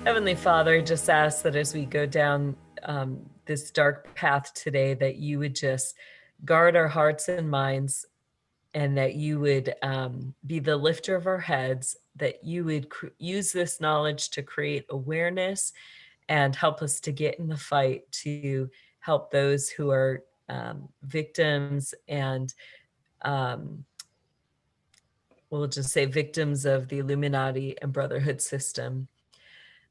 Heavenly Father, I just ask that as we go down this dark path today, that you would just guard our hearts and minds, and that you would be the lifter of our heads, that you would use this knowledge to create awareness and help us to get in the fight to help those who are victims and we'll just say victims of the Illuminati and Brotherhood system.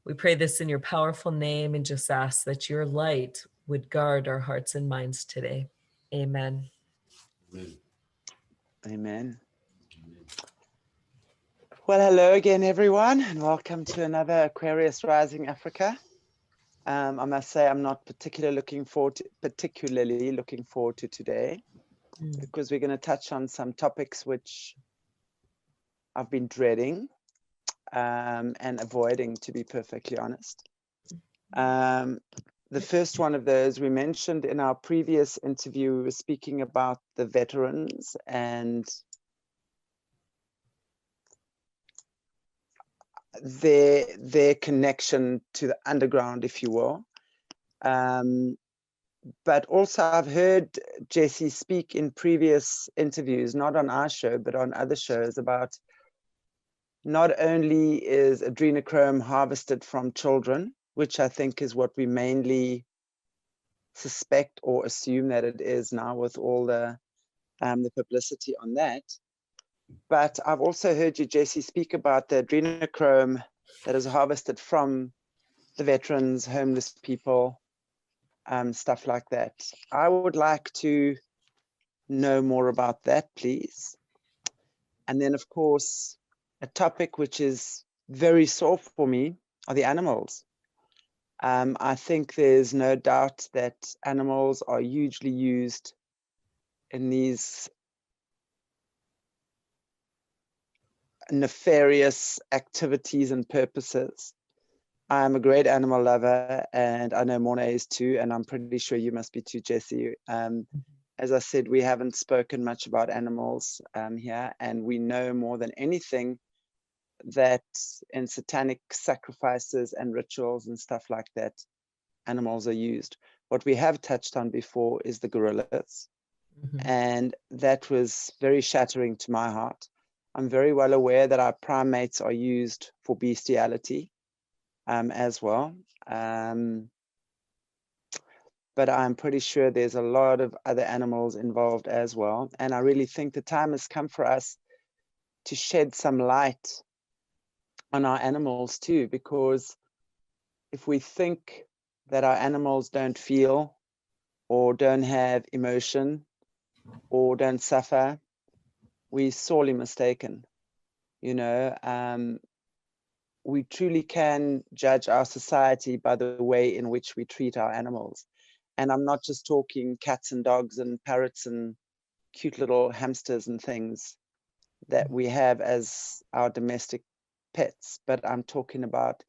We pray this in your powerful name and just ask that your light would guard our hearts and minds today. Amen. Amen. Amen. Well, hello again, everyone, and welcome to another Aquarius Rising Africa. I must say I'm not particularly looking forward to today, because we're going to touch on some topics which I've been dreading and avoiding, to be perfectly honest. The first one of those we mentioned in our previous interview, we were speaking about the veterans and their connection to the underground, if you will. But also I've heard Jessie speak in previous interviews, not on our show, but on other shows, about not only is adrenochrome harvested from children, which I think is what we mainly suspect or assume that it is now with all the publicity on that. But I've also heard you, Jessie, speak about the adrenochrome that is harvested from the veterans, homeless people, stuff like that. I would like to know more about that, please. And then, of course, a topic which is very sore for me are the animals. I think there's no doubt that animals are hugely used in these nefarious activities and purposes. I'm a great animal lover, and I know Morna is too, and I'm pretty sure you must be too, Jessie. As I said, we haven't spoken much about animals here, and we know more than anything that in satanic sacrifices and rituals and stuff like that, animals are used. What we have touched on before is the gorillas, and that was very shattering to my heart. I'm very well aware that our primates are used for bestiality as well. But I'm pretty sure there's a lot of other animals involved as well. And I really think the time has come for us to shed some light on our animals too, because if we think that our animals don't feel or don't have emotion or don't suffer, we're sorely mistaken. You know, we truly can judge our society by the way in which we treat our animals. And I'm not just talking cats and dogs and parrots and cute little hamsters and things that we have as our domestic pets, but I'm talking about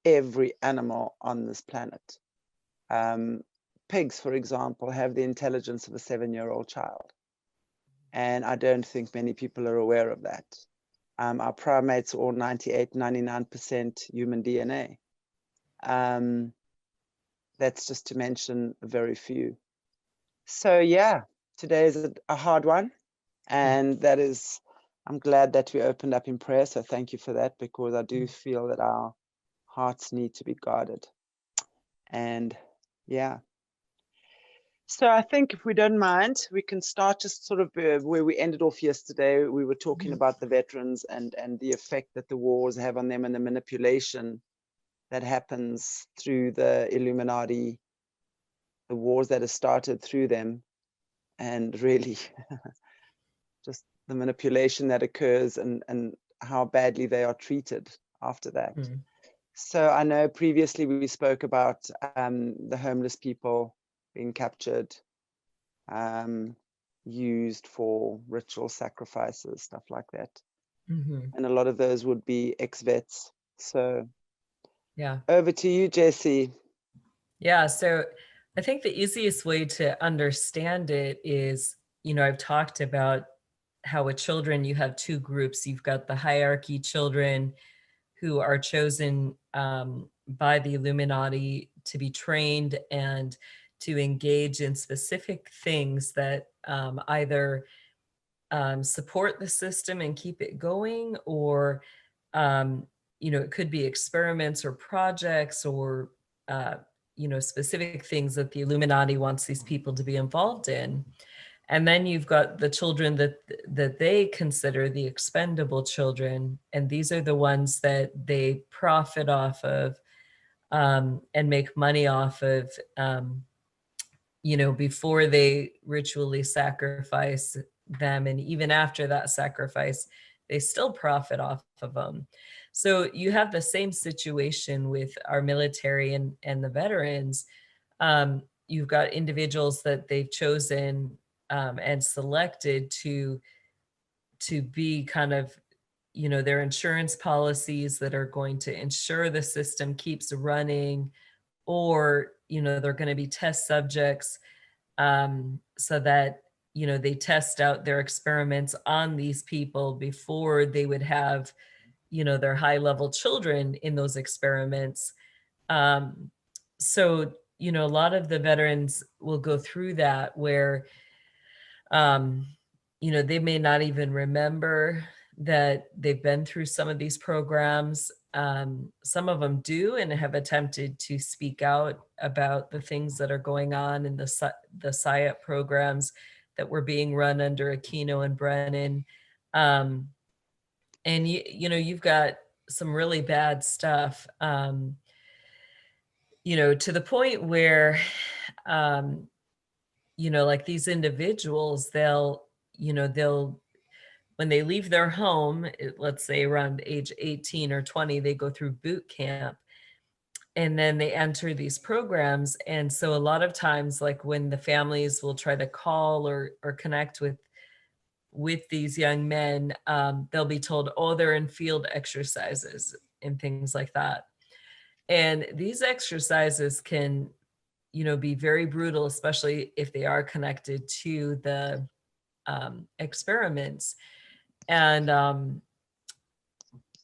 every animal on this planet. Pigs, for example, have the intelligence of a 7-year-old child. And I don't think many people are aware of that. Our primates are all 98, 99% human DNA. That's just to mention a very few. So yeah, today is a hard one. And that is, I'm glad that we opened up in prayer. So thank you for that, because I do feel that our hearts need to be guarded. And yeah. So I think if we don't mind, we can start just sort of where we ended off yesterday. We were talking about the veterans and the effect that the wars have on them and the manipulation that happens through the Illuminati, the wars that are started through them, and really just the manipulation that occurs and how badly they are treated after that. So I know previously we spoke about the homeless people being captured, used for ritual sacrifices, stuff like that. And a lot of those would be ex-vets. So yeah, over to you, Jessie. Yeah, so I think the easiest way to understand it is, you know, I've talked about how with children you have two groups. You've got the hierarchy children who are chosen by the Illuminati to be trained and to engage in specific things that either support the system and keep it going, or it could be experiments or projects or specific things that the Illuminati wants these people to be involved in. And then you've got the children that they consider the expendable children, and these are the ones that they profit off of and make money off of, before they ritually sacrifice them. And even after that sacrifice, they still profit off of them. So you have the same situation with our military and the veterans. You've got individuals that they've chosen and selected to be kind of, their insurance policies that are going to ensure the system keeps running, or, they're going to be test subjects so that, they test out their experiments on these people before they would have, their high level children in those experiments. So, a lot of the veterans will go through that where, they may not even remember that they've been through some of these programs. Some of them do and have attempted to speak out about the things that are going on in the SIAP programs that were being run under Aquino and Brennan. And you've got some really bad stuff, to the point where, like these individuals, they'll when they leave their home, let's say around age 18 or 20, they go through boot camp and then they enter these programs. And so a lot of times, like when the families will try to call or connect with these young men, they'll be told, oh, they're in field exercises and things like that. And these exercises can, be very brutal, especially if they are connected to the experiments. And,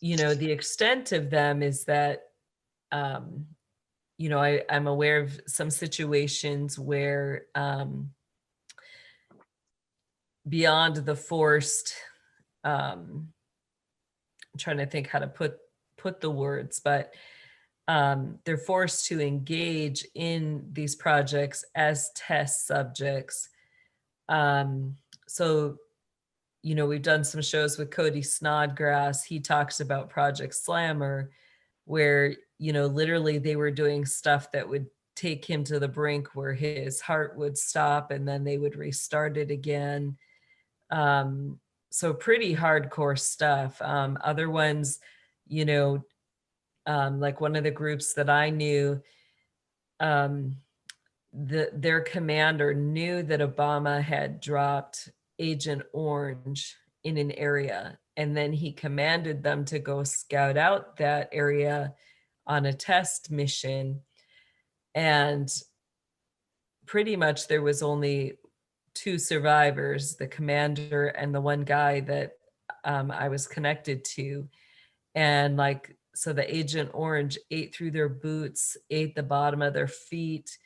the extent of them is that, I'm aware of some situations where beyond the forced, I'm trying to think how to put the words, but they're forced to engage in these projects as test subjects. So, we've done some shows with Cody Snodgrass. He talks about Project Slammer, where, literally they were doing stuff that would take him to the brink where his heart would stop and then they would restart it again. So pretty hardcore stuff. Other ones, like one of the groups that I knew, their commander knew that Obama had dropped Agent Orange in an area, and then he commanded them to go scout out that area on a test mission. And pretty much there was only 2 survivors, the commander and the one guy that I was connected to. And so the Agent Orange ate through their boots, ate the bottom of their feet.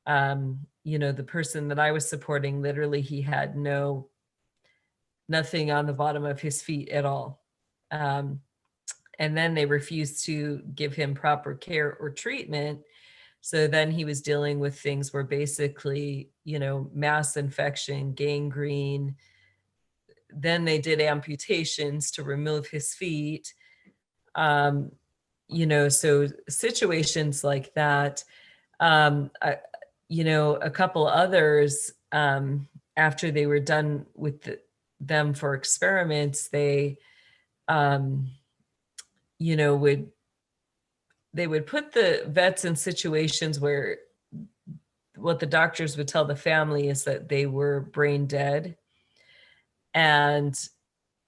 The person that I was supporting, literally he had nothing on the bottom of his feet at all. And then they refused to give him proper care or treatment. So then he was dealing with things where basically, mass infection, gangrene. Then they did amputations to remove his feet. So situations like that. A couple others, after they were done with them for experiments, they, would put the vets in situations where what the doctors would tell the family is that they were brain dead. And,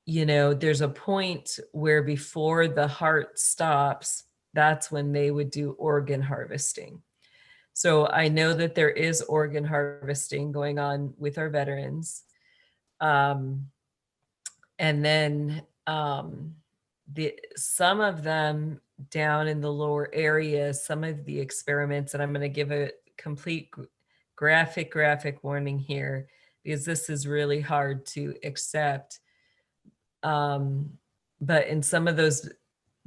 there's a point where before the heart stops, that's when they would do organ harvesting. So I know that there is organ harvesting going on with our veterans. And then some of them, down in the lower areas, some of the experiments, and I'm going to give a complete graphic warning here because this is really hard to accept. But in some of those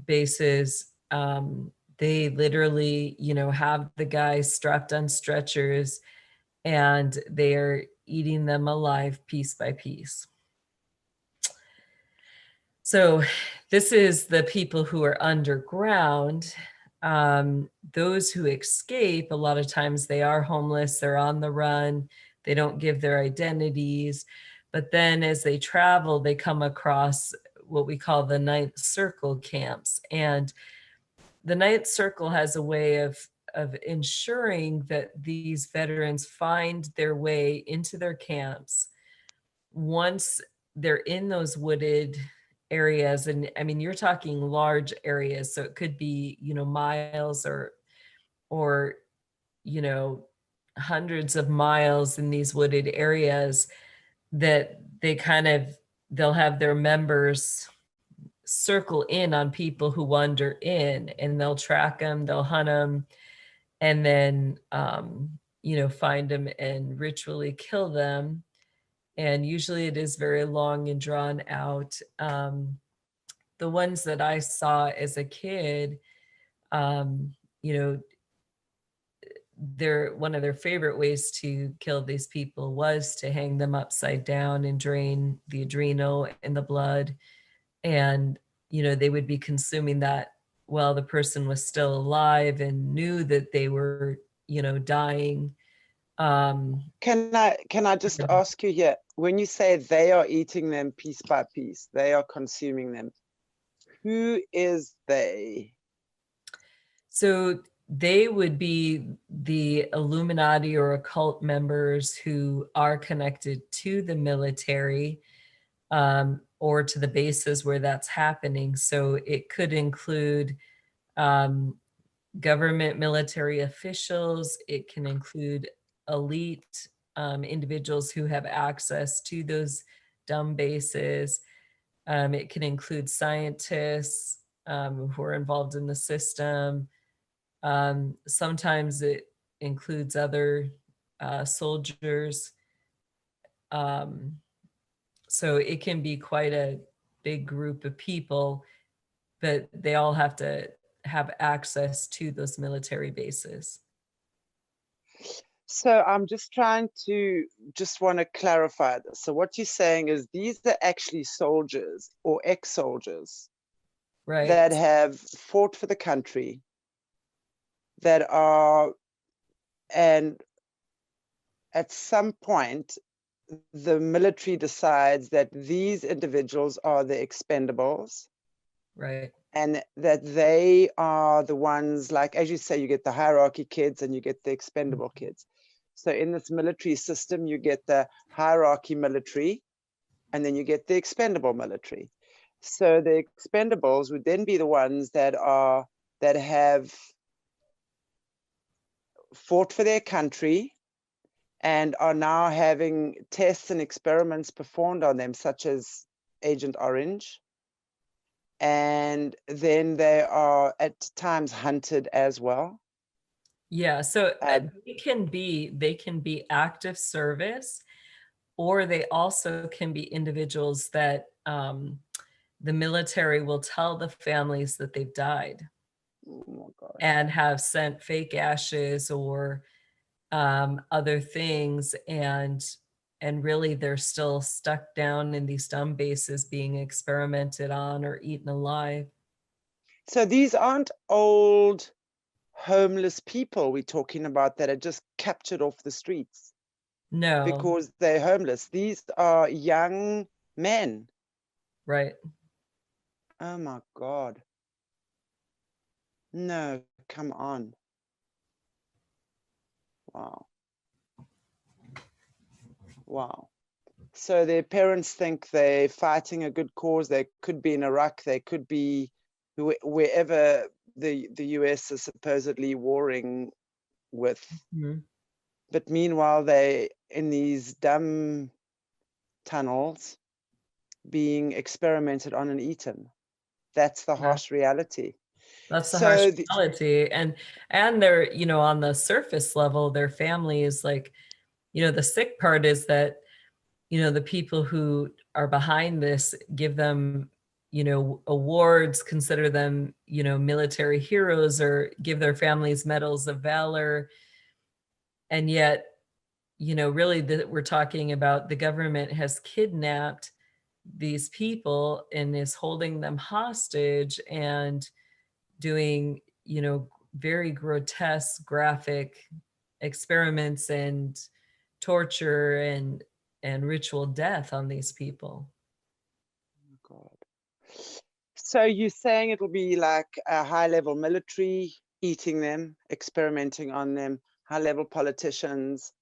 bases, they literally, have the guys strapped on stretchers and they are eating them alive piece by piece. So this is the people who are underground. Those who escape, a lot of times they are homeless, they're on the run, they don't give their identities. But then as they travel, they come across what we call the Ninth Circle camps. And the Ninth Circle has a way of ensuring that these veterans find their way into their camps once they're in those wooded areas. And I mean, you're talking large areas, so it could be, miles or hundreds of miles in these wooded areas, that they'll have their members circle in on people who wander in, and they'll track them, they'll hunt them, and then find them and ritually kill them. And usually it is very long and drawn out. The ones that I saw as a kid, one of their favorite ways to kill these people was to hang them upside down and drain the adrenal and the blood. And, they would be consuming that while the person was still alive and knew that they were, dying. Can I just ask you here, when you say they are eating them piece by piece, they are consuming them, who is they? So they would be the Illuminati or occult members who are connected to the military, or to the bases where that's happening. So it could include government military officials. It can include elite individuals who have access to those dumb bases. It can include scientists who are involved in the system. Sometimes it includes other soldiers. So it can be quite a big group of people, but they all have to have access to those military bases. So I'm just want to clarify this. So what you're saying is these are actually soldiers or ex-soldiers, right, that have fought for the country, and at some point, the military decides that these individuals are the expendables, right, and that they are the ones, like, as you say, you get the hierarchy kids and you get the expendable kids. So in this military system, you get the hierarchy military, and then you get the expendable military. So the expendables would then be the ones that have fought for their country and are now having tests and experiments performed on them, such as Agent Orange. And then they are at times hunted as well. Yeah, so they can be active service, or they also can be individuals that the military will tell the families that they've died. Oh my God. And have sent fake ashes or other things, and really they're still stuck down in these dumb bases being experimented on or eaten alive. So these aren't old homeless people we're talking about that are just captured off the streets. No. Because they're homeless. These are young men. Right. Oh my God. No, come on. Wow. Wow. So their parents think they're fighting a good cause. They could be in Iraq. They could be wherever the US is supposedly warring with. Mm-hmm. But meanwhile, they in these dumb tunnels being experimented on and eaten. That's the harsh reality. That's the harsh So reality. And they're, you know, on the surface level, their family is like, you know, the sick part is that, you know, the people who are behind this give them, you know, awards, consider them, you know, military heroes, or give their families medals of valor. And yet, you know, really we're talking about the government has kidnapped these people and is holding them hostage and doing, you know, very grotesque, graphic experiments and torture and ritual death on these people. God. So you're saying it'll be like a high-level military eating them, experimenting on them, high-level politicians.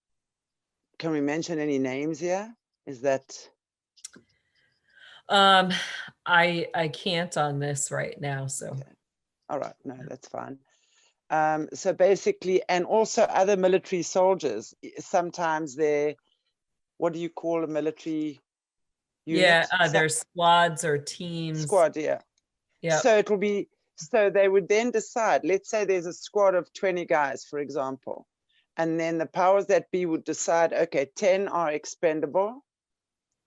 Can we mention any names here? Is that I can't on this right now, so okay? All right, no, that's fine. So basically, and also other military soldiers. Sometimes they're, what do you call a military yeah, unit? there's squads or teams. Squad, yeah. Yeah, So it'll be, so they would then decide, let's say there's a squad of 20 guys, for example, and then the powers that be would decide, okay, 10 are expendable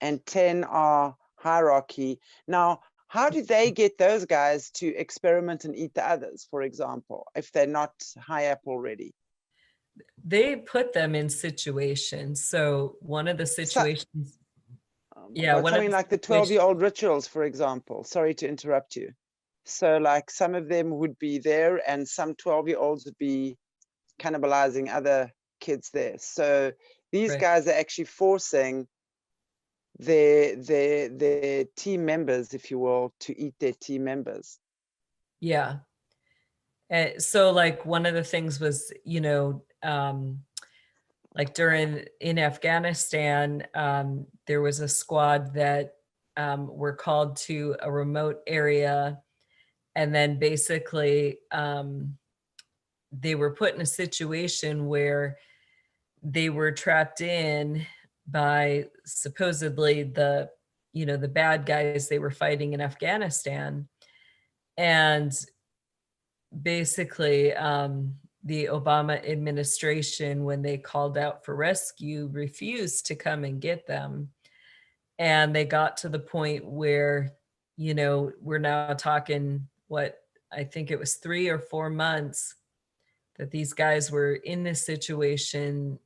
and 10 are hierarchy. Now, how do they get those guys to experiment and eat the others, for example, if they're not high up already? they put them in situations. So one of the So, situations, oh my yeah, God, one of something the like the situations, 12-year-old rituals, for example. Sorry to interrupt you. So like some of them would be there and some 12-year-olds would be cannibalizing other kids there. So these right? guys are actually forcing their team members, if you will, to eat their team members. Yeah. So like one of the things was, you know, like during in Afghanistan, there was a squad that were called to a remote area, and then basically they were put in a situation where they were trapped in by supposedly the, you know, the bad guys they were fighting in Afghanistan. And basically the Obama administration, when they called out for rescue, refused to come and get them. And they got to the point where, you know, we're now talking, what, I think it was 3 or 4 months that these guys were in this situation.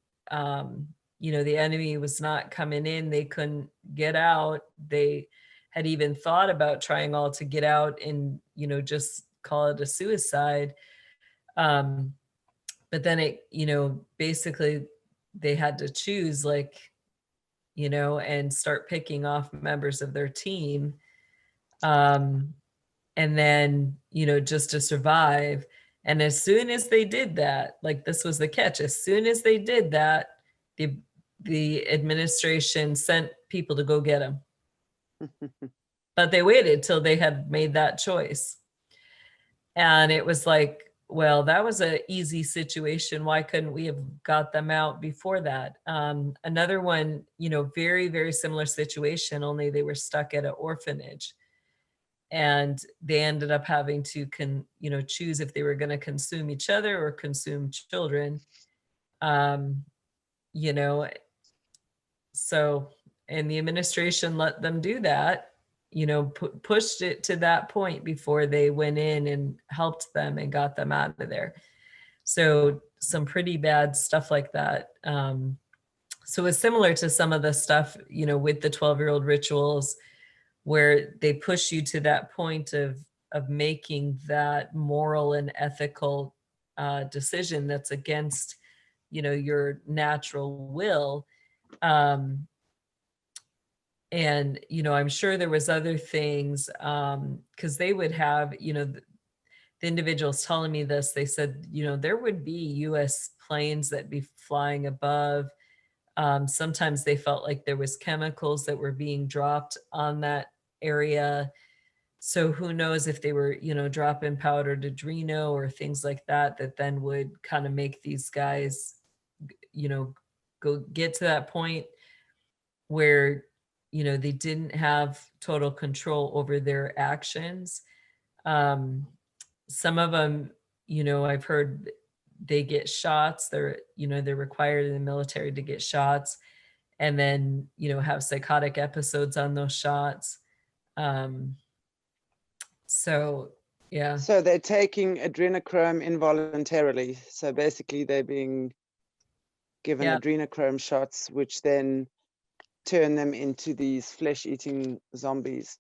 You know, the enemy was not coming in, they couldn't get out. They had even thought about trying all to get out and, you know, just call it a suicide. um, but then it, you know, basically they had to choose, like, you know, and start picking off members of their team. um, and then, you know, just to survive. And as soon as they did that, like, this was the catch, as soon as they did that, the the administration sent people to go get them. But they waited till they had made that choice. And it was like, well, that was an easy situation. Why couldn't we have got them out before that? Another one, you know, very, very similar situation, only they were stuck at an orphanage. And they ended up having to you know, choose if they were going to consume each other or consume children. Um, you know, so, and the administration let them do that, you know, pushed it to that point before they went in and helped them and got them out of there. So some pretty bad stuff like that. So it's similar to some of the stuff, you know, with the 12-year-old rituals, where they push you to that point of making that moral and ethical decision that's against, you know, your natural will. Um, and, you know, I'm sure there was other things, because they would have, you know, the individuals telling me this, they said, you know, there would be US planes that be flying above. Sometimes they felt like there was chemicals that were being dropped on that area. So who knows if they were, you know, dropping powdered adreno or things like that, that then would kind of make these guys, you know, go get to that point where, you know, they didn't have total control over their actions. Um, some of them, I've heard they get shots. They're required in the military to get shots, and then, have psychotic episodes on those shots. So, yeah. So they're taking adrenochrome involuntarily. So basically they're being given Yeah. adrenochrome shots, which then turn them into these flesh-eating zombies.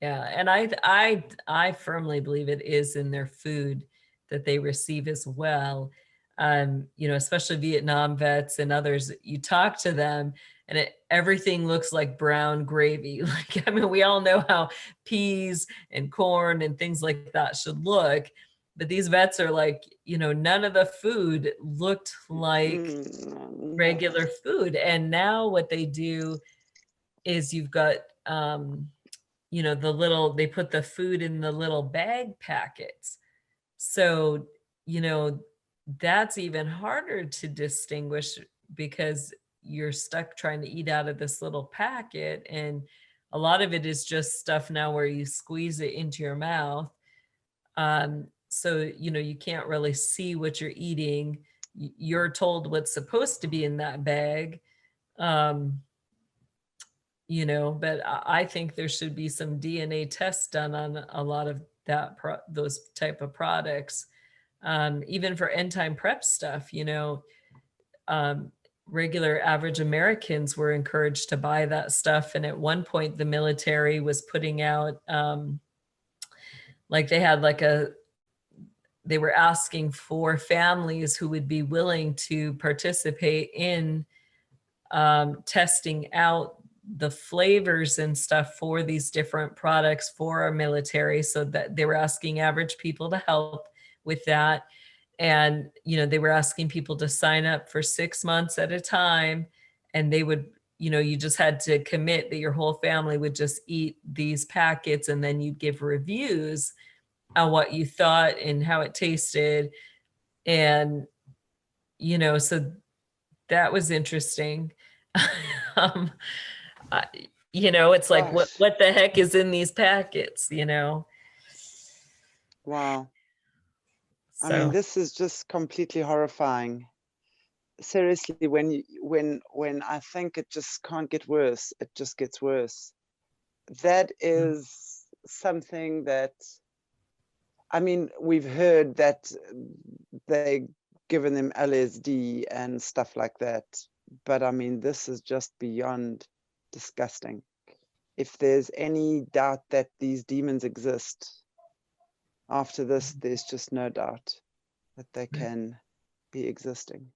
Yeah. And I firmly believe it is in their food that they receive as well. Especially Vietnam vets and others, you talk to them and everything looks like brown gravy. Like, I mean, we all know how peas and corn and things like that should look, but these vets are like, none of the food looked like regular food. And now what they do is you've got, they put the food in the little bag packets. So, that's even harder to distinguish because you're stuck trying to eat out of this little packet. And a lot of it is just stuff now where you squeeze it into your mouth. So, you can't really see what you're eating. You're told what's supposed to be in that bag. But I think there should be some DNA tests done on a lot of those type of products. Even for end time prep stuff, regular average Americans were encouraged to buy that stuff. And at one point, the military was putting out, they were asking for families who would be willing to participate in testing out the flavors and stuff for these different products for our military, so that they were asking average people to help with that. And, they were asking people to sign up for 6 months at a time. And they would, you just had to commit that your whole family would just eat these packets, and then you'd give reviews on what you thought and how it tasted. And, so that was interesting. It's like, Gosh. what the heck is in these packets, Wow. So. I mean, this is just completely horrifying. Seriously, when I think it just can't get worse, it just gets worse. That is something that, I mean, we've heard that they given them LSD and stuff like that, but I mean, this is just beyond disgusting. If there's any doubt that these demons exist, after this, there's just no doubt that they can be existing.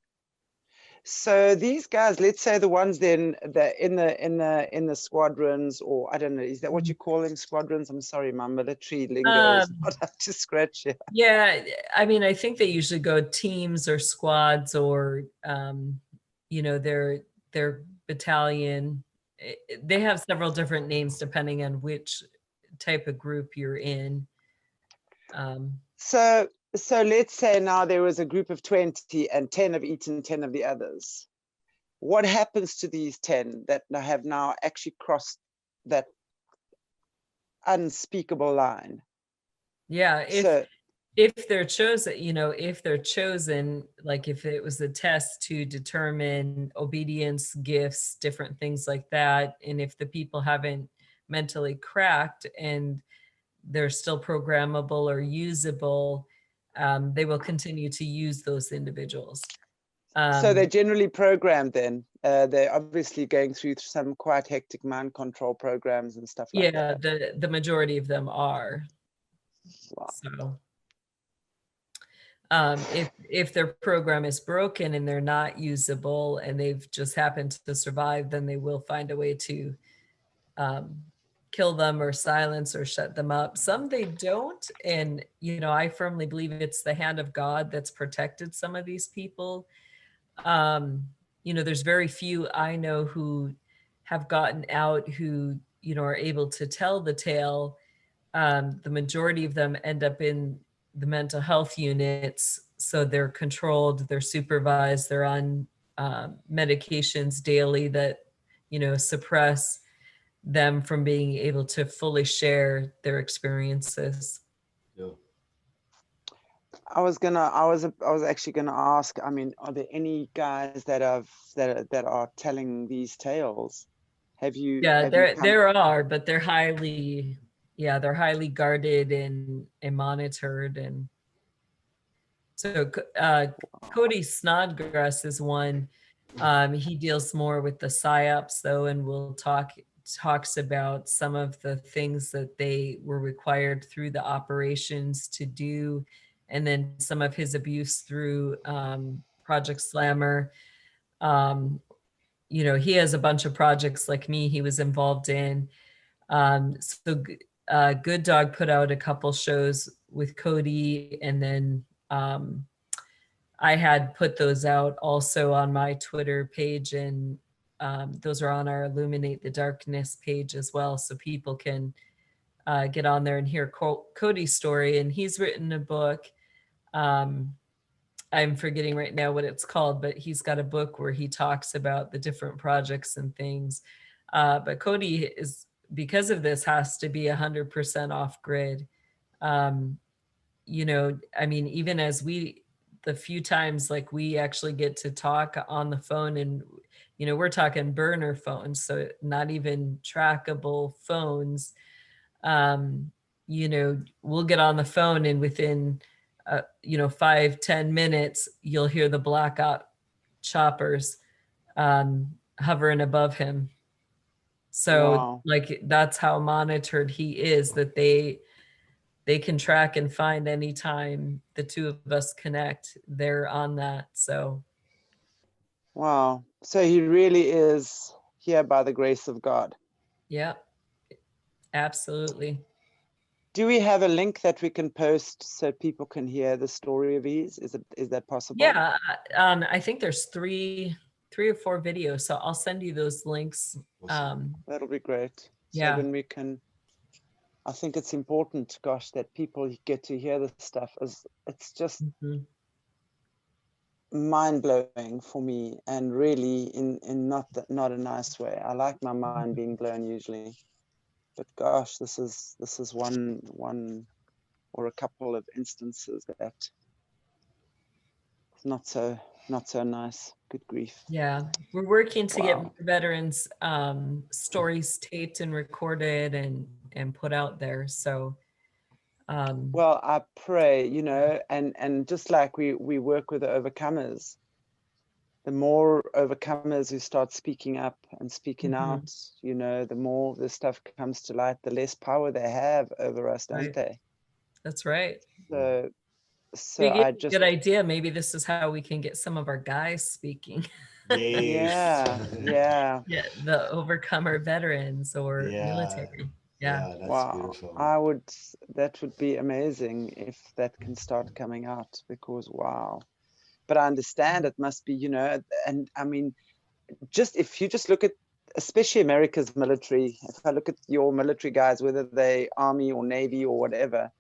So these guys, let's say the ones then that in the squadrons, or I don't know, is that what you call them, squadrons? I'm sorry, my military lingo is not up to scratch here. Yeah, I mean, I think they usually go teams or squads, or their battalion. They have several different names depending on which type of group you're in. So let's say now there was a group of 20 and 10 have eaten 10 of the others. What happens to these 10 that have now actually crossed that unspeakable line? Yeah, if they're chosen, like if it was a test to determine obedience, gifts, different things like that, and if the people haven't mentally cracked and they're still programmable or usable, they will continue to use those individuals. So they're generally programmed then. They're obviously going through some quite hectic mind control programs and stuff like that. Yeah, the majority of them are. Wow. So if their program is broken and they're not usable and they've just happened to survive, then they will find a way to kill them or silence or shut them up. Some they don't. And, I firmly believe it's the hand of God that's protected some of these people. There's very few I know who have gotten out who, are able to tell the tale. The majority of them end up in the mental health units. So they're controlled, they're supervised, they're on medications daily that, suppress them from being able to fully share their experiences. Yeah. I was actually gonna ask, I mean, are there any guys that are telling these tales? Have you Yeah, come? there are, but they're highly, yeah, they're highly guarded and monitored. And so Cody Snodgrass is one. He deals more with the psyops though, and talks about some of the things that they were required through the operations to do, and then some of his abuse through Project Slammer. Um, he has a bunch of projects like me he was involved in. Good Dog put out a couple shows with Cody, and then I had put those out also on my Twitter page, and those are on our Illuminate the Darkness page as well, so people can get on there and hear Cody's story. And he's written a book. Um, I'm forgetting right now what it's called, but he's got a book where he talks about the different projects and things. But Cody is, because of this, has to be 100% off grid. Um, I mean, even as the few times like we actually get to talk on the phone, and, we're talking burner phones, so not even trackable phones. um, we'll get on the phone, and within 5-10 minutes you'll hear the blackout choppers hovering above him. So Wow. like that's how monitored he is, that they can track and find anytime the two of us connect, they're on that. So Wow. So he really is here by the grace of God. yeah, absolutely. Do we have a link that we can post so people can hear the story of his? Is that possible? Yeah, I think there's three or four videos, so I'll send you those links. That'll be great. So Yeah. then we can, I think it's important, gosh, that people get to hear this stuff. It's just Mhm. mind-blowing for me, and really in not a nice way. I like my mind being blown usually, but gosh, this is one or a couple of instances that it's not so nice. Good grief. Yeah, we're working to get Wow. more veterans stories taped and recorded and put out there. So Well, I pray, and just like we work with the overcomers, the more overcomers who start speaking up and speaking mhm, out, the more this stuff comes to light, the less power they have over us, don't right. they? That's right. So, so We get I a just, good idea. Maybe this is how we can get some of our guys speaking. Yes. yeah, yeah, Yeah, the overcomer veterans or Yeah. military. Yeah. Yeah, that's wow. beautiful. That would be amazing if that can start coming out, because wow. But I understand it must be, and I mean, if you just look at, especially America's military, if I look at your military guys, whether they army or navy or whatever,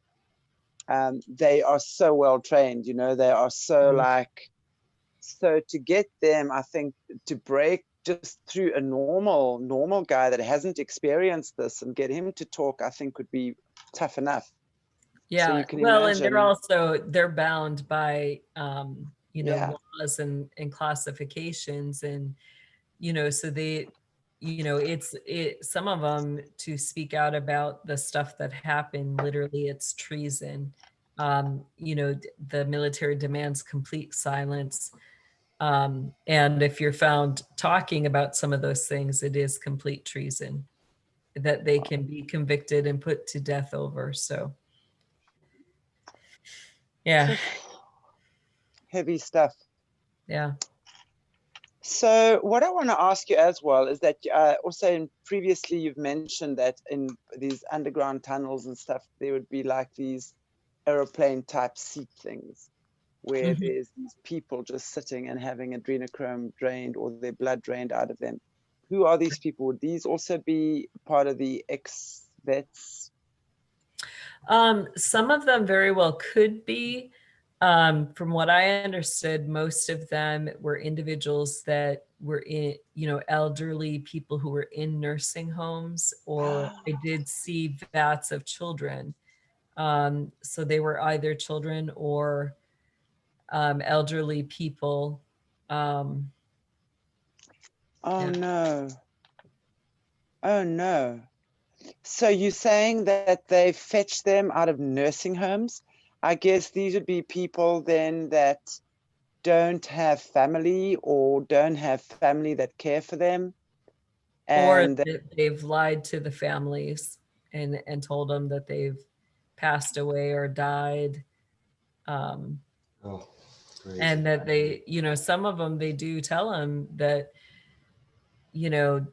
they are so well trained, they are so Mhm. so to get them, I think, to break just through a normal guy that hasn't experienced this and get him to talk, I think would be tough enough. So Yeah. you can Well, and imagine. they're bound by Yeah. laws and classifications, and so some of them, to speak out about the stuff that happened, literally it's treason. The military demands complete silence. And if you're found talking about some of those things, it is complete treason that they can be convicted and put to death over. So yeah. Heavy stuff. Yeah. So what I want to ask you as well is that also previously you've mentioned that in these underground tunnels and stuff, there would be like these aeroplane type seat things where Mhm. there's these people just sitting and having adrenochrome drained or their blood drained out of them. Who are these people? Would these also be part of the ex-vets? Some of them very well could be. From what I understood, most of them were individuals that were in, elderly people who were in nursing homes, or I did see vats of children. So they were either children or elderly people. Um, Oh yeah. no. Oh no. So you're saying that they fetch them out of nursing homes? I guess these would be people then that don't have family or don't have family that care for them. Or And they've lied to the families and told them that they've passed away or died. Um, Oh, crazy. and that they, some of them, they do tell them that, you know,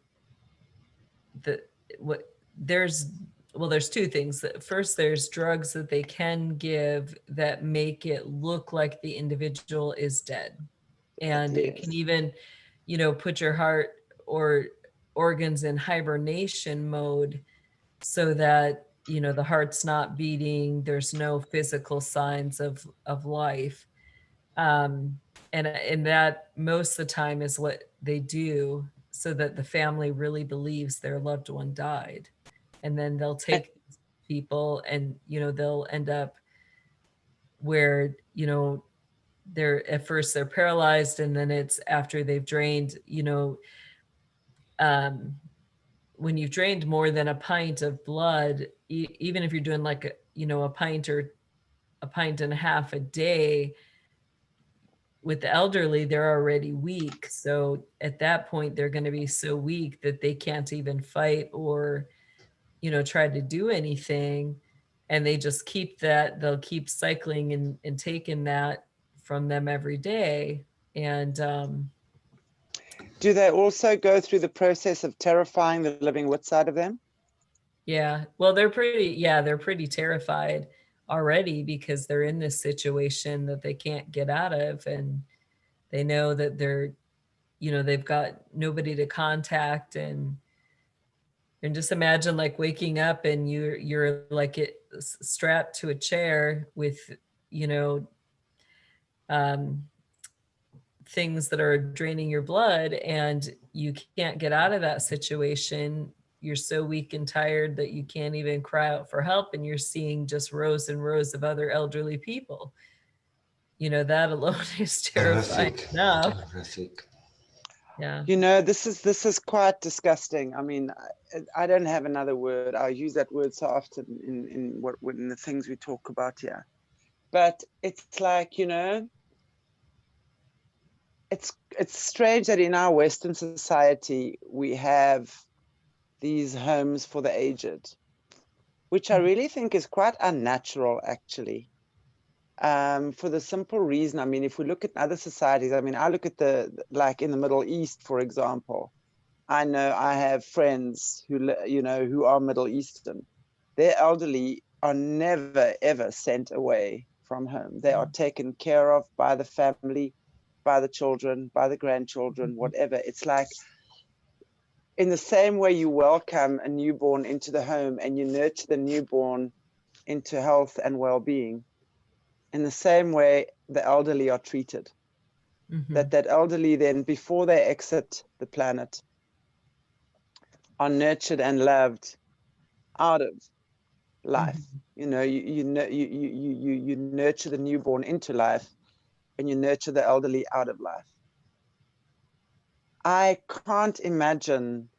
the what there's well, there's two things. First, there's drugs that they can give that make it look like the individual is dead, and it can yes. even, put your heart or organs in hibernation mode, so that the heart's not beating, there's no physical signs of life. um and that most of the time is what they do, so that the family really believes their loved one died, and then they'll And take people, and they'll end up where they're at first they're paralyzed, and then it's after they've drained, um when you've drained more than a pint of blood, even if you're doing like a pint or a pint and a half a day, with the elderly, they're already weak. So at that point, they're going to be so weak that they can't even fight or, try to do anything. And they just keep that, they'll keep cycling and taking that from them every day. And do they also go through the process of terrifying the living wits out of them? yeah, well, they're pretty terrified already, because they're in this situation that they can't get out of. And they know that they've got nobody to contact. And just imagine like waking up and you're like strapped to a chair with, you know, um, things that are draining your blood, and you can't get out of that situation. You're so weak and tired that you can't even cry out for help, and you're seeing just rows and rows of other elderly people. That alone is terrifying Horrific. enough. Horrific. Yeah. This is quite disgusting. I mean, I don't have another word. I use that word so often in the things we talk about here. But it's like, it's strange that in our Western society we have these homes for the aged, which I really think is quite unnatural, actually. For the simple reason, I mean, if we look at other societies, I mean, I look at like in the Middle East, for example. I know I have friends who are Middle Eastern. Their elderly are never ever sent away from home. They are taken care of by the family, by the children, by the grandchildren, whatever. It's like, in the same way you welcome a newborn into the home and you nurture the newborn into health and well-being, in the same way the elderly are treated. Mm-hmm. That elderly then, before they exit the planet, are nurtured and loved out of life. You nurture the newborn into life, and you nurture the elderly out of life. I can't imagine.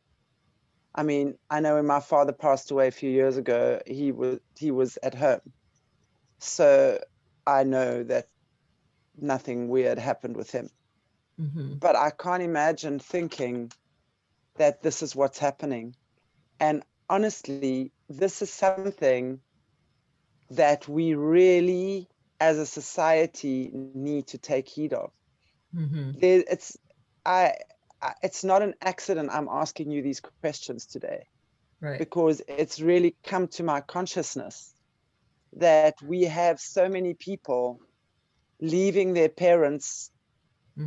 I mean, I know when my father passed away a few years ago, he was at home, so I know that nothing weird happened with him. Mm-hmm. But I can't imagine thinking that this is what's happening. And honestly, this is something that we really, as a society, need to take heed of. Mm-hmm. It's it's not an accident I'm asking you these questions today, Right. because it's really come to my consciousness that we have so many people leaving their parents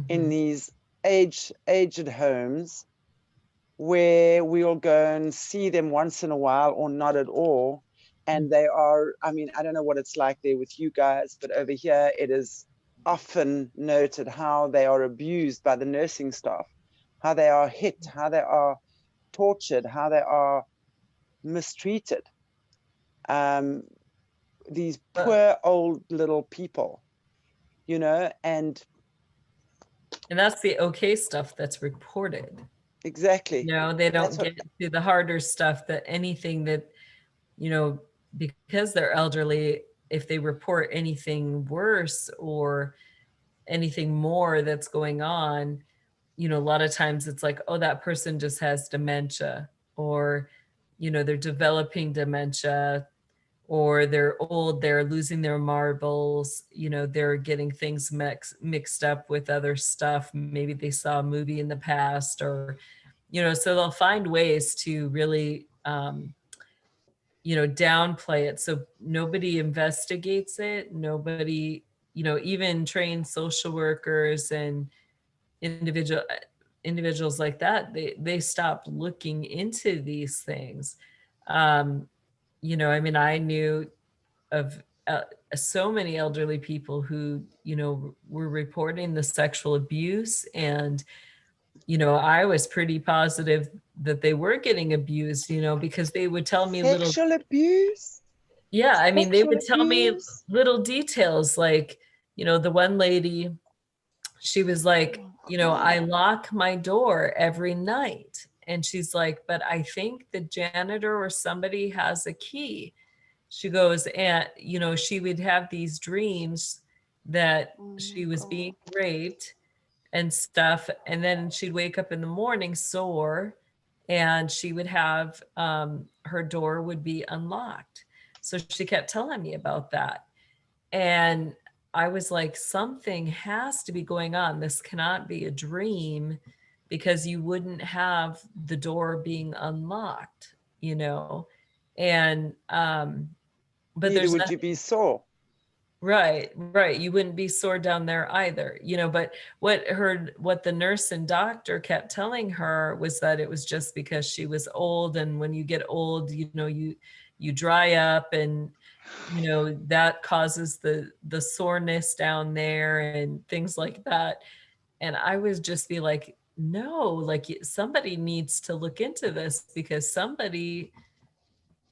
in these aged homes, where we'll go and see them once in a while or not at all. And they are, I mean, I don't know what it's like there with you guys, but over here it is often noted how they are abused by the nursing staff, how they are hit, how they are tortured, how they are mistreated. these poor old little people, you know, and that's the okay stuff that's reported. exactly. You know, they don't get to the harder stuff, that anything that, you know, because they're elderly, if they report anything worse or anything more that's going on, you know, a lot of times it's like, oh, that person just has dementia, or, you know, they're developing dementia, or they're old, they're losing their marbles, you know, they're getting things mixed up with other stuff. Maybe they saw a movie in the past, or, you know, so they'll find ways to really, you know, downplay it. So nobody investigates it. Nobody, you know, even trained social workers and individuals like that, they stop looking into these things. You know, I mean, I knew of so many elderly people who, you know, were reporting the sexual abuse, and, you know, I was pretty positive that they were getting abused, you know, because they would tell me sexual abuse. Yeah, I mean, they Sexual would tell me abuse? little details, like, you know, the one lady, she was like, you know, I lock my door every night. And she's like, but I think the janitor or somebody has a key. She goes, and, you know, she would have these dreams that she was being raped and stuff. And then she'd wake up in the morning sore, and she would have, her door would be unlocked. So she kept telling me about that. And I was like, something has to be going on. This cannot be a dream, because you wouldn't have the door being unlocked, you know? And, but Neither there's would you be sore. Right, right. You wouldn't be sore down there either, you know, but what the nurse and doctor kept telling her was that it was just because she was old, and when you get old, you know, you dry up, and, you know, that causes the soreness down there and things like that. And I would just be like, no, like, somebody needs to look into this, because somebody,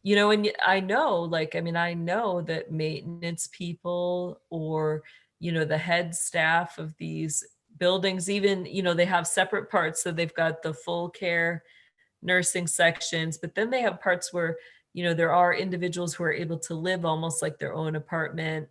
you know, and I know, like, I mean, I know that maintenance people, or, you know, the head staff of these buildings, even, you know, they have separate parts. So they've got the full care nursing sections, but then they have parts where, you know, there are individuals who are able to live almost like their own apartment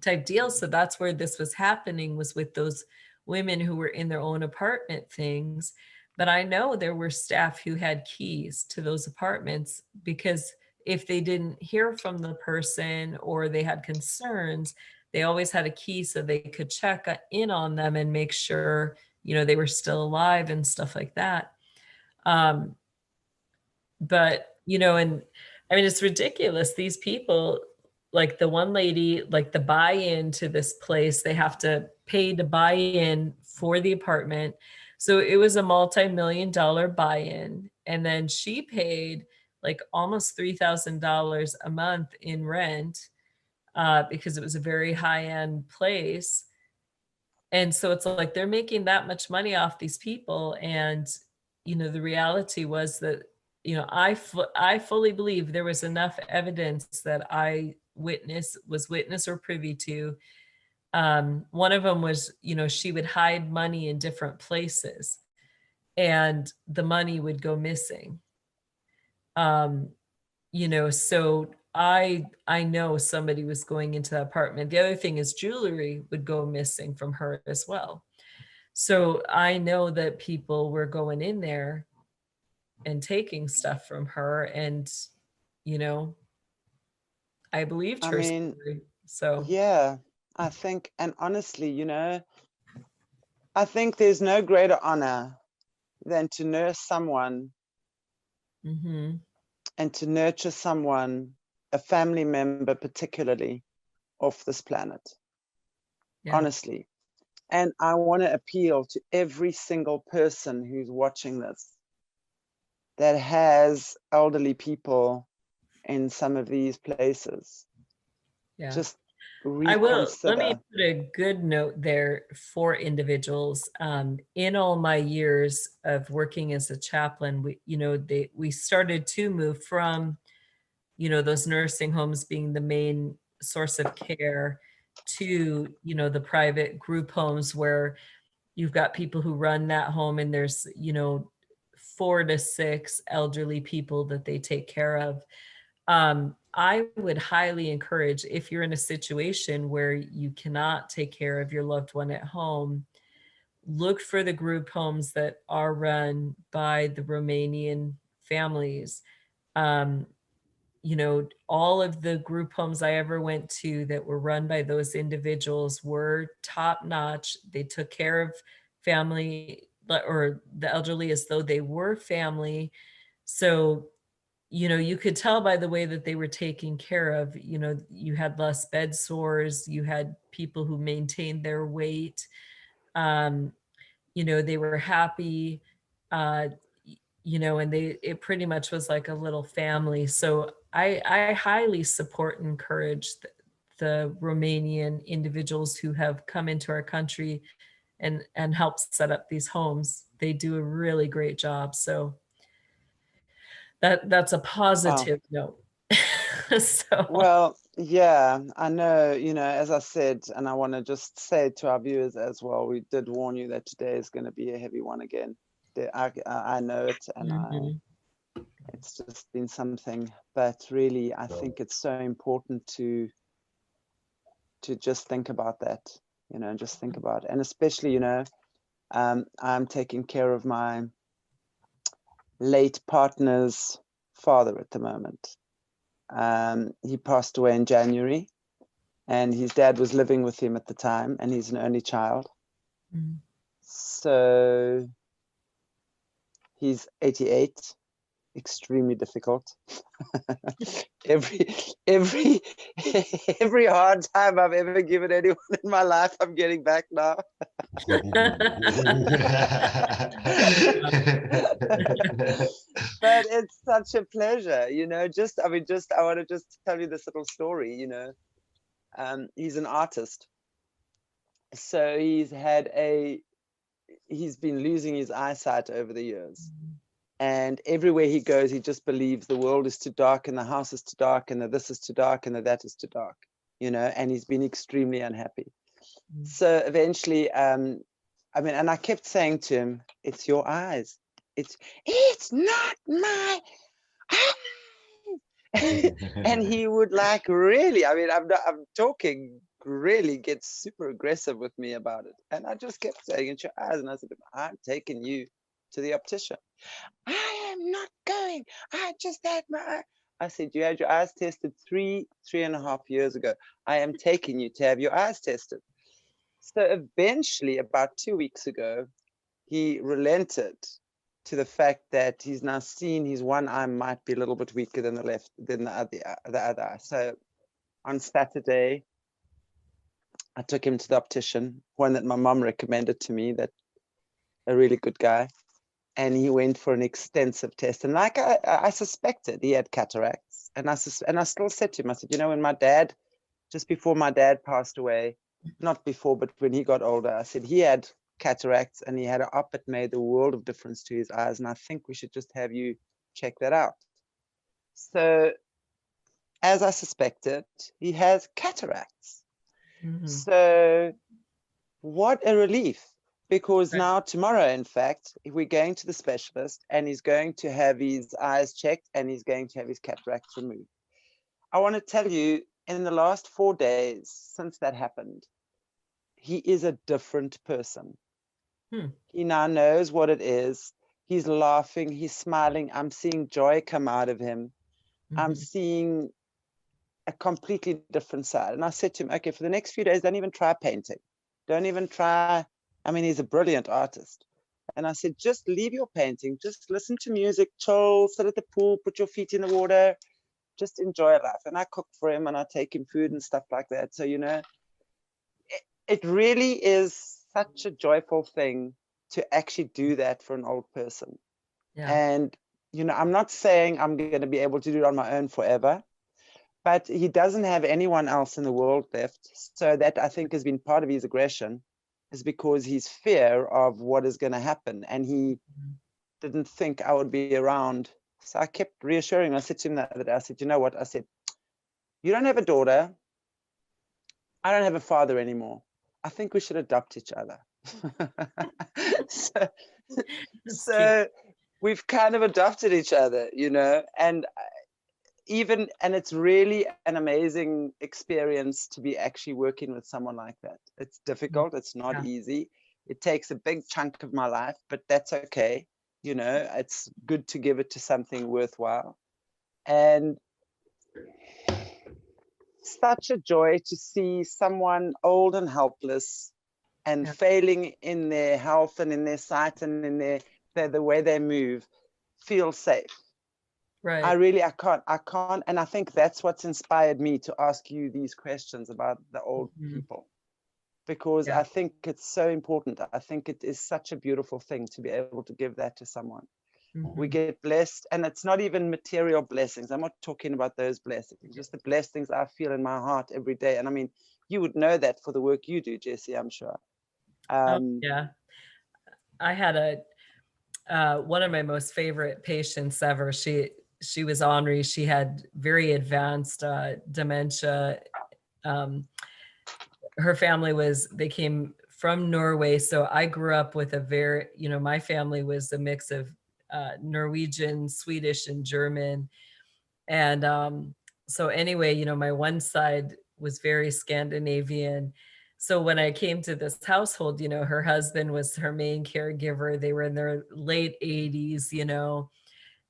type deal. So that's where this was happening, was with those women who were in their own apartment things. But I know there were staff who had keys to those apartments, because if they didn't hear from the person or they had concerns, they always had a key so they could check in on them and make sure, you know, they were still alive and stuff like that. Um, but, you know, and I mean, it's ridiculous. These people, like the one lady, like the buy-in to this place, they have to pay to buy in for the apartment. So it was a multi-million-dollar buy-in. And then she paid like almost $3,000 a month in rent, because it was a very high-end place. And so it's like they're making that much money off these people. And, you know, the reality was that, you know, I fully believe there was enough evidence that I was witness or privy to. One of them was, you know, she would hide money in different places, and the money would go missing. Um, you know, so I know somebody was going into that apartment. The other thing is jewelry would go missing from her as well. So I know that people were going in there and taking stuff from her, and, you know, I believed I her mean, story. So yeah, I think, and honestly, you know, I think there's no greater honor than to nurse someone mhm. and to nurture someone, a family member particularly, off this planet, Yeah. honestly. And I want to appeal to every single person who's watching this that has elderly people in some of these places. Yeah. Just Let me reconsider. put a good note there for individuals. In all my years of working as a chaplain, we started to move from you know, those nursing homes being the main source of care, to, you know, the private group homes where you've got people who run that home and there's, you know, 4 to 6 elderly people that they take care of. I would highly encourage, if you're in a situation where you cannot take care of your loved one at home, look for the group homes that are run by the Romanian families. Um, you know, all of the group homes I ever went to that were run by those individuals were top notch. They took care of family or the elderly as though they were family. So, you know, you could tell by the way that they were taken care of. You know, you had less bed sores, you had people who maintained their weight. Um, you know, they were happy. Uh, you know, and it pretty much was like a little family. So I highly support and encourage the Romanian individuals who have come into our country and helped set up these homes. They do a really great job. So that's a Wow. positive note. So Well, yeah, I know, you know, as I said, and I want to just say to our viewers as well, we did warn you that today is going to be a heavy one again. I know it, and mhm. it's just been something, but really, I think it's so important to just think about that, you know, just think about it. And especially, you know, I'm taking care of my late partner's father at the moment. He passed away in January, and his dad was living with him at the time, and he's an only child. Mhm. So he's 88, extremely difficult. every every hard time I've ever given anyone in my life, I'm getting back now. But it's such a pleasure, you know. I want to just tell you this little story, you know. He's an artist, so he's been losing his eyesight over the years, and everywhere he goes he just believes the world is too dark and the house is too dark and that this is too dark and that is too dark, you know, and he's been extremely unhappy. So eventually, I mean, and I kept saying to him, it's your eyes, it's not my eyes. And he would like, really, I mean, I'm talking, really gets super aggressive with me about it. And I just kept saying, it's your eyes. And I said, I'm taking you to the optician. I am not going. I just had my eye. I said, you had your eyes tested 3.5 years ago. I am taking you to have your eyes tested. So eventually, about 2 weeks ago, he relented to the fact that he's now seen his one eye might be a little bit weaker than the other eye. So on Saturday, I took him to the optician, one that my mom recommended to me, that a really good guy. And he went for an extensive test. And like I suspected, he had cataracts. And I still said to him, I said, you know, when just before my dad passed away, not before, but when he got older, I said he had cataracts and he had an op that made the world of difference to his eyes. And I think we should just have you check that out. So as I suspected, he has cataracts. Mhm. So what a relief. Because Right. now tomorrow, in fact, we're going to the specialist and he's going to have his eyes checked and he's going to have his cataracts removed. I want to tell you, in the last 4 days since that happened, he is a different person. He now knows what it is. He's laughing, he's smiling. I'm seeing joy come out of him. I'm Mhm. seeing a completely different side. And I said to him, okay, for the next few days, don't even try painting. Don't even try. I mean, he's a brilliant artist. And I said, just leave your painting, just listen to music, chill, sit at the pool, put your feet in the water, just enjoy life. And I cook for him and I take him food and stuff like that. So, you know, it really is such a joyful thing to actually do that for an old person. Yeah. And, you know, I'm not saying I'm going to be able to do it on my own forever, but he doesn't have anyone else in the world left. So that, I think, has been part of his aggression, is because his fear of what is going to happen. And he didn't think I would be around So I kept reassuring him. I said to him the other day, I said, you know what? I said, you don't have a daughter. I don't have a father anymore. I think we should adopt each other. so, so we've kind of adopted each other, you know, and it's really an amazing experience to be actually working with someone like that. It's difficult. It's not easy. It takes a big chunk of my life, but that's okay. You know, it's good to give it to something worthwhile. And such a joy to see someone old and helpless and failing in their health and in their sight and in the way they move, feel safe. Right. I can't. And I think that's what's inspired me to ask you these questions about the old people, because I think it's so important. I think it is such a beautiful thing to be able to give that to someone. We get blessed, and it's not even material blessings. I'm not talking about those blessings, just the blessings I feel in my heart every day. And I mean, you would know that for the work you do, Jessie, I'm sure. Yeah. I had one of my most favorite patients ever. She was ornery. She had very advanced dementia. Her family they came from Norway. So I grew up with my family was a mix of Norwegian, Swedish, and German. And so anyway, my one side was very Scandinavian. So when I came to this household, her husband was her main caregiver. They were in their late 80s,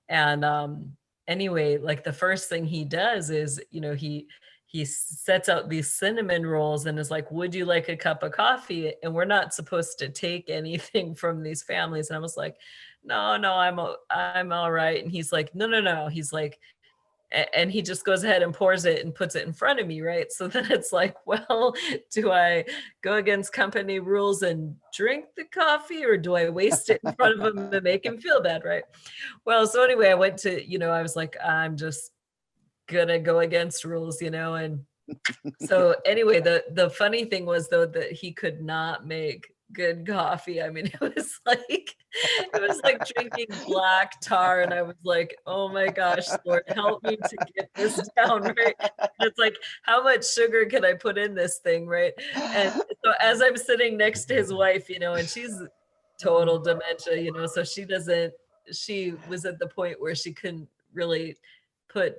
and anyway, like the first thing he does is, he sets out these cinnamon rolls and is like, would you like a cup of coffee? And we're not supposed to take anything from these families. And I was like, no, I'm all right. And he's like, no. He's like, and he just goes ahead and pours it and puts it in front of me, right? So then it's like, well, do I go against company rules and drink the coffee, or do I waste it in front of him and make him feel bad, right? Well, so anyway, I went to, I was like, I'm just gonna go against rules, and so anyway, the funny thing was, though, that he could not make good coffee. I mean, it was like drinking black tar, and I was like, oh my gosh, Lord, help me to get this down, right? And it's like, how much sugar can I put in this thing, right? And so as I'm sitting next to his wife, and she's total dementia, so she was at the point where she couldn't really put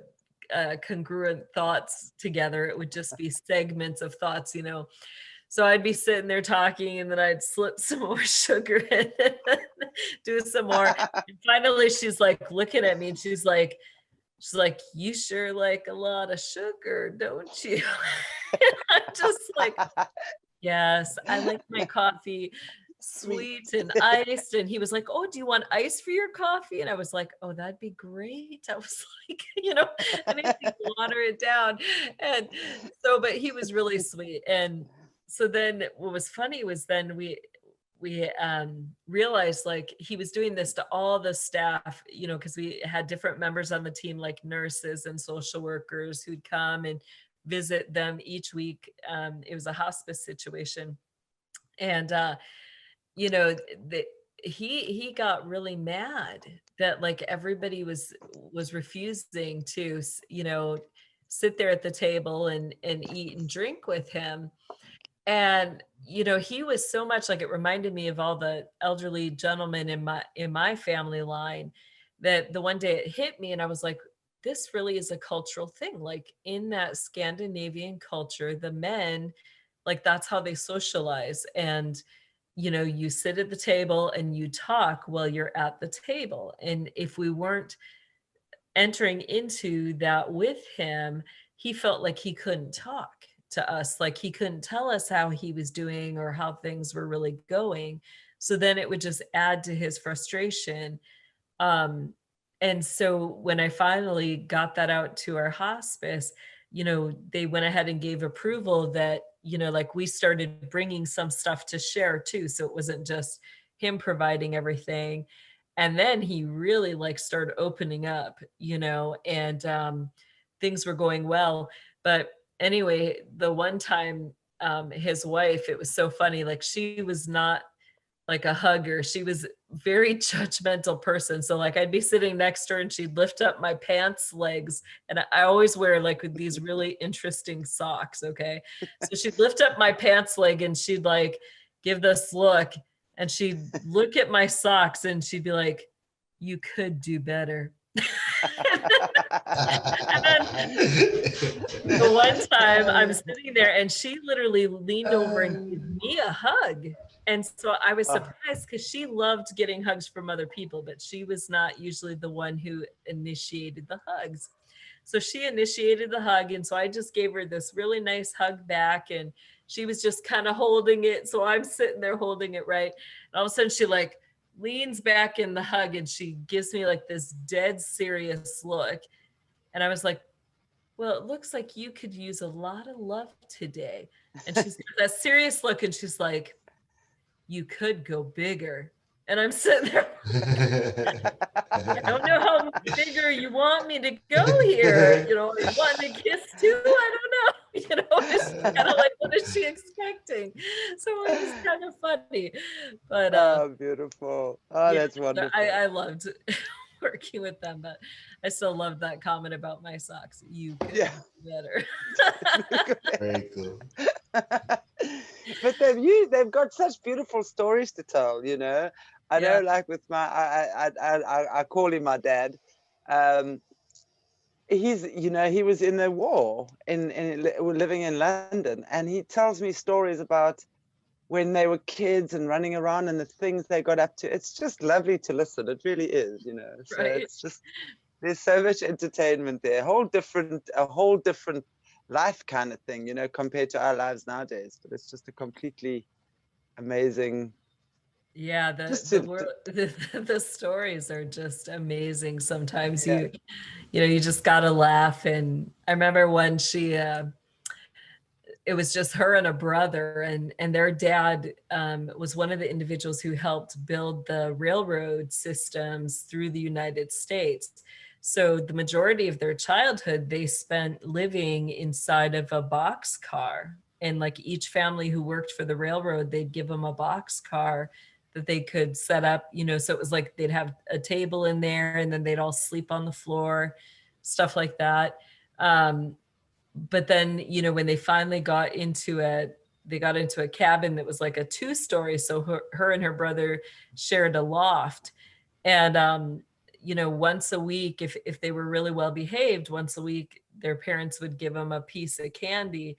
congruent thoughts together. It would just be segments of thoughts, So I'd be sitting there talking, and then I'd slip some more sugar in, do some more. And finally, she's like looking at me, and she's like, you sure like a lot of sugar, don't you? I'm just like, yes, I like my coffee sweet and iced. And he was like, oh, do you want ice for your coffee? And I was like, oh, that'd be great. I was like, I need to water it down. And so, but he was really sweet. And so then what was funny was then we realized, like, he was doing this to all the staff, because we had different members on the team, like nurses and social workers, who'd come and visit them each week. It was a hospice situation. And he got really mad that, like, everybody was refusing to sit there at the table and eat and drink with him. And he was so much like, it reminded me of all the elderly gentlemen in my family line, that the one day it hit me, and I was like, this really is a cultural thing. Like, in that Scandinavian culture, the men, like, that's how they socialize. And you sit at the table and you talk while you're at the table. And if we weren't entering into that with him, he felt like he couldn't talk to us. Like, he couldn't tell us how he was doing or how things were really going. So then it would just add to his frustration. And so when I finally got that out to our hospice, they went ahead and gave approval that, like, we started bringing some stuff to share too. So it wasn't just him providing everything. And then he really, like, started opening up, and things were going well. But anyway, the one time, his wife, it was so funny, like, she was not like a hugger. She was very judgmental person. So like I'd be sitting next to her and she'd lift up my pants legs, and I always wear like these really interesting socks. Okay. So she'd lift up my pants leg and she'd like give this look, and she'd look at my socks and she'd be like, "You could do better." And then the one time I'm sitting there and she literally leaned over and gave me a hug. And so I was surprised because she loved getting hugs from other people, but she was not usually the one who initiated the hugs. So she initiated the hug. And so I just gave her this really nice hug back, and she was just kind of holding it. So I'm sitting there holding it, right? And all of a sudden she like leans back in the hug and she gives me like this dead serious look. And I was like, "Well, it looks like you could use a lot of love today." And she's got that serious look and she's like, "You could go bigger." And I'm sitting there, I don't know how bigger you want me to go here. You know, you want to kiss too? I don't know. You know, it's kind of like, what is she expecting? So it was kind of funny. But Oh, beautiful. Oh, yeah, that's wonderful. I loved working with them, but I still love that comment about my socks. You could do better. Very cool. But they've got such beautiful stories to tell, you know. I know, like with my, I call him my dad. He's, you know, he was in the war living in London, and he tells me stories about when they were kids and running around and the things they got up to. It's just lovely to listen. It really is, you know. So it's just, there's so much entertainment there. A whole different life kind of thing, you know, compared to our lives nowadays. But it's just a completely amazing. Yeah, the stories are just amazing. Sometimes you know, you just gotta laugh. And I remember when it was just her and a brother, and their dad was one of the individuals who helped build the railroad systems through the United States. So the majority of their childhood they spent living inside of a boxcar, and like each family who worked for the railroad, they'd give them a boxcar that they could set up, you know, so it was like they'd have a table in there and then they'd all sleep on the floor, stuff like that. But then, you know, when they finally got into a cabin that was like a 2-story. So her and her brother shared a loft. And, you know, once a week, if they were really well behaved, once a week, their parents would give them a piece of candy.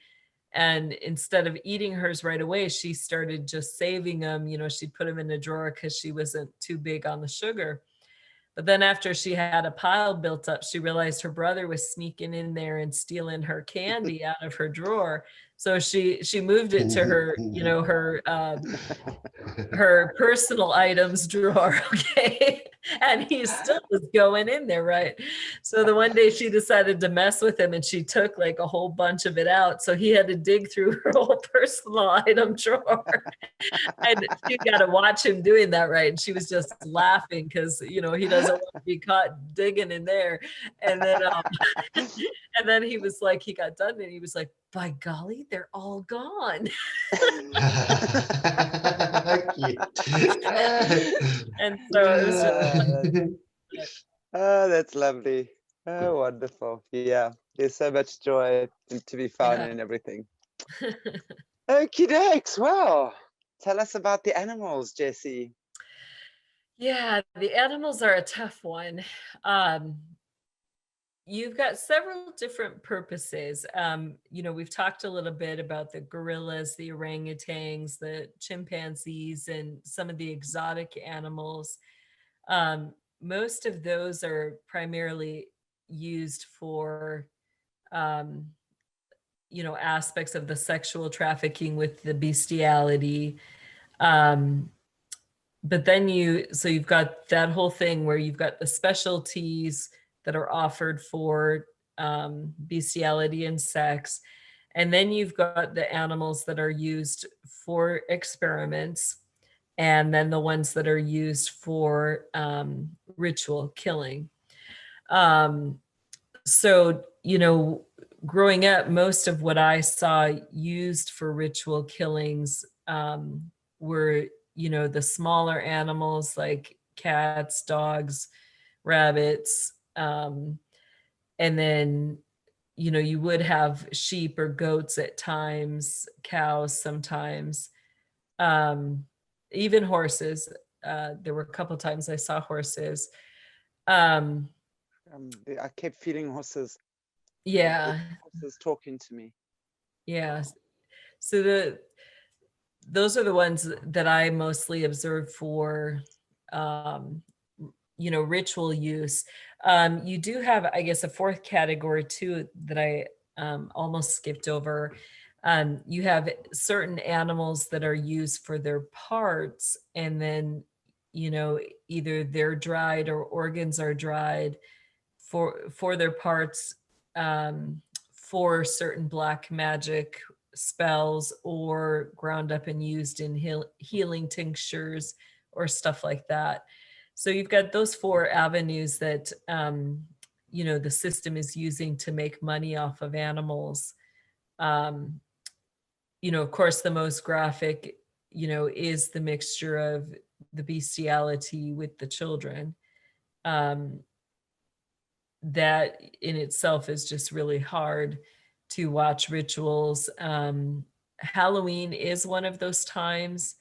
And instead of eating hers right away, she started just saving them. You know, she'd put them in a drawer because she wasn't too big on the sugar. But then after she had a pile built up, she realized her brother was sneaking in there and stealing her candy out of her drawer. So she moved it to her, you know, her personal items drawer. Okay. And he still was going in there, right? So the one day she decided to mess with him and she took like a whole bunch of it out. So he had to dig through her whole personal item drawer. And she got to watch him doing that, right? And she was just laughing because, you know, he doesn't want to be caught digging in there. And then and then he was like, he got done and he was like, "By golly, they're all gone." And so it was just oh, that's lovely. Oh, wonderful. Yeah, there's so much joy to be found in everything. Okie dokes. Well, tell us about the animals, Jessie. Yeah, the animals are a tough one. You've got several different purposes. You know, we've talked a little bit about the gorillas, the orangutans, the chimpanzees, and some of the exotic animals. Most of those are primarily used for, you know, aspects of the sexual trafficking with the bestiality. But then you've got that whole thing where you've got the specialties that are offered for bestiality and sex. And then you've got the animals that are used for experiments, and then the ones that are used for ritual killing. So, you know, growing up, most of what I saw used for ritual killings were the smaller animals like cats, dogs, rabbits, and then you would have sheep or goats at times, cows sometimes, even horses. There were a couple times I saw horses. Um, I kept feeling horses. yeah, Horses talking to me. yeah. So those are the ones that I mostly observed for, ritual use. You do have, I guess, a fourth category too that I almost skipped over. You have certain animals that are used for their parts, and then, either they're dried or organs are dried for their parts, for certain black magic spells, or ground up and used in healing tinctures or stuff like that. So you've got those four avenues that the system is using to make money off of animals. Of course, the most graphic is the mixture of the bestiality with the children. That in itself is just really hard to watch. Rituals. Halloween is one of those times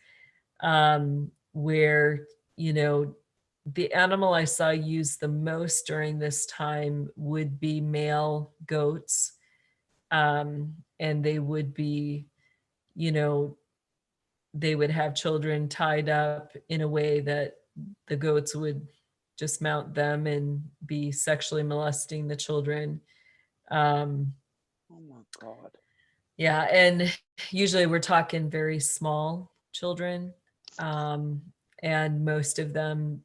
where, the animal I saw used the most during this time would be male goats. And they would be, they would have children tied up in a way that the goats would just mount them and be sexually molesting the children. Um, Oh my God. yeah, and usually we're talking very small children, and most of them,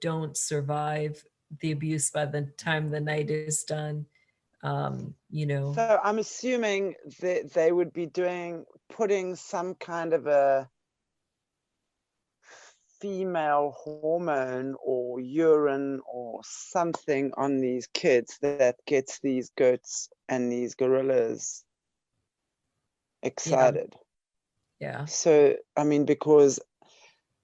don't survive the abuse by the time the night is done. So I'm assuming that they would be putting some kind of a female hormone or urine or something on these kids that gets these goats and these gorillas excited. Yeah. So, I mean, because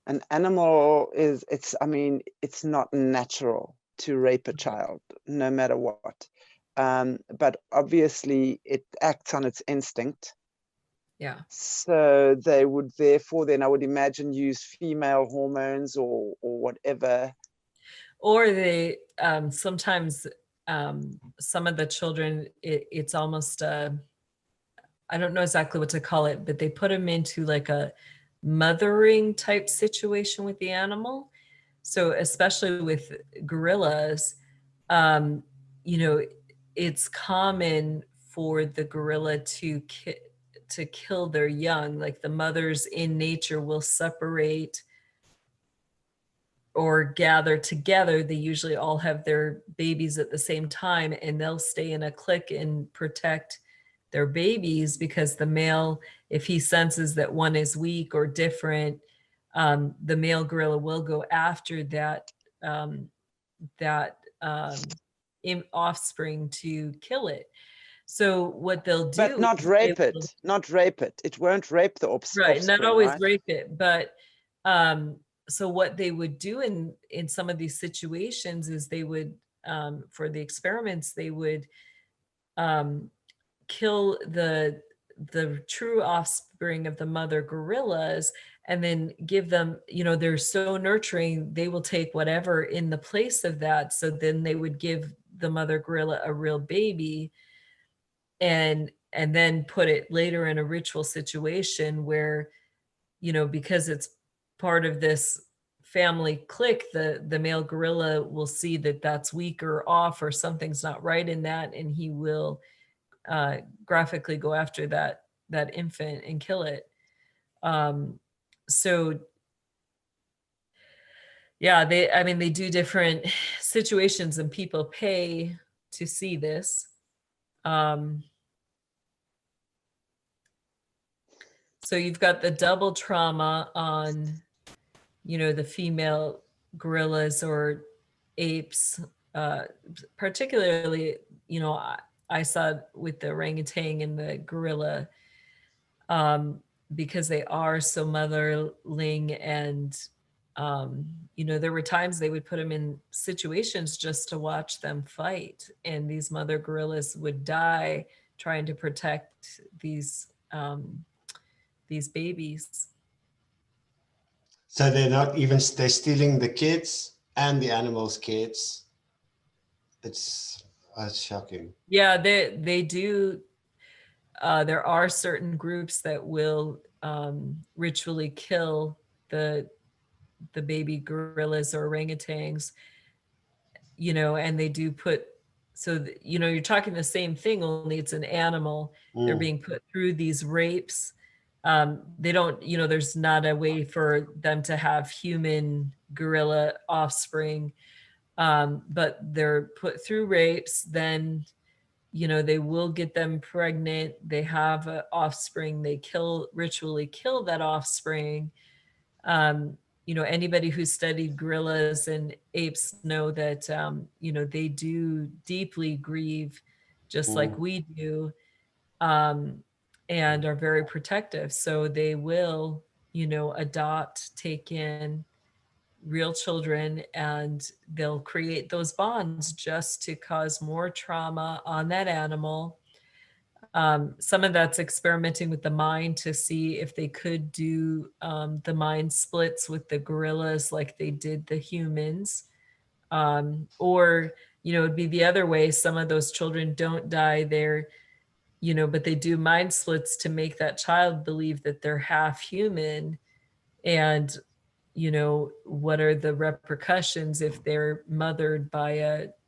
an animal it's not natural to rape a child, no matter what. But obviously it acts on its instinct. Yeah. So they would therefore then, I would imagine, use female hormones or whatever. Or they sometimes, some of the children, it's almost I don't know exactly what to call it, but they put them into like a mothering type situation with the animal. So especially with gorillas, um, it's common for the gorilla to kill their young. Like the mothers in nature will separate or gather together. They usually all have their babies at the same time, and they'll stay in a clique and protect their babies, because the male, if he senses that one is weak or different, the male gorilla will go after um, that offspring to kill it. So what they'll do, but not rape it. Not rape it. It won't rape the right, offspring, not always right? rape it, but so what they would do in some of these situations is they would, for the experiments, they would kill the true offspring of the mother gorillas, and then give them, they're so nurturing, they will take whatever in the place of that. So then they would give the mother gorilla a real baby, and then put it later in a ritual situation where, because it's part of this family clique, the male gorilla will see that that's weak or off, or something's not right in that, and he will graphically go after that infant and kill it. So yeah, they do different situations, and people pay to see this. So you've got the double trauma on, the female gorillas or apes, particularly, I saw it with the orangutan and the gorilla. because they are so motherling, and you know, there were times they would put them in situations just to watch them fight, and these mother gorillas would die trying to protect these babies. So they're not even, they're stealing the kids and the animals' kids. It's shocking. Yeah, they do. There are certain groups that will ritually kill the baby gorillas or orangutans, you know, and they do put, so you know, you're talking the same thing, only it's an animal. They're being put through these rapes. They don't, you know, there's not a way for them to have human gorilla offspring, but they're put through rapes. Then, you know, they will get them pregnant. They have a offspring. They ritually kill that offspring. You know, anybody who's studied gorillas and apes know that, you know, they do deeply grieve just like we do, and are very protective. So they will, you know, adopt, take in real children, and they'll create those bonds just to cause more trauma on that animal. Some of that's experimenting with the mind to see if they could do the mind splits with the gorillas like they did the humans. Or, you know, it'd be the other way. Some of those children don't die there, you know, but they do mind splits to make that child believe that they're half human. And, you know, what are the repercussions if they're mothered by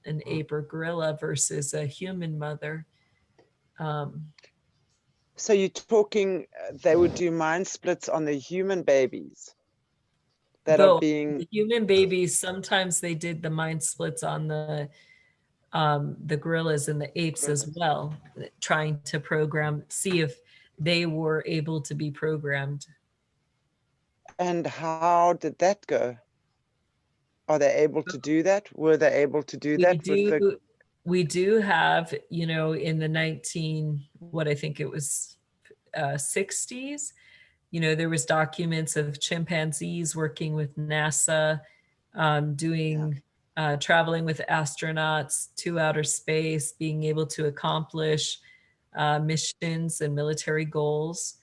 an ape or gorilla versus a human mother? So you're talking, they would do mind splits on the human babies that are Both being, the human babies, sometimes they did the mind splits on the gorillas and the apes as well, trying to program, see if they were able to be programmed. and how did that go? Are they able to do that? Were they able to do We that with the, do, we do have, you know, in the 19, what I think it was 60s, you know, there was documents of chimpanzees working with NASA, doing traveling with astronauts to outer space, being able to accomplish missions and military goals.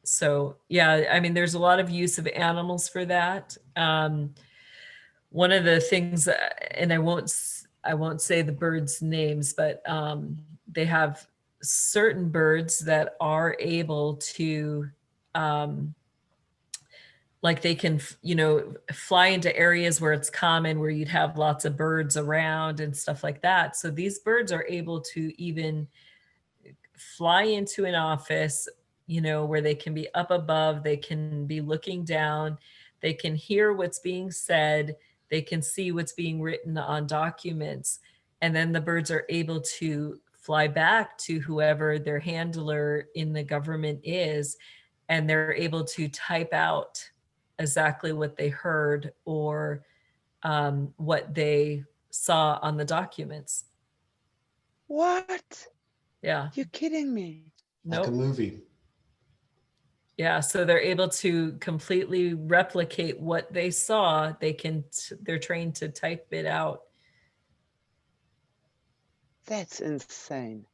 So yeah, I mean, there's a lot of use of animals for that. One of the things, and I won't say the birds' names, but they have certain birds that are able to, like they can, you know, fly into areas where it's common, where you'd have lots of birds around and stuff like that. So these birds are able to even fly into an office, you know, where they can be up above, they can be looking down, they can hear what's being said, they can see what's being written on documents. And then the birds are able to fly back to whoever their handler in the government is, and they're able to type out exactly what they heard or what they saw on the documents. what? Yeah. You're kidding me. Like a Nope. movie. Yeah, so they're able to completely replicate what they saw. They're trained to type it out. That's insane.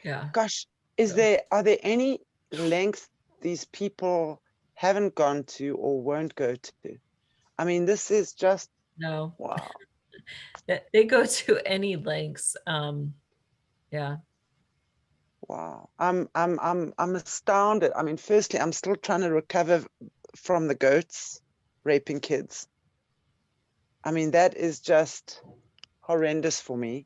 Yeah. Gosh, So, are there any lengths these people haven't gone to or won't go to? I mean, this is just, no, wow. they go to any lengths. Yeah. Wow. I'm astounded. I mean, firstly, I'm still trying to recover from the goats raping kids. I mean, that is just horrendous for me,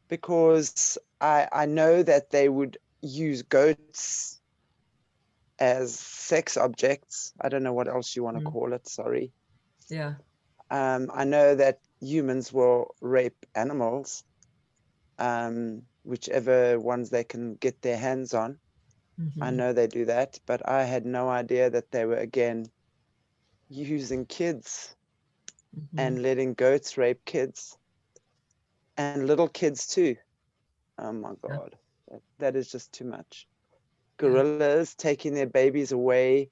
because I know that they would use goats as sex objects. I don't know what else you want to call it, sorry. Yeah. I know that humans will rape animals, whichever ones they can get their hands on. I know they do that, but I had no idea that they were, again, using kids and letting goats rape kids and little kids too. Oh my Yeah. God, that is just too much. gorillas taking their babies away,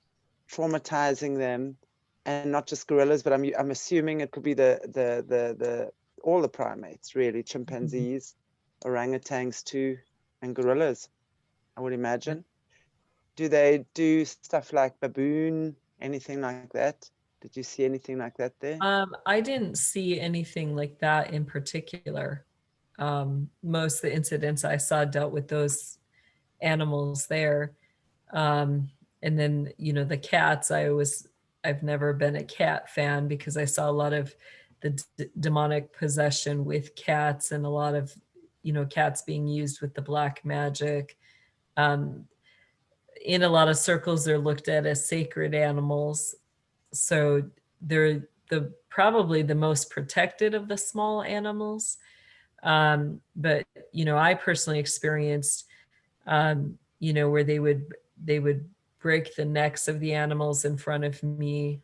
traumatizing them, and not just gorillas, but I'm assuming it could be the all the primates, really, chimpanzees, orangutans too, and gorillas, I would imagine. Do they do stuff like baboon, anything like that? Did you see anything like that there? I didn't see anything like that in particular. Most of the incidents I saw dealt with those animals there. And then, the cats, I've never been a cat fan because I saw a lot of the demonic possession with cats and a lot of, cats being used with the black magic. In a lot of circles, they're looked at as sacred animals. So they're probably the most protected of the small animals. But, I personally experienced, where they would break the necks of the animals in front of me.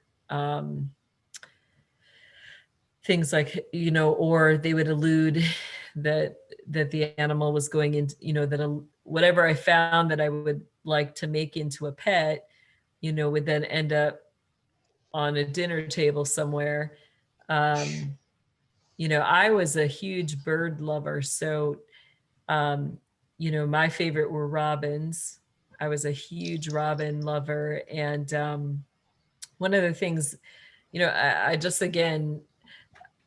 Things like, or they would allude that the animal was going into, that whatever I found that I would like to make into a pet, would then end up on a dinner table somewhere. I was a huge bird lover. So, my favorite were robins. I was a huge robin lover. And one of the things, I just, again,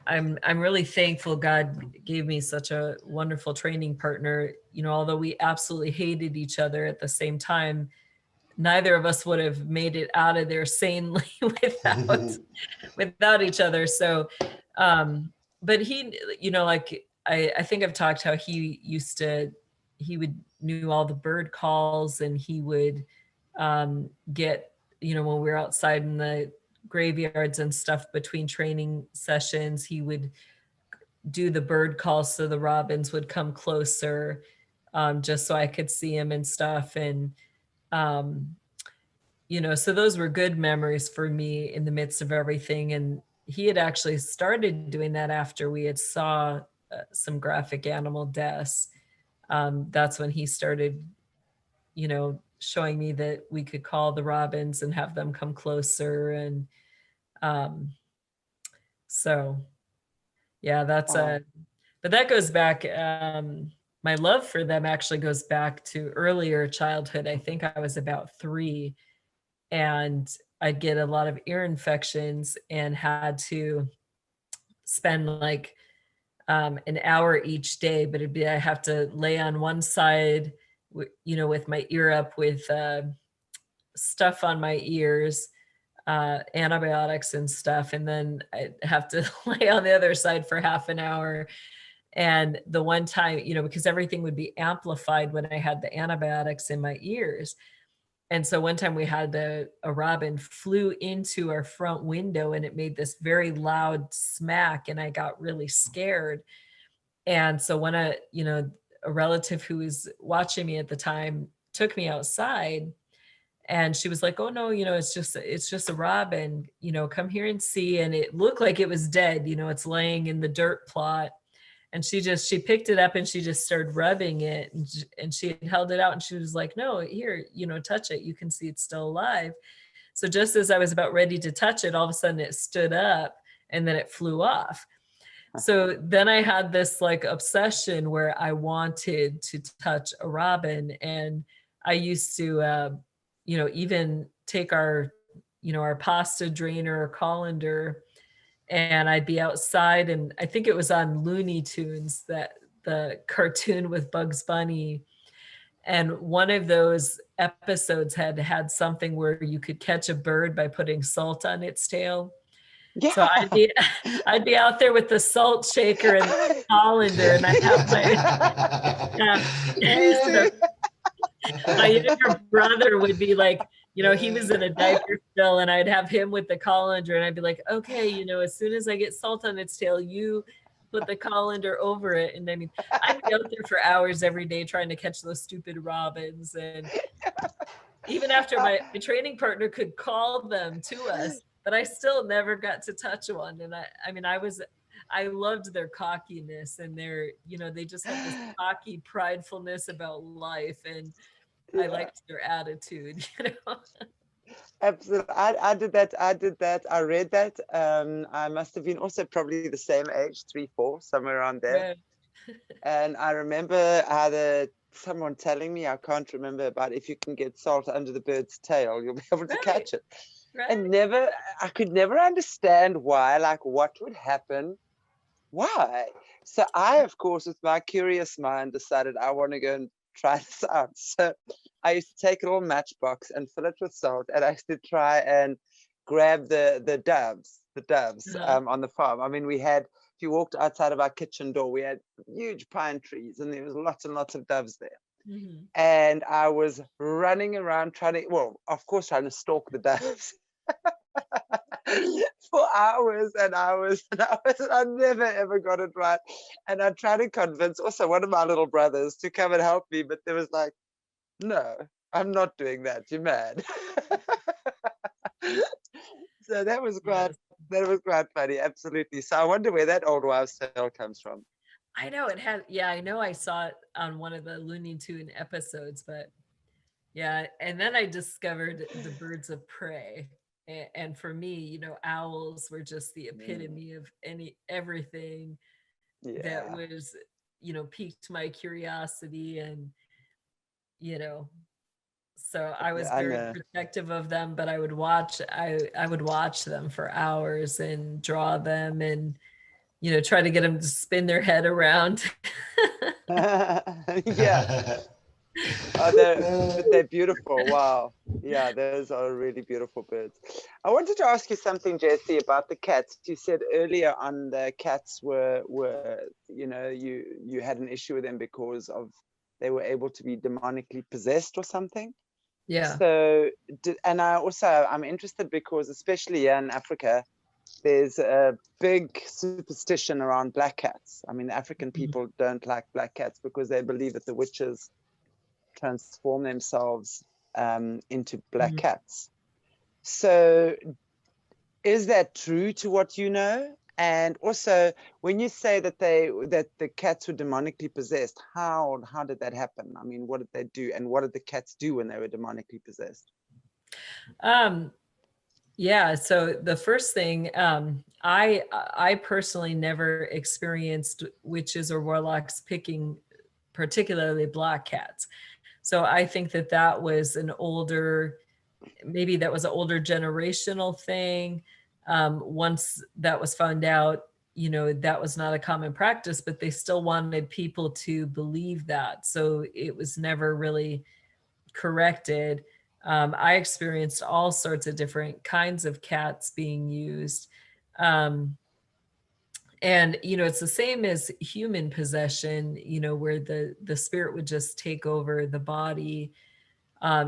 I'm really thankful God gave me such a wonderful training partner. Although we absolutely hated each other at the same time, neither of us would have made it out of there sanely without each other. So, but he, like I think I've talked how he would knew all the bird calls, and he would get, when we were outside in the graveyards and stuff between training sessions, he would do the bird calls so the robins would come closer, just so I could see him and stuff. And so those were good memories for me in the midst of everything. And he had actually started doing that after we had saw some graphic animal deaths. That's when he started, showing me that we could call the robins and have them come closer. And so, yeah, that's but that goes back. My love for them actually goes back to earlier childhood. I think I was about 3, and I'd get a lot of ear infections and had to spend like an hour each day, but I have to lay on one side, with my ear up with stuff on my ears, antibiotics and stuff. And then I have to lay on the other side for half an hour. And the one time, because everything would be amplified when I had the antibiotics in my ears. And so one time we had a robin flew into our front window, and it made this very loud smack, and I got really scared. And so when a relative who was watching me at the time took me outside, and she was like, "Oh no, it's just a robin, come here and see." And it looked like it was dead, it's laying in the dirt plot. And she picked it up and she just started rubbing it, and she had held it out, and she was like, "No, here, touch it. You can see it's still alive." So just as I was about ready to touch it, all of a sudden it stood up, and then it flew off. So then I had this like obsession where I wanted to touch a robin. And I used to, even take our pasta drainer or colander, and I'd be outside, and I think it was on Looney Tunes, that the cartoon with Bugs Bunny. And one of those episodes had something where you could catch a bird by putting salt on its tail. Yeah. So I'd be out there with the salt shaker and the colander, and I'd have my younger brother would be like, he was in a diaper still, and I'd have him with the colander, and I'd be like, "Okay, as soon as I get salt on its tail, you put the colander over it." And I mean, I'd be out there for hours every day trying to catch those stupid robins. And even after my training partner could call them to us, but I still never got to touch one. And I loved their cockiness and their, they just had this cocky pridefulness about life. And I liked their attitude, you know. Absolutely. I did that. I read that. I must have been also probably the same age, 3, 4, somewhere around there. Right. And I remember someone telling me, I can't remember, about if you can get salt under the bird's tail, you'll be able to catch it. Right. And I could never understand why, like what would happen. Why? So I, of course, with my curious mind, decided I want to go and try this out. So I used to take a little matchbox and fill it with salt, and I used to try and grab the doves on the farm. I mean, if you walked outside of our kitchen door, we had huge pine trees, and there was lots and lots of doves there. Mm-hmm. And I was running around trying to stalk the doves. For hours and hours and hours, and I never ever got it right. And I tried to convince also one of my little brothers to come and help me, but there was like, no, I'm not doing that. You're mad. So that was quite funny, absolutely. So I wonder where that old wives' tale comes from. I know it had, yeah, I know I saw it on one of the Looney Tune episodes, but yeah, and then I discovered the birds of prey. And for me, you know, owls were just the epitome of everything that was, you know, piqued my curiosity. And, you know, so I was very protective of them, but I would watch them for hours and draw them and, you know, try to get them to spin their head around. Yeah. They're beautiful. Wow. Yeah, those are really beautiful birds. I wanted to ask you something, Jessie, about the cats. You said earlier on the cats were you know, you had an issue with them because they were able to be demonically possessed or something. Yeah. So, I'm interested because especially here in Africa, there's a big superstition around black cats. I mean, African people don't like black cats because they believe that the witches transform themselves into black cats. So is that true to what you know? And also, when you say that the cats were demonically possessed, how did that happen? I mean, what did they do, and what did the cats do when they were demonically possessed? Yeah, so the first thing, I personally never experienced witches or warlocks picking particularly black cats. So I think that was an older generational thing. Once that was found out, you know, that was not a common practice, but they still wanted people to believe that. So it was never really corrected. I experienced all sorts of different kinds of cats being used. And, you know, it's the same as human possession, you know, where the spirit would just take over the body.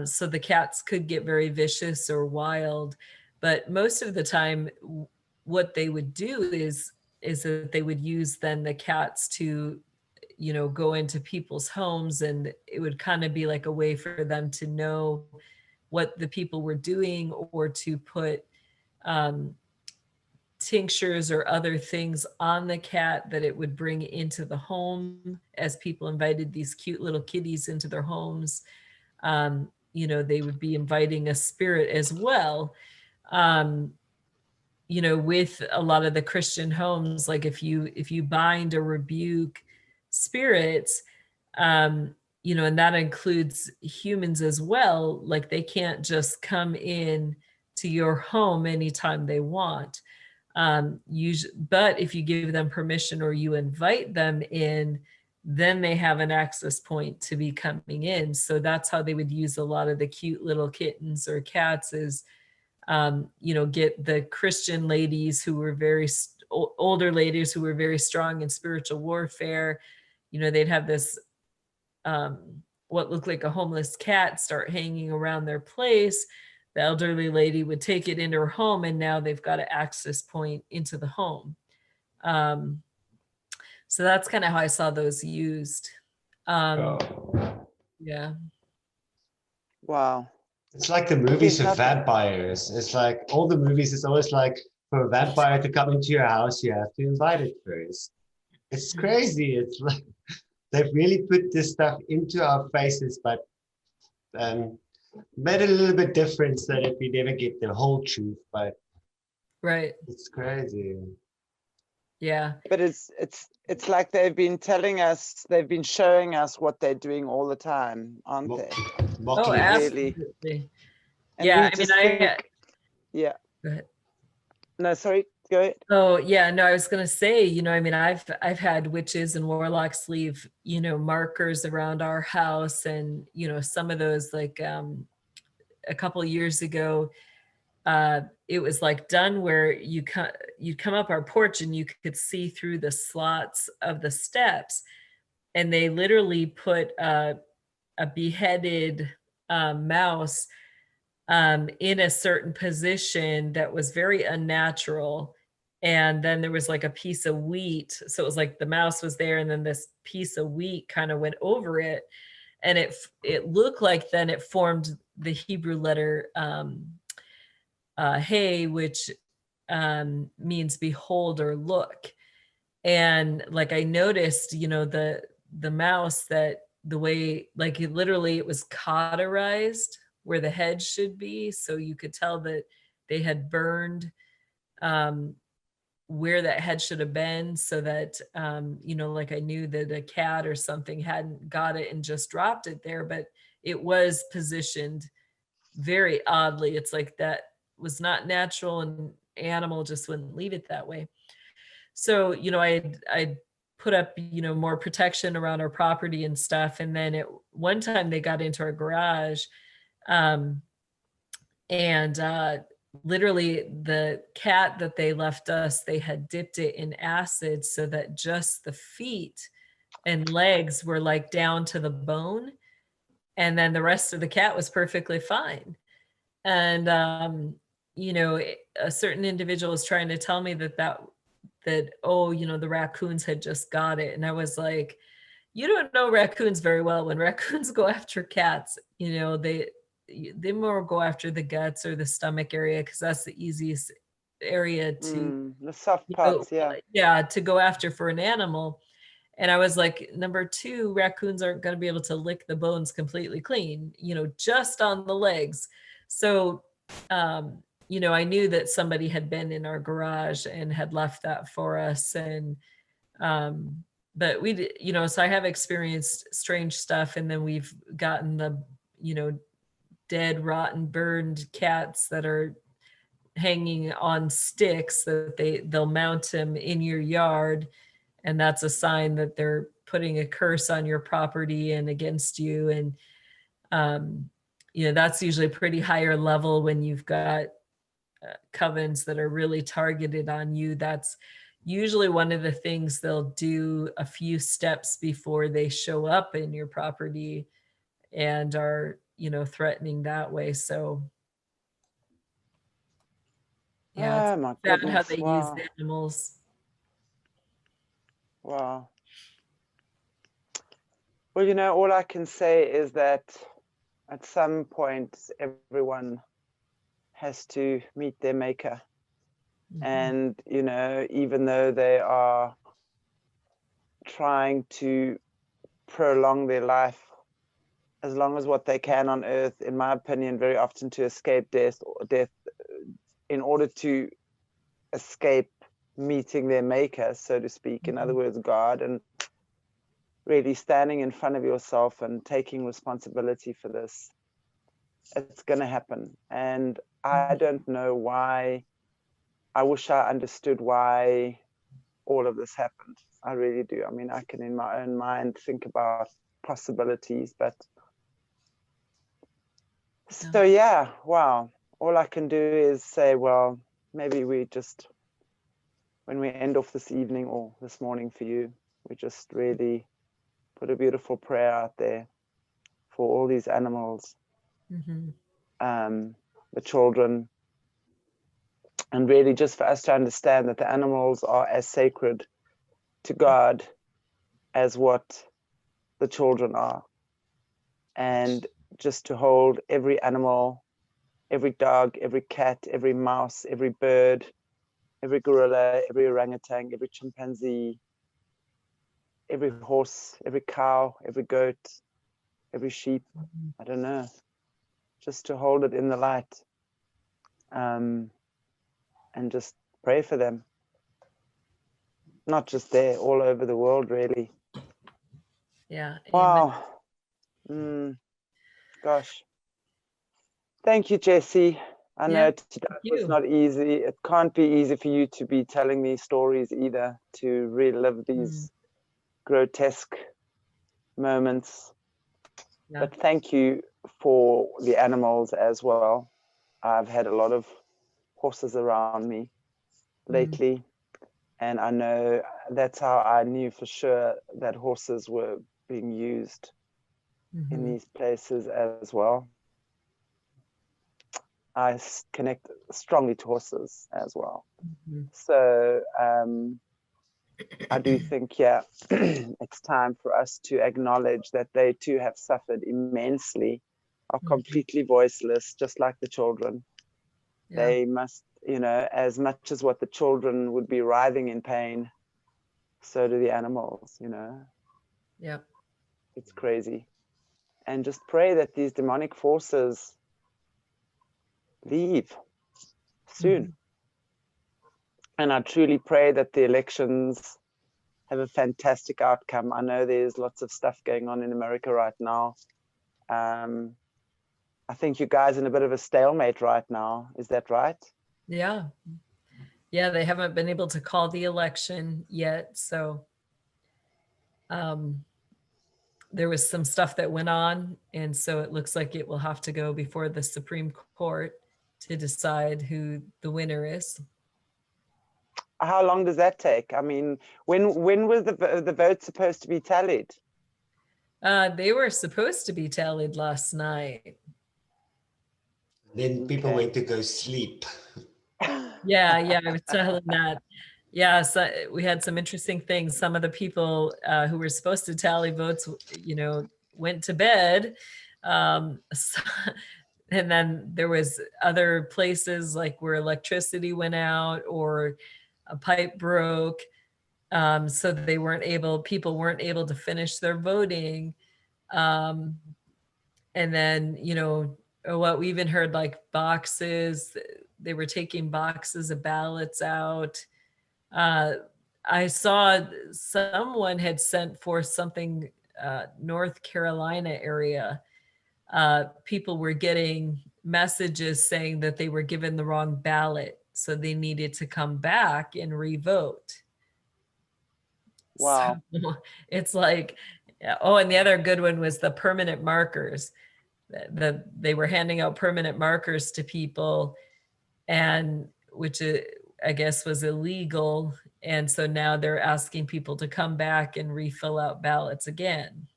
So the cats could get very vicious or wild, but most of the time what they would do is that they would use then the cats to, you know, go into people's homes, and it would kind of be like a way for them to know what the people were doing, or to put tinctures or other things on the cat that it would bring into the home as people invited these cute little kitties into their homes. You know, they would be inviting a spirit as well. You know, with a lot of the Christian homes, like if you bind or rebuke spirits, you know, and that includes humans as well, like they can't just come in to your home anytime they want. But if you give them permission or you invite them in, then they have an access point to be coming in. So that's how they would use a lot of the cute little kittens or cats is, you know, get the Christian ladies who were older ladies who were very strong in spiritual warfare. You know, they'd have this, what looked like a homeless cat start hanging around their place. The elderly lady would take it into her home, and now they've got an access point into the home. So that's kind of how I saw those used. Yeah. Wow. It's like the movies with vampires. It's like all the movies, it's always like for a vampire to come into your house, you have to invite it first. It's crazy. It's like they've really put this stuff into our faces, but made a little bit difference that if we never get the whole truth, but Right. it's crazy. Yeah. But it's like they've been telling us, they've been showing us what they're doing all the time, aren't they? Oh, Mocking us. absolutely. And Yeah. we I mean, just think, yeah. Go ahead. No, sorry, go ahead. Oh yeah, no, I was gonna say, I mean, I've had witches and warlocks leave, markers around our house, and some of those, like a couple of years ago, it was like done where you'd come up our porch and you could see through the slots of the steps, and they literally put a beheaded mouse in a certain position that was very unnatural. And then there was like a piece of wheat. So it was like the mouse was there, and then this piece of wheat kind of went over it. And it looked like then it formed the Hebrew letter hey, which means behold or look. And like I noticed, the mouse, that the way, like it was cauterized where the head should be. So you could tell that they had burned where that head should have been, so that, like I knew that a cat or something hadn't got it and just dropped it there, but it was positioned very oddly. It's like that was not natural, and animal just wouldn't leave it that way. So, I put up, more protection around our property and stuff. And then at one time they got into our garage, and literally the cat that they left us, they had dipped it in acid so that just the feet and legs were like down to the bone. And then the rest of the cat was perfectly fine. And, a certain individual was trying to tell me that, oh, the raccoons had just got it. And I was like, you don't know raccoons very well. When raccoons go after cats, they more go after the guts or the stomach area, because that's the easiest area to The soft parts, to go after for an animal. And I was like, number two, raccoons aren't going to be able to lick the bones completely clean, just on the legs. So, I knew that somebody had been in our garage and had left that for us. And, but we, so I have experienced strange stuff. And then we've gotten the, dead, rotten, burned cats that are hanging on sticks that they'll mount them in your yard. And that's a sign that they're putting a curse on your property and against you. And, that's usually a pretty higher level when you've got covens that are really targeted on you. That's usually one of the things they'll do a few steps before they show up in your property and are, threatening that way. So yeah, my it's sad how goodness. they Wow. use the animals. Wow. Well, all I can say is that at some point, everyone has to meet their maker. Mhm. And, even though they are trying to prolong their life as long as what they can on earth, in my opinion, very often to escape death, in order to escape meeting their maker, so to speak, in other words, God, and really standing in front of yourself and taking responsibility for this. It's going to happen. And I don't know why. I wish I understood why all of this happened. I really do. I mean, I can in my own mind think about possibilities, but so yeah, wow. All I can do is say, well, maybe we just, when we end off this evening or this morning for you, we just really put a beautiful prayer out there for all these animals, the children, and really just for us to understand that the animals are as sacred to God as what the children are. And just to hold every animal, every dog, every cat, every mouse, every bird, every gorilla, every orangutan, every chimpanzee, every horse, every cow, every goat, every sheep, I don't know, just to hold it in the light, and just pray for them. Not just there, all over the world, really. Yeah. Wow. Gosh. Thank you, Jessie. I know today was not easy. It can't be easy for you to be telling me stories either, to relive these grotesque moments. Yeah. But thank you for the animals as well. I've had a lot of horses around me lately, and I know that's how I knew for sure that horses were being used in these places as well. I connect strongly to horses as well. So I do think, yeah, it's time for us to acknowledge that they too have suffered immensely, are completely voiceless, just like the children. Yeah. They must, you know, as much as what the children would be writhing in pain, so do the animals, you know. Yeah. It's crazy. And just pray that these demonic forces leave soon. And I truly pray that the elections have a fantastic outcome. I know there's lots of stuff going on in America right now. I think you guys are in a bit of a stalemate right now. Is that right? Yeah. Yeah, they haven't been able to call the election yet. So there was some stuff that went on. And so it looks like it will have to go before the Supreme Court to decide who the winner is. How long does that take? I mean, when was the vote supposed to be tallied? They were supposed to be tallied last night. Then people went to go sleep. Yeah, I was telling that. Yeah, so we had some interesting things. Some of the people who were supposed to tally votes, you know, went to bed. And then there was other places like where electricity went out or a pipe broke. So they weren't able, people weren't able to finish their voting. And then, you know, what we even heard, like boxes, they were taking boxes of ballots out. I saw someone had sent for something, North Carolina area. People were getting messages saying that they were given the wrong ballot. So they needed to come back and re-vote. Wow. So it's like, oh, and the other good one was the permanent markers. They were handing out permanent markers to people, and which I guess was illegal. And so now they're asking people to come back and refill out ballots again.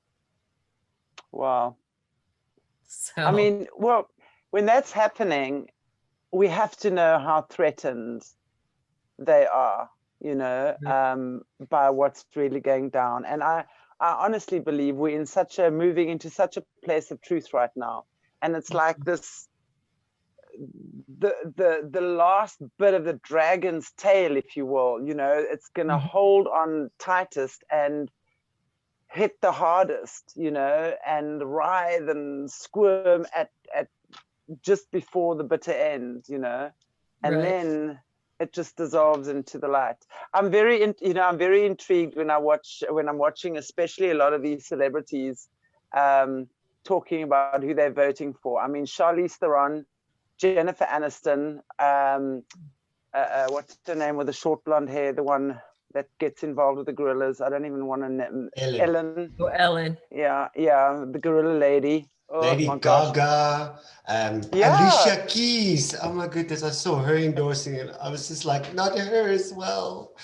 Wow. So I mean, well, when that's happening, we have to know how threatened they are, you know, by what's really going down. And I honestly believe we're in moving into such a place of truth right now. And it's like this, the last bit of the dragon's tail, if you will, you know, it's going to hold on tightest and hit the hardest, you know, and writhe and squirm at just before the bitter end, you know, and then it just dissolves into the light. I'm very intrigued when I'm watching, especially a lot of these celebrities talking about who they're voting for. I mean, Charlize Theron, Jennifer Aniston, what's her name with the short blonde hair, the one that gets involved with the gorillas. I don't even want to name Ellen. Oh, Ellen. Yeah, the gorilla lady. Oh, Lady Gaga, Alicia Keys. Oh my goodness, I saw her endorsing it. I was just like, not her as well.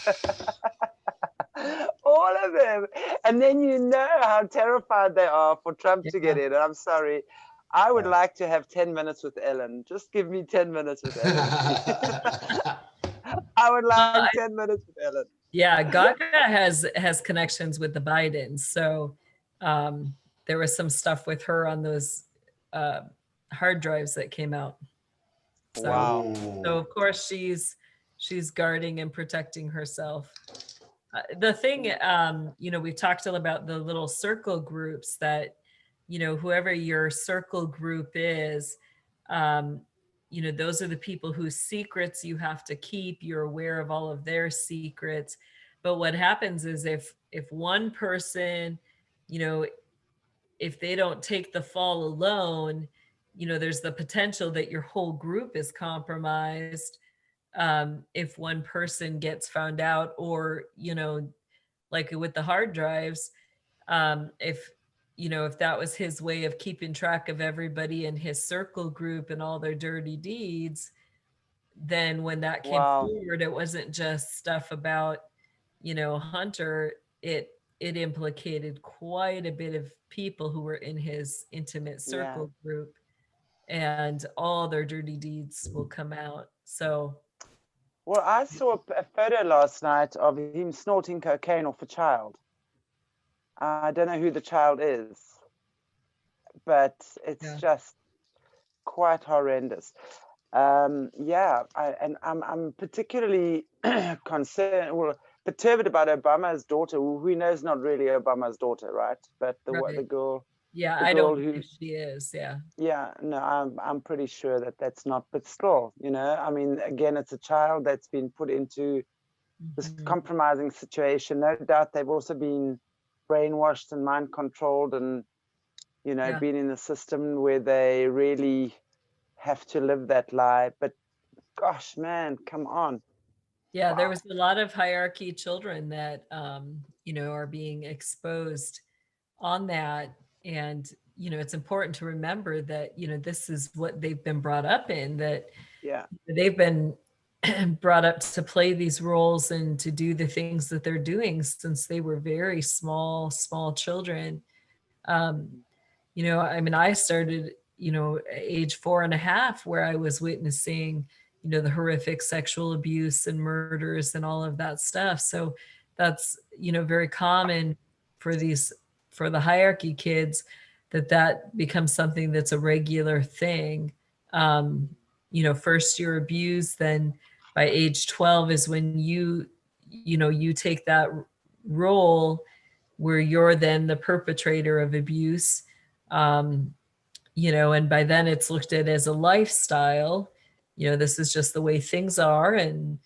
All of them. And then you know how terrified they are for Trump to get in. And I'm sorry. I would like to have 10 minutes with Ellen. Just give me 10 minutes with Ellen. I would like 10 minutes with Ellen. Yeah, Gaga has connections with the Bidens. So there was some stuff with her on those hard drives that came out. So, wow. So of course she's guarding and protecting herself. The thing, you know, we've talked about the little circle groups that, you know, whoever your circle group is, You know, those are the people whose secrets you have to keep. You're aware of all of their secrets. But what happens is if one person, you know, if they don't take the fall alone, you know, there's the potential that your whole group is compromised. If one person gets found out, or, you know, like with the hard drives, if, you know, if that was his way of keeping track of everybody in his circle group and all their dirty deeds, then when that came Wow. forward, it wasn't just stuff about, you know, Hunter. It implicated quite a bit of people who were in his intimate Yeah. circle group, and all their dirty deeds will come out. So Well, I saw a photo last night of him snorting cocaine off a child. I don't know who the child is, but it's yeah, just quite horrendous. Yeah, I'm particularly concerned, well, perturbed about Obama's daughter, who knows not really Obama's daughter, right? But the right. girl, Yeah, the I girl don't who, believe she is. Yeah. yeah, no, I'm pretty sure that that's not. But still, you know, I mean, again, it's a child that's been put into this Mhm. compromising situation. No doubt they've also been brainwashed and mind controlled, and you know, Yeah. been in a system where they really have to live that lie. But gosh, man, come on. Yeah, there Wow. was a lot of hierarchy children that, you know, are being exposed on that. And, you know, it's important to remember that, you know, this is what they've been brought up in, that Yeah. they've been brought up to play these roles and to do the things that they're doing since they were very small children. Um, you know, I mean, I started, you know, age 4.5, where I was witnessing, you know, the horrific sexual abuse and murders and all of that stuff. So that's, you know, very common for these, for the hierarchy kids, that becomes something that's a regular thing. You know, first you're abused, then by age 12 is when you know, you take that role where you're then the perpetrator of abuse. um, you know, and by then it's looked at as a lifestyle. You know, this is just the way things are, and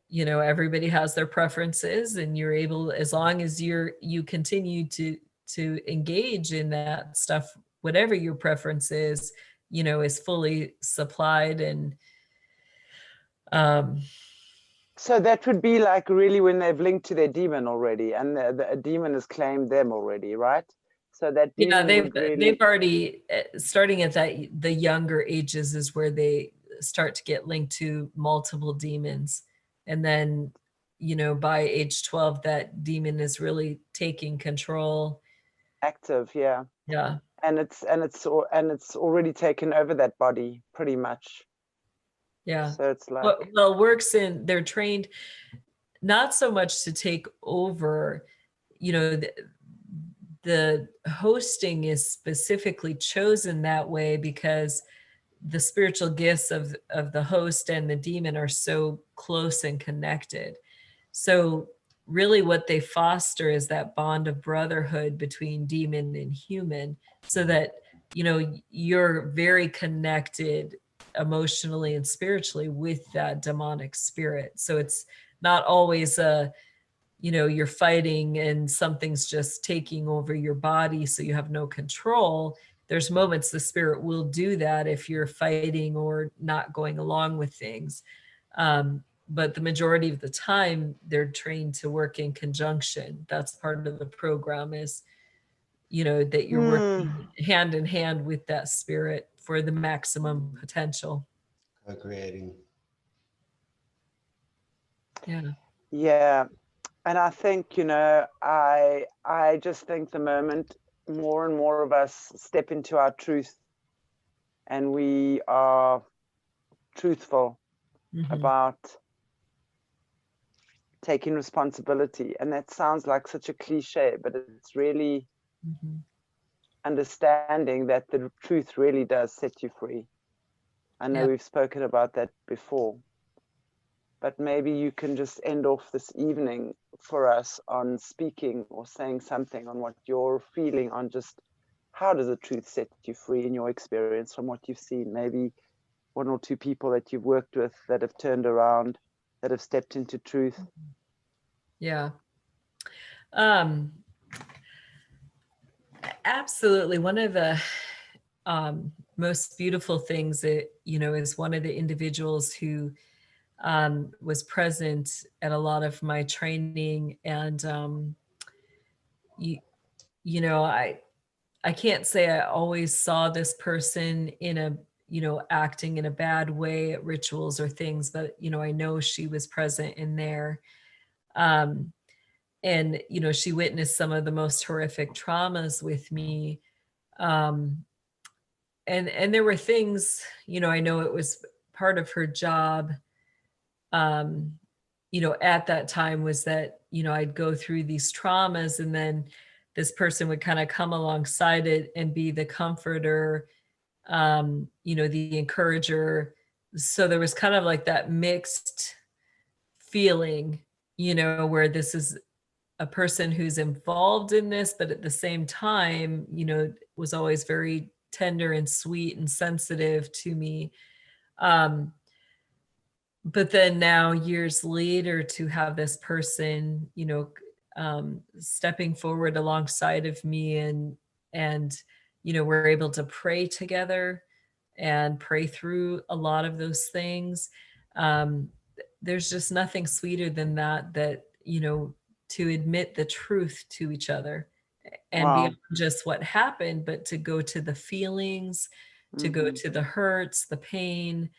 you know, everybody has their preferences, and you're able, as long as you continue to engage in that stuff, whatever your preference is, you know, is fully supplied. And um So that would be like really when they've linked to their demon already, and the demon has claimed them already, right? So that yeah, demon would they've really, already, starting at that, the younger ages is where they start to get linked to multiple demons. And then, you know, by age 12, that demon is really taking control. active, yeah. Yeah. And it's already taken over that body pretty much. Yeah. So it's like, Well, works in, they're trained not so much to take over, you know, the hosting is specifically chosen that way because the spiritual gifts of the host and the demon are so close and connected. So really what they foster is that bond of brotherhood between demon and human, so that, you know, you're very connected emotionally and spiritually with that demonic spirit. So it's not always a, you know, you're fighting and something's just taking over your body so you have no control. There's moments the spirit will do that if you're fighting or not going along with things. But the majority of the time they're trained to work in conjunction. That's part of the program, is, you know, that you're working hand in hand with that spirit for the maximum potential. Co-creating. Yeah. yeah. And I think, you know, I just think the moment more and more of us step into our truth and we are truthful Mhm. about taking responsibility, and that sounds like such a cliche, but it's really Mhm. understanding that the truth really does set you free. I know Yeah. we've spoken about that before, but maybe you can just end off this evening for us on speaking or saying something on what you're feeling on just how does the truth set you free in your experience from what you've seen? Maybe one or two people that you've worked with that have turned around, that have stepped into truth. Yeah. Absolutely. One of the most beautiful things that, is one of the individuals who was present at a lot of my training. And, I can't say I always saw this person in a, acting in a bad way at rituals or things, but, I know she was present in there. And, she witnessed some of the most horrific traumas with me. And there were things, I know it was part of her job, at that time, was that, I'd go through these traumas, and then this person would kind of come alongside it and be the comforter, the encourager. So there was kind of like that mixed feeling, where this is a person who's involved in this, but at the same time, was always very tender and sweet and sensitive to me. But then now, years later, to have this person, stepping forward alongside of me, and we're able to pray together and pray through a lot of those things. There's just nothing sweeter than that, to admit the truth to each other, and Wow. beyond just what happened, but to go to the feelings, to go to the hurts, the pain,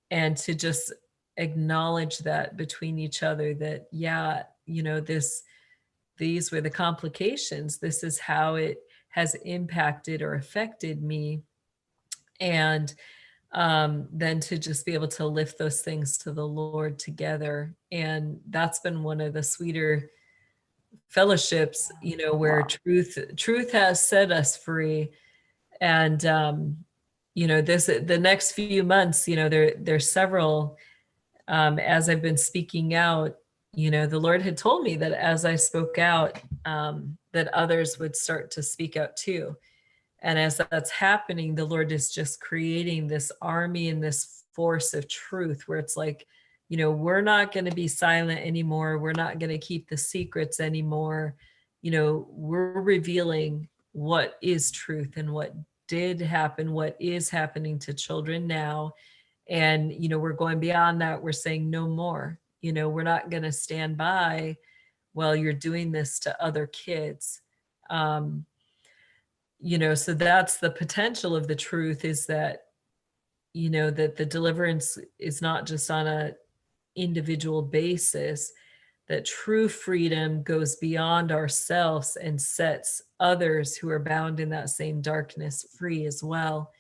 and to just acknowledge that between each other, that, yeah, these were the complications. This is how it has impacted or affected me. And then to just be able to lift those things to the Lord together. And that's been one of the sweeter fellowships, where truth has set us free. And the next few months, there's several, as I've been speaking out, the Lord had told me that as I spoke out, that others would start to speak out too. And as that's happening, the Lord is just creating this army and this force of truth, where it's like, we're not going to be silent anymore. We're not going to keep the secrets anymore. We're revealing what is truth and what did happen, what is happening to children now. And, we're going beyond that. We're saying no more. We're not going to stand by while you're doing this to other kids. So that's the potential of the truth, is that, that the deliverance is not just on a individual basis, that true freedom goes beyond ourselves and sets others who are bound in that same darkness free as well.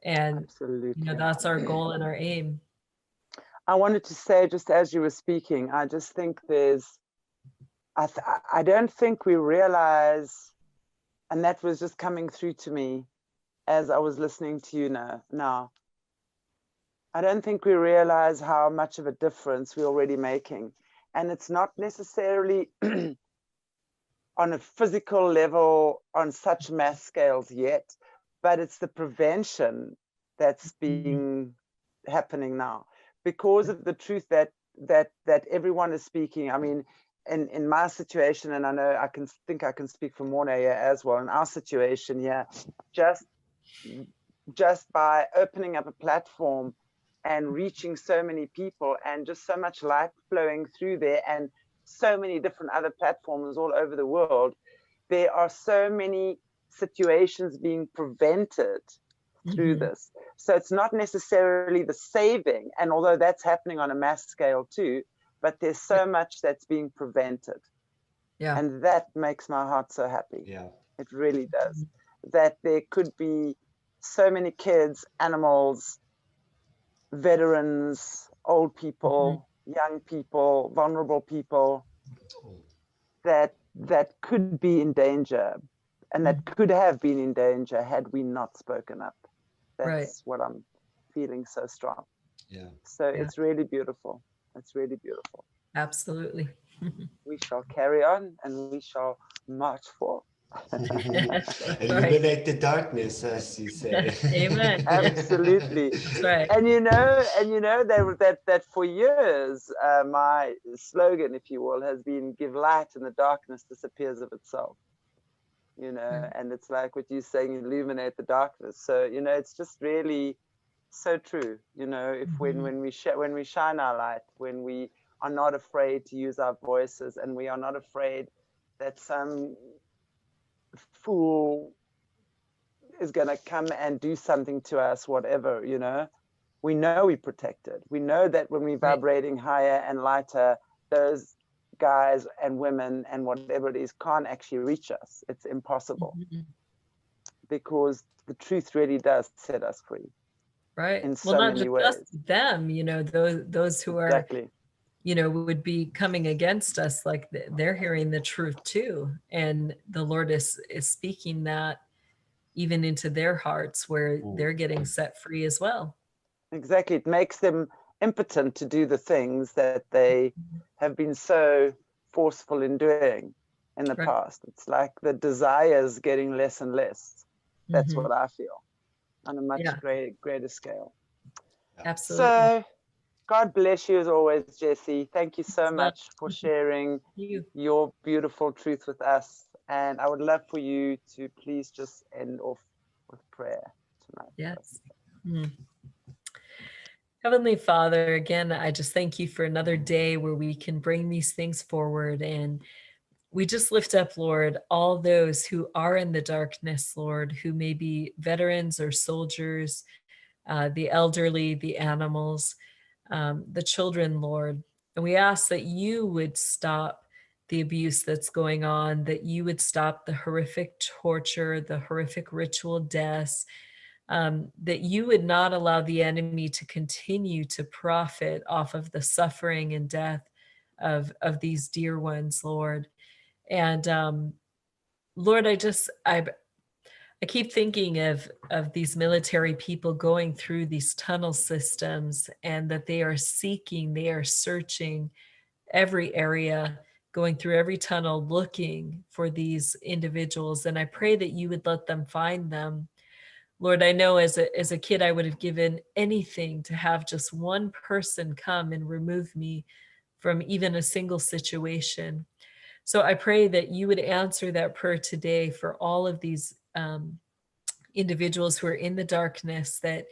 And Absolutely. that's our goal and our aim. I wanted to say, just as you were speaking, I just think I don't think we realize, and that was just coming through to me as I was listening to you now. I don't think we realize how much of a difference we're already making. And it's not necessarily on a physical level on such mass scales yet, but it's the prevention that's happening now, because of the truth that everyone is speaking. I mean, in my situation, and I know I can speak for Morna here as well, in our situation here, just by opening up a platform and reaching so many people, and just so much light flowing through there, and so many different other platforms all over the world, there are so many situations being prevented through this. So it's not necessarily the saving, and although that's happening on a mass scale too, but there's so much that's being prevented. Yeah. And that makes my heart so happy. Yeah. It really does. That there could be so many kids, animals, veterans, old people, young people, vulnerable people that could be in danger, and that could have been in danger had we not spoken up. That's what I'm feeling so strong. Yeah. So it's really beautiful. It's really beautiful. Absolutely. We shall carry on, and we shall march forth. Illuminate the darkness, as you say. Amen. Absolutely. That's right. And that for years, my slogan, if you will, has been "Give light, and the darkness disappears of itself." And it's like what you're saying, illuminate the darkness. So it's just really so true. If when we shine our light, when we are not afraid to use our voices, and we are not afraid that some fool is going to come and do something to us, whatever, we know we're protected. We know that when we're vibrating higher and lighter, those guys and women and whatever it is can't actually reach us. It's impossible, because the truth really does set us free. Right. In Well, so not many just ways. us, them, those who are, Exactly. would be coming against us, like they're hearing the truth too. And the Lord is speaking that even into their hearts, where they're getting set free as well. Exactly. It makes them impotent to do the things that they have been so forceful in doing in the past. It's like the desire is getting less and less. That's what I feel, on a much greater scale. Absolutely. So God bless you as always, Jessie. Thank you so much for sharing your beautiful truth with us. And I would love for you to please just end off with prayer tonight. Yes. Heavenly Father, again, I just thank you for another day where we can bring these things forward. And we just lift up, Lord, all those who are in the darkness, Lord, who may be veterans or soldiers, the elderly, the animals, the children, Lord. And we ask that you would stop the abuse that's going on, that you would stop the horrific torture, the horrific ritual deaths, that you would not allow the enemy to continue to profit off of the suffering and death of these dear ones, Lord. And Lord, I keep thinking of these military people going through these tunnel systems, and that they are searching every area, going through every tunnel, looking for these individuals. And I pray that you would let them find them. Lord, I know as a kid, I would have given anything to have just one person come and remove me from even a single situation. So I pray that you would answer that prayer today for all of these individuals who are in the darkness, that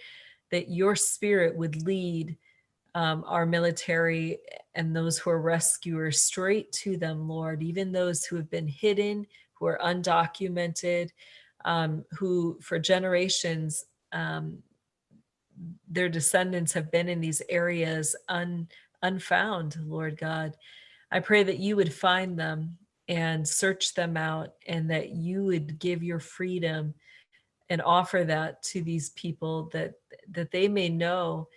your spirit would lead our military and those who are rescuers straight to them, Lord, even those who have been hidden, who are undocumented, who for generations, their descendants have been in these areas unfound, Lord God. I pray that you would find them and search them out, and that you would give your freedom and offer that to these people, that they may know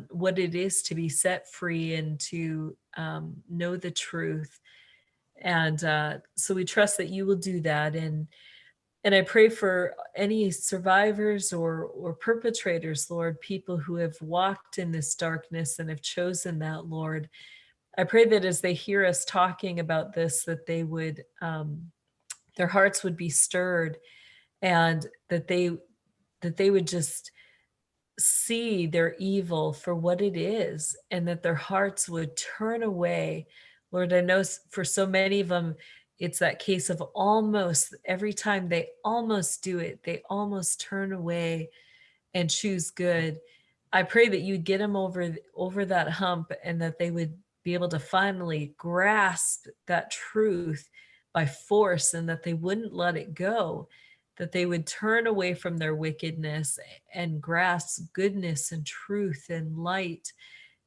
what it is to be set free and to know the truth. And so we trust that you will do that. And I pray for any survivors or perpetrators, Lord, people who have walked in this darkness and have chosen that, Lord. I pray that as they hear us talking about this, that they would, their hearts would be stirred, and that they would just see their evil for what it is, and that their hearts would turn away. Lord, I know for so many of them, it's that case of almost every time they almost do it, they almost turn away and choose good. I pray that you'd get them over that hump, and that they would be able to finally grasp that truth by force, and that they wouldn't let it go, that they would turn away from their wickedness and grasp goodness and truth and light.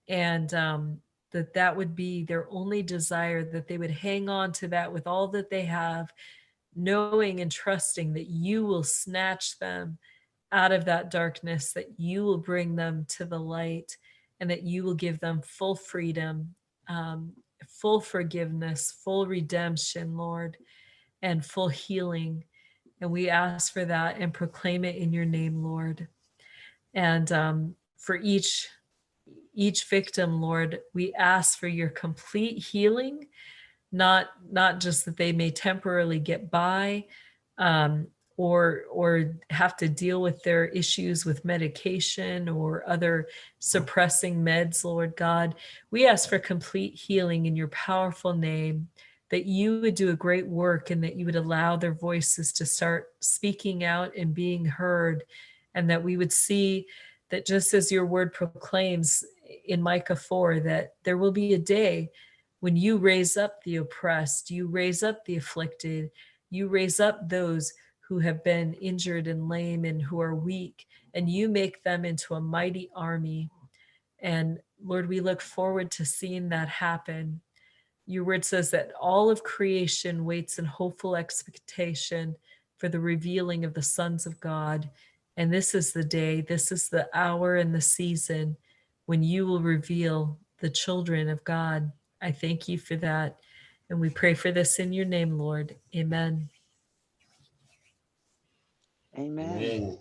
And that would be their only desire, that they would hang on to that with all that they have, knowing and trusting that you will snatch them out of that darkness, that you will bring them to the light, and that you will give them full freedom, full forgiveness, full redemption, Lord, and full healing. And we ask for that and proclaim it in your name, Lord. And for each victim, Lord, we ask for your complete healing, not just that they may temporarily get by, or have to deal with their issues with medication or other suppressing meds, Lord God. We ask for complete healing in your powerful name, that you would do a great work and that you would allow their voices to start speaking out and being heard, and that we would see that, just as your word proclaims in Micah 4, that there will be a day when you raise up the oppressed, you raise up the afflicted, you raise up those who have been injured and lame and who are weak, and you make them into a mighty army. And Lord, we look forward to seeing that happen. Your word says that all of creation waits in hopeful expectation for the revealing of the sons of God. And this is the day, this is the hour and the season when you will reveal the children of God. I thank you for that. And we pray for this in your name, Lord. Amen. Amen. Amen.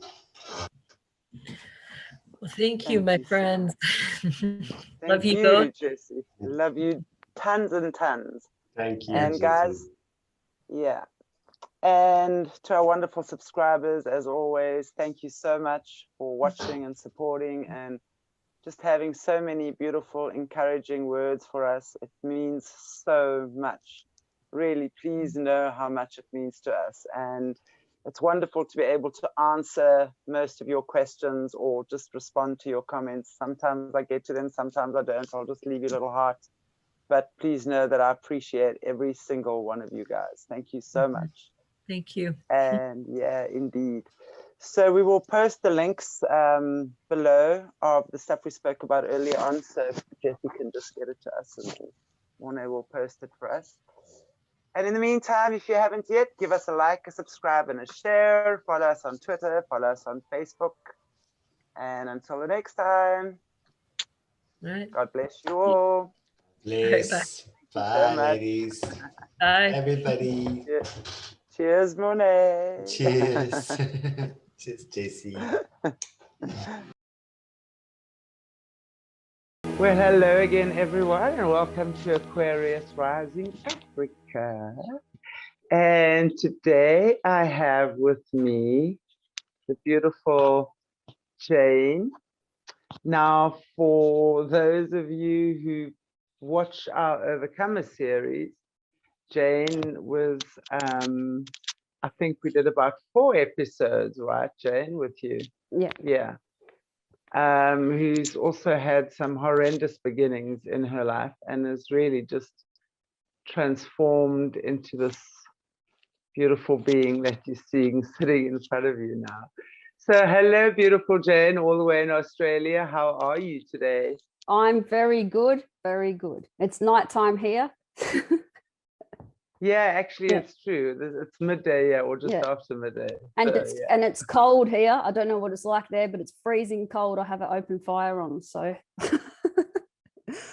Well, thank you, my you, friends. Thank Love you both. Jessie. Love you tons and tons. Thank you, And Jessie. guys, yeah. And to our wonderful subscribers, as always, thank you so much for watching and supporting and just having so many beautiful, encouraging words for us. It means so much. Really, please know how much it means to us. And it's wonderful to be able to answer most of your questions or just respond to your comments. Sometimes I get to them, sometimes I don't. I'll just leave you a little heart. But please know that I appreciate every single one of you guys. Thank you so much. Thank you. And yeah, indeed. So we will post the links below of the stuff we spoke about earlier on. So Jessie can just get it to us, and Morne will post it for us. And in the meantime, if you haven't yet, give us a like, a subscribe, and a share. Follow us on Twitter, follow us on Facebook. And until the next time, Right. God bless you all. Bless. Bye, ladies. Bye. Everybody. Cheers, Morne. Cheers. Cheers, Jessie. Well, hello again, everyone, and welcome to Aquarius Rising Africa. And today I have with me the beautiful Jane. Now, for those of you who watch our Overcomer series, Jane was, I think we did about 4 episodes, right, Jane, with you? Yeah. Yeah. Who's also had some horrendous beginnings in her life and is really just transformed into this beautiful being that you're seeing sitting in front of you now. So hello, beautiful Jane, all the way in Australia. How are you today? I'm very good, very good. It's nighttime here. Yeah, actually, it's true. It's midday, yeah, or just after midday. And so, it's cold here. I don't know what it's like there, but it's freezing cold. I have an open fire on, so.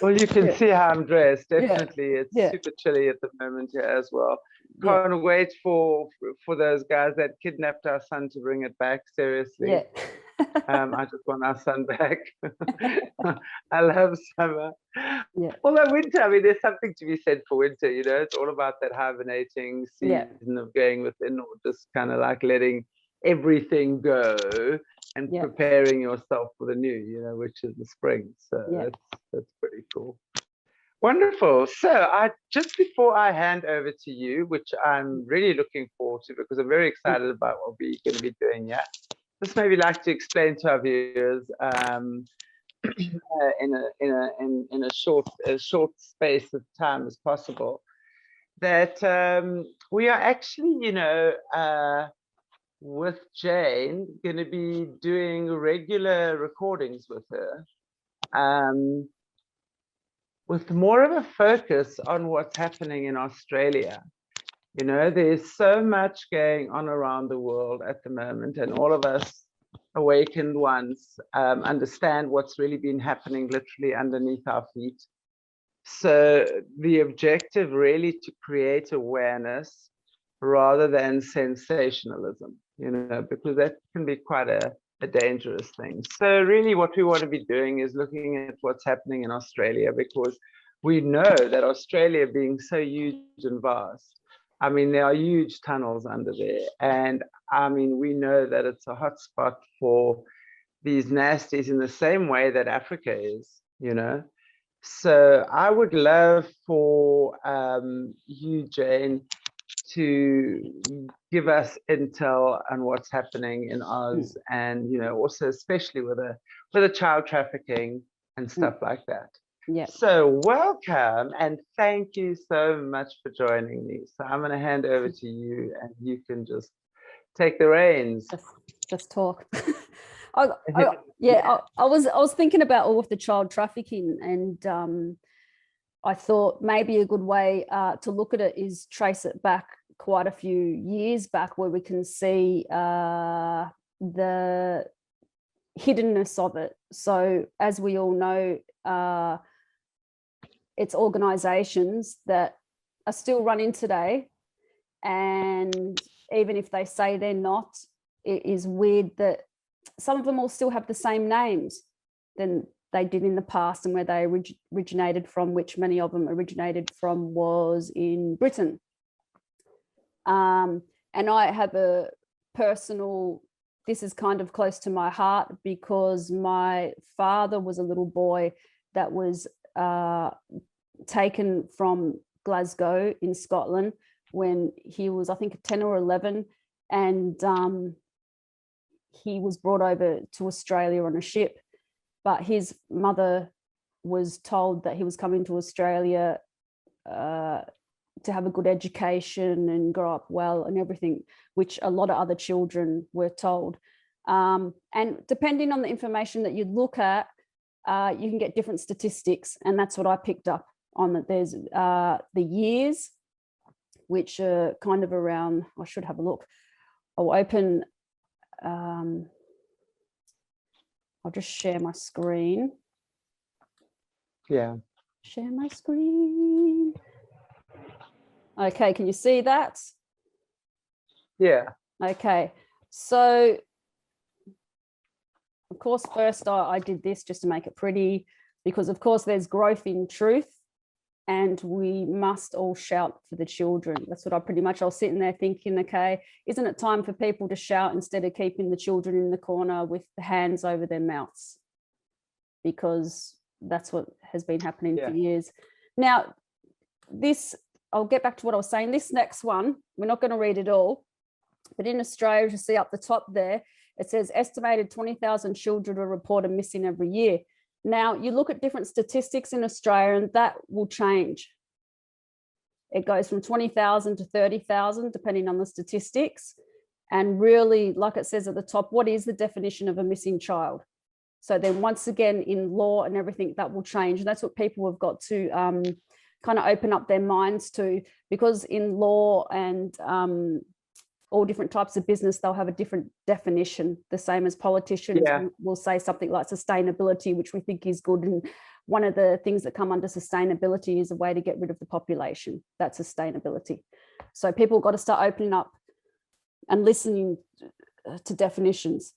Well, you can see how I'm dressed. Definitely, it's super chilly at the moment here as well. Can't wait for those guys that kidnapped our son to bring it back. Seriously. Yeah. I just want our son back. I love summer. Yeah. Although winter, I mean, there's something to be said for winter, you know, it's all about that hibernating season of going within, or just kind of like letting everything go and preparing yourself for the new, you know, which is the spring. So that's pretty cool. Wonderful. So just before I hand over to you, which I'm really looking forward to because I'm very excited about what we're going to be doing, just maybe like to explain to our viewers in a short space of time as possible that we are actually, you know, with Jane going to be doing regular recordings with her, with more of a focus on what's happening in Australia. You know, there's so much going on around the world at the moment, and all of us awakened ones understand what's really been happening literally underneath our feet. So the objective really to create awareness rather than sensationalism, you know, because that can be quite a dangerous thing. So really what we want to be doing is looking at what's happening in Australia, because we know that Australia being so huge and vast, I mean, there are huge tunnels under there. And I mean, we know that it's a hot spot for these nasties in the same way that Africa is, you know. So I would love for you, Jane, to give us intel on what's happening in Oz, and, you know, also especially with the child trafficking and stuff like that. Yeah. So welcome, and thank you so much for joining me. So I'm going to hand over to you, and you can just take the reins. Just talk. I was thinking about all of the child trafficking, and I thought maybe a good way to look at it is trace it back quite a few years back, where we can see the hiddenness of it. So as we all know, it's organizations that are still running today, and even if they say they're not, it is weird that some of them all still have the same names than they did in the past, and where they originated from, which many of them originated from was in Britain. And I have a personal, this is kind of close to my heart, because my father was a little boy that was taken from Glasgow in Scotland when he was, I think, 10 or 11, and he was brought over to Australia on a ship. But his mother was told that he was coming to Australia to have a good education and grow up well and everything, which a lot of other children were told. And depending on the information that you look at, you can get different statistics, and that's what I picked up on. That there's the years, which are kind of around, I should have a look. I'll open, I'll just share my screen. Yeah. Share my screen. Okay, can you see that? Yeah. Okay, so of course, first I did this just to make it pretty, because of course there's growth in truth, and we must all shout for the children. That's what I was sitting there thinking, okay, isn't it time for people to shout instead of keeping the children in the corner with the hands over their mouths? Because that's what has been happening for years. Now, this, I'll get back to what I was saying. This next one, we're not going to read it all, but in Australia, as you see up the top there, it says estimated 20,000 children are reported missing every year. Now, you look at different statistics in Australia, and that will change. It goes from 20,000 to 30,000, depending on the statistics. And really, like it says at the top, what is the definition of a missing child? So then once again, in law and everything, that will change. And that's what people have got to kind of open up their minds to, because in law and all different types of business, they'll have a different definition, the same as politicians will say something like sustainability, which we think is good. And one of the things that come under sustainability is a way to get rid of the population. That's sustainability. So people have got to start opening up and listening to definitions.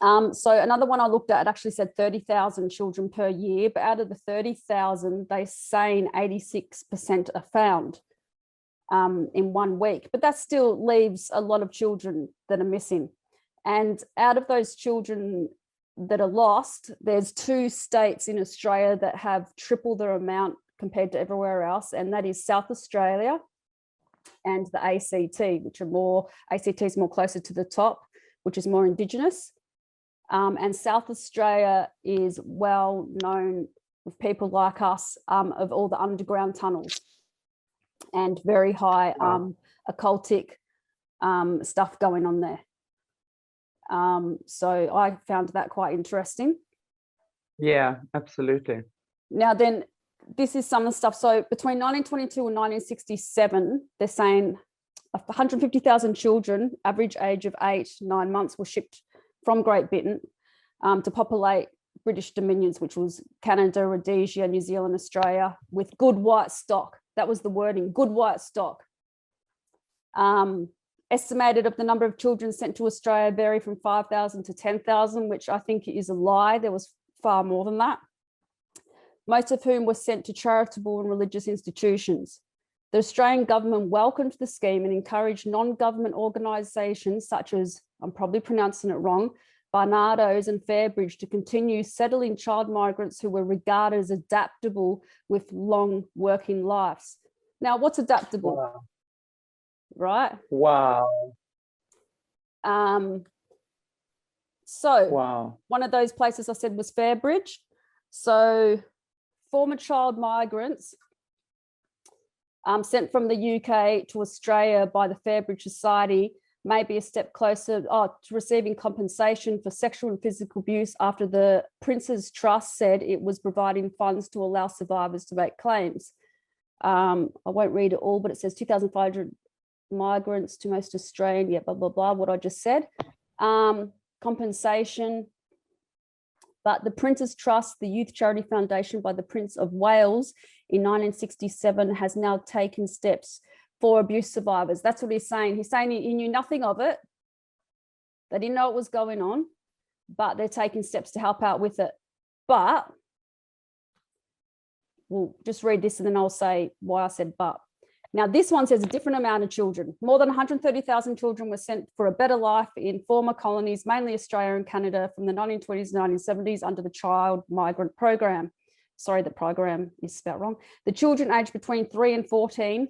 So another one I looked at, it actually said 30,000 children per year, but out of the 30,000, they're saying 86% are found in 1 week, but that still leaves a lot of children that are missing. And out of those children that are lost, there's 2 states in Australia that have triple their amount compared to everywhere else, and that is South Australia and the ACT, which are more, ACT is more closer to the top, which is more Indigenous. And South Australia is well known with people like us of all the underground tunnels and very high occultic stuff going on there. So I found that quite interesting. Yeah, absolutely. Now then, this is some of the stuff. So between 1922 and 1967, they're saying 150,000 children, average age of 8-9 months, were shipped from Great Britain to populate British dominions, which was Canada, Rhodesia, New Zealand, Australia, with good white stock. That was the wording, good white stock. Estimated of the number of children sent to Australia vary from 5,000 to 10,000, which I think is a lie. There was far more than that. most of whom were sent to charitable and religious institutions. The Australian government welcomed the scheme and encouraged non-government organisations such as, I'm probably pronouncing it wrong, Barnardo's and Fairbridge to continue settling child migrants who were regarded as adaptable with long working lives. Now, what's adaptable? Wow. Right? Wow. So Wow. one of those places I said was Fairbridge. So former child migrants sent from the UK to Australia by the Fairbridge Society may be a step closer to receiving compensation for sexual and physical abuse after the Prince's Trust said it was providing funds to allow survivors to make claims. I won't read it all, but it says 2,500 migrants to most Australian, yeah, blah, blah, blah, what I just said. Compensation. But the Prince's Trust, the youth charity foundation by the Prince of Wales in 1967 has now taken steps for abuse survivors. That's what he's saying. He's saying he knew nothing of it. They didn't know what was going on, but they're taking steps to help out with it. But we'll just read this and then I'll say why I said but. Now, this one says a different amount of children. More than 130,000 children were sent for a better life in former colonies, mainly Australia and Canada, from the 1920s and 1970s under the Child Migrant Program. Sorry, the program is spelled wrong. The children aged between 3 and 14,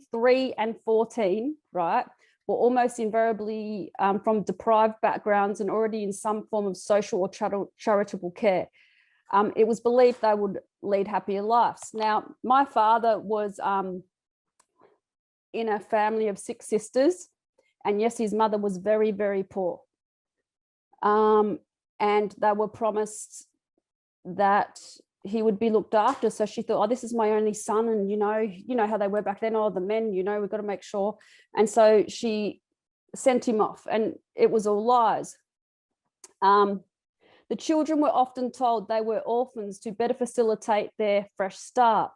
right, were almost invariably from deprived backgrounds and already in some form of social or charitable care. It was believed they would lead happier lives. Now, my father was in a family of 6 sisters, and yes, his mother was very, very poor. And they were promised that he would be looked after. So she thought, oh, this is my only son. And you know how they were back then, oh, the men, we've got to make sure. And so she sent him off, and it was all lies. The children were often told they were orphans to better facilitate their fresh start.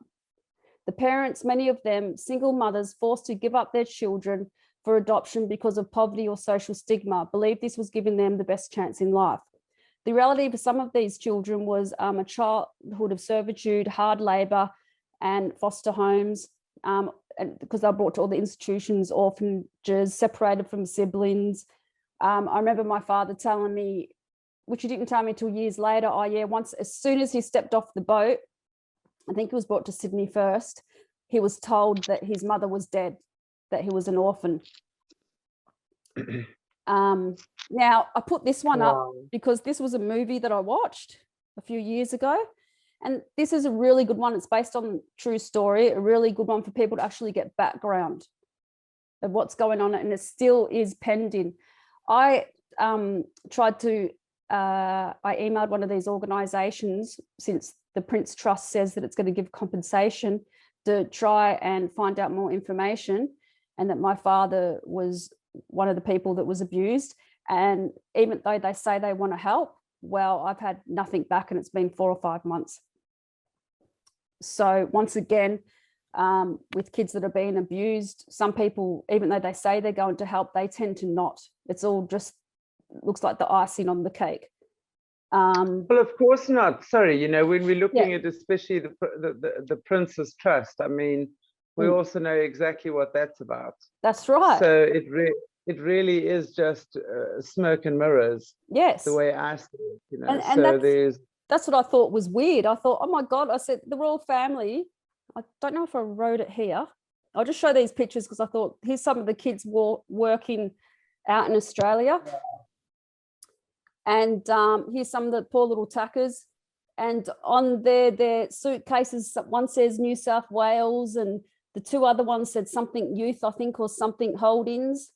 The parents, many of them single mothers, forced to give up their children for adoption because of poverty or social stigma, believed this was giving them the best chance in life. The reality for some of these children was a childhood of servitude, hard labour and foster homes, and because they were brought to all the institutions, orphanages, separated from siblings. I remember my father telling me, which he didn't tell me until years later, oh yeah, as soon as he stepped off the boat, I think he was brought to Sydney first, he was told that his mother was dead, that he was an orphan. Now, I put this one up because this was a movie that I watched a few years ago, and this is a really good one. It's based on true story, a really good one for people to actually get background of what's going on, and it still is pending. I emailed one of these organisations, since the Prince Trust says that it's going to give compensation, to try and find out more information, and that my father was one of the people that was abused. And even though they say they want to help, well, I've had nothing back, and it's been 4 or 5 months. So once again, with kids that are being abused, some people, even though they say they're going to help, they tend to not. It's all just looks like the icing on the cake. Well, of course not. Sorry, when we're looking at especially the Prince's Trust, I mean, we also know exactly what that's about. That's right. So it really is just smoke and mirrors. Yes. The way I see it, And so that's what I thought was weird. I thought, oh my God, I said the royal family. I don't know if I wrote it here. I'll just show these pictures because I thought here's some of the kids working out in Australia. Yeah. And here's some of the poor little tackers. And on their suitcases, one says New South Wales, and the 2 other ones said something youth, I think, or something holdings.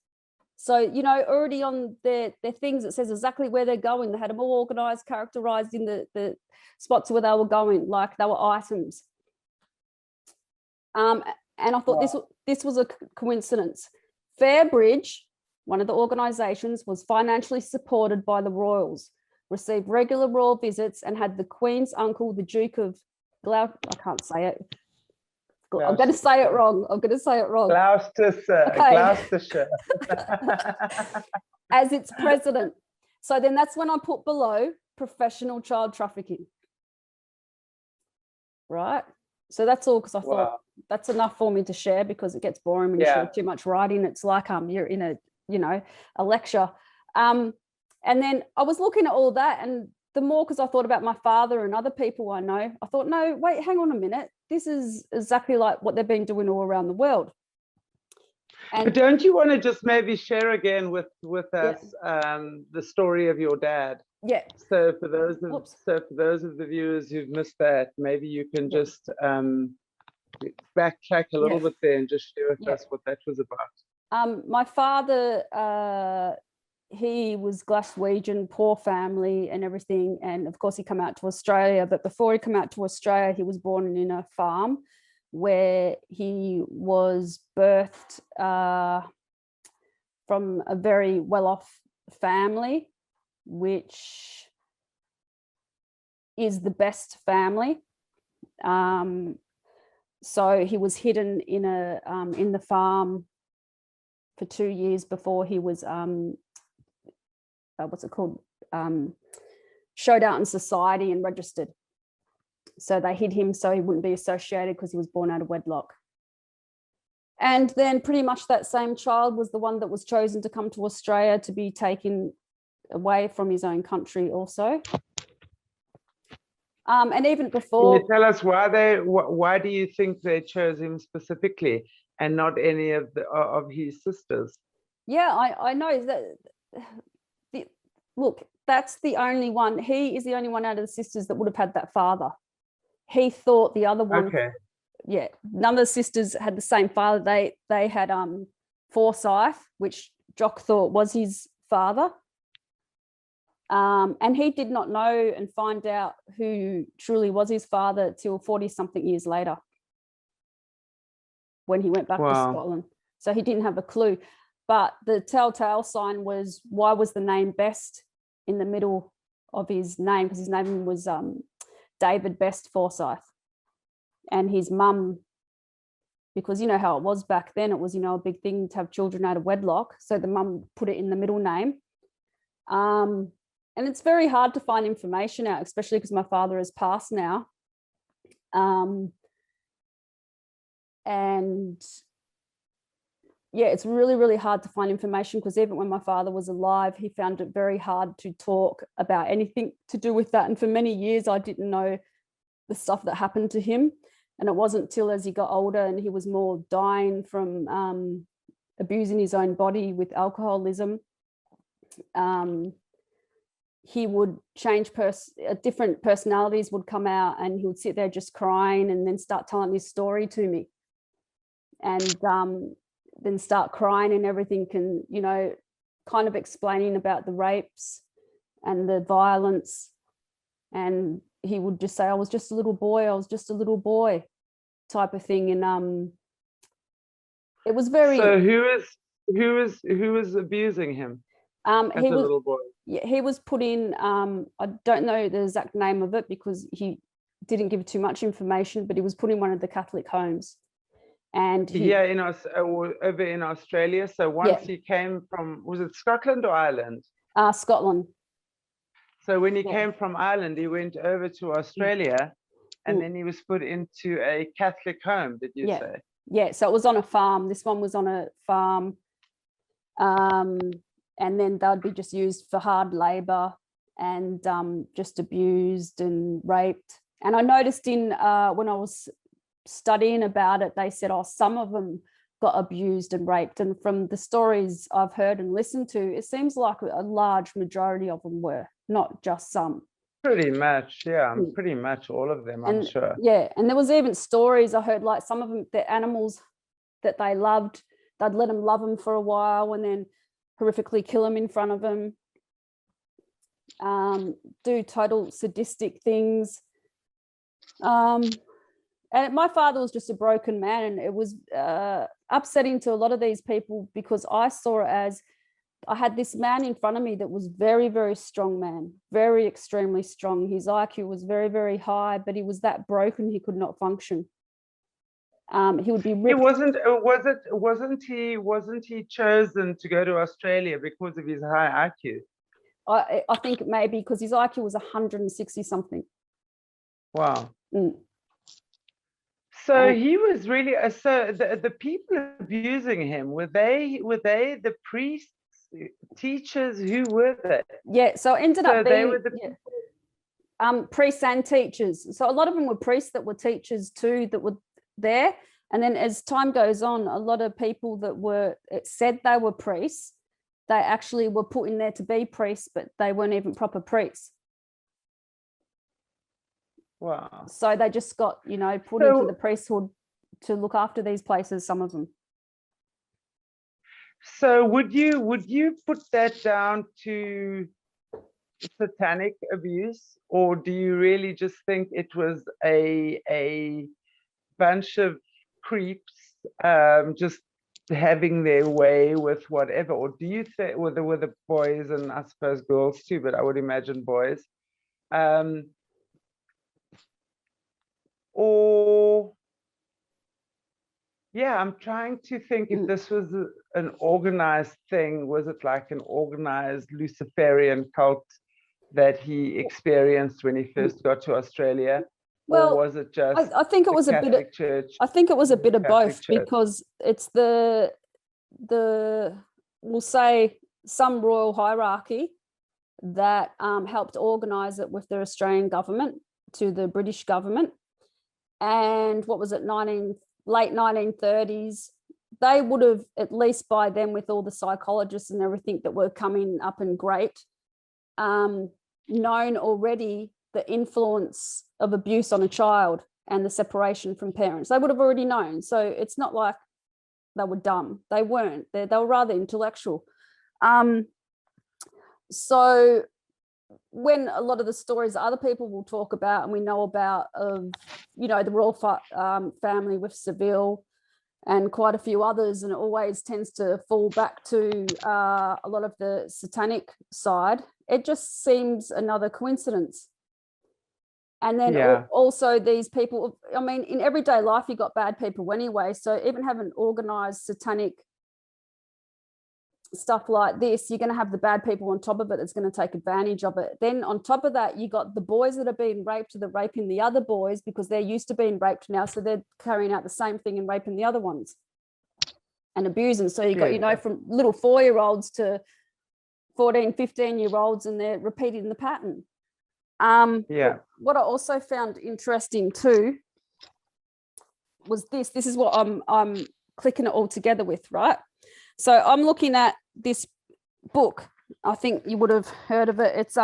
So, already on their things, it says exactly where they're going. They had them all organised, characterised in the spots where they were going, like they were items. And I thought this was a coincidence. Fairbridge, one of the organisations, was financially supported by the royals, received regular royal visits, and had the Queen's uncle, the Duke of I can't say it. I'm going to say it wrong. Gloucestershire. Okay. Gloucestershire. As its president. So then that's when I put below professional child trafficking. right? So that's all, because I thought Wow. that's enough for me to share, because it gets boring when you share too much writing. It's like you're in a, you know, a lecture. And then I was looking at all that, and the more, because I thought about my father and other people I know, I thought, no, wait, hang on a minute. This is exactly like what they've been doing all around the world. And but don't you want to just maybe share again with us the story of your dad? Yeah. So for those of the viewers who've missed that, maybe you can just backtrack a little bit there and just share with us what that was about. My father, he was Glaswegian, poor family and everything, and of course he came out to Australia. But before he came out to Australia, he was born in a farm where he was birthed from a very well-off family, which is the best family. So he was hidden in the farm for 2 years before he was what's it called, showed out in society and registered. So they hid him so he wouldn't be associated, because he was born out of wedlock. And then pretty much that same child was the one that was chosen to come to Australia to be taken away from his own country also. And even before, can you tell us why do you think they chose him specifically and not any of his sisters? Yeah, I know that. Look, that's the only one. He is the only one out of the sisters that would have had that father. He thought the other one. Okay. Yeah, none of the sisters had the same father. They had Foresight, which Jock thought was his father. And he did not know and find out who truly was his father till 40-something years later, when he went back to Scotland. So he didn't have a clue. But the telltale sign was, why was the name Best in the middle of his name? Because his name was David Best Forsyth. And his mum, because you know how it was back then, it was, you know, a big thing to have children out of wedlock. So the mum put it in the middle name. And it's very hard to find information out, especially because my father has passed now. And yeah, it's really, really hard to find information, because even when my father was alive, he found it very hard to talk about anything to do with that. And for many years, I didn't know the stuff that happened to him. And it wasn't till as he got older and he was more dying from abusing his own body with alcoholism, he would change, different personalities would come out, and he would sit there just crying and then start telling his story to me. And then start crying and everything, and, you know, kind of explaining about the rapes and the violence. And he would just say, I was just a little boy, type of thing. And it was very. So who was abusing him as a little boy? Yeah, he was put in, I don't know the exact name of it because he didn't give too much information, but he was put in one of the Catholic homes. And over in Australia. So once he came from, was it Scotland or Ireland? Scotland. So when he came from Ireland, he went over to Australia, and then he was put into a Catholic home, did you say? Yeah, so it was on a farm. This one was on a farm. And then they'd be just used for hard labor and just abused and raped. And I noticed when I was studying about it, they said, oh, some of them got abused and raped. And from the stories I've heard and listened to, it seems like a large majority of them were, not just some. Pretty much, yeah, pretty much all of them, I'm sure. Yeah, and there was even stories I heard, like some of them, the animals that they loved, they'd let them love them for a while and then horrifically kill them in front of them, do total sadistic things. And my father was just a broken man, and it was upsetting to a lot of these people, because I saw it as, I had this man in front of me that was very, very strong man, very extremely strong. His IQ was very, very high, but he was that broken he could not function. He would be ripped. Wasn't he chosen to go to Australia because of his high IQ? I think maybe because his IQ was 160 something. Wow. So he was really so the people abusing him, were they the priests, teachers? Who were they? Yeah, so it ended up being they were the priests and teachers. So a lot of them were priests that were teachers too, that were there. And then as time goes on, a lot of people that were, it said they were priests, they actually were put in there to be priests, but they weren't even proper priests. Wow. So they just got, you know, put into the priesthood to look after these places, some of them. So would you put that down to satanic abuse, or do you really just think it was a bunch of creeps just having their way with whatever? Or do you think were the boys, and I suppose girls too, but I would imagine boys, or yeah, I'm trying to think if this was an organized thing. Was it like an organized Luciferian cult that he experienced when he first got to Australia? Well, or was it just I think it was a bit of, Church? I think it was a bit of Catholic both, Church. because it's the we'll say some royal hierarchy that helped organize it with the Australian government to the British government. And what was it, late 1930s, they would have, at least by then, with all the psychologists and everything that were coming up and great, known already the influence of abuse on a child and the separation from parents. They would have already known. So it's not like they were dumb. They weren't. They were rather intellectual. So when a lot of the stories other people will talk about and we know about of, you know, the royal family with Seville and quite a few others, and it always tends to fall back to a lot of the satanic side, it just seems another coincidence. And then also these people, I mean, in everyday life, you got bad people anyway. So even having organized satanic stuff like this, you're going to have the bad people on top of it that's going to take advantage of it. Then on top of that, you got the boys that are being raped, they're raping the other boys because they're used to being raped now. So they're carrying out the same thing and raping the other ones and abusing. So you got, you know, from little 4-year-olds to 14, 15-year-olds, and they're repeating the pattern. What I also found interesting too was this is what I'm clicking it all together with, right? So I'm looking at this book. I think you would have heard of it. It's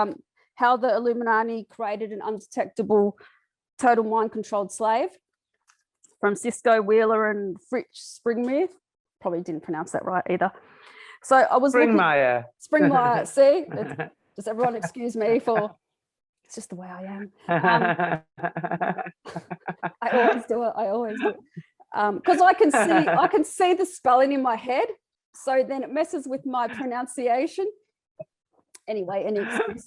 How the Illuminati Created an Undetectable Total Mind Controlled Slave, from Cisco Wheeler and Fritz Springmere. Probably didn't pronounce that right either. So I was Springmeier. Springmeier. See, does everyone excuse me for? It's just the way I am. I always do it. I always do it because I can see the spelling in my head. So then it messes with my pronunciation. Anyway, any excuse.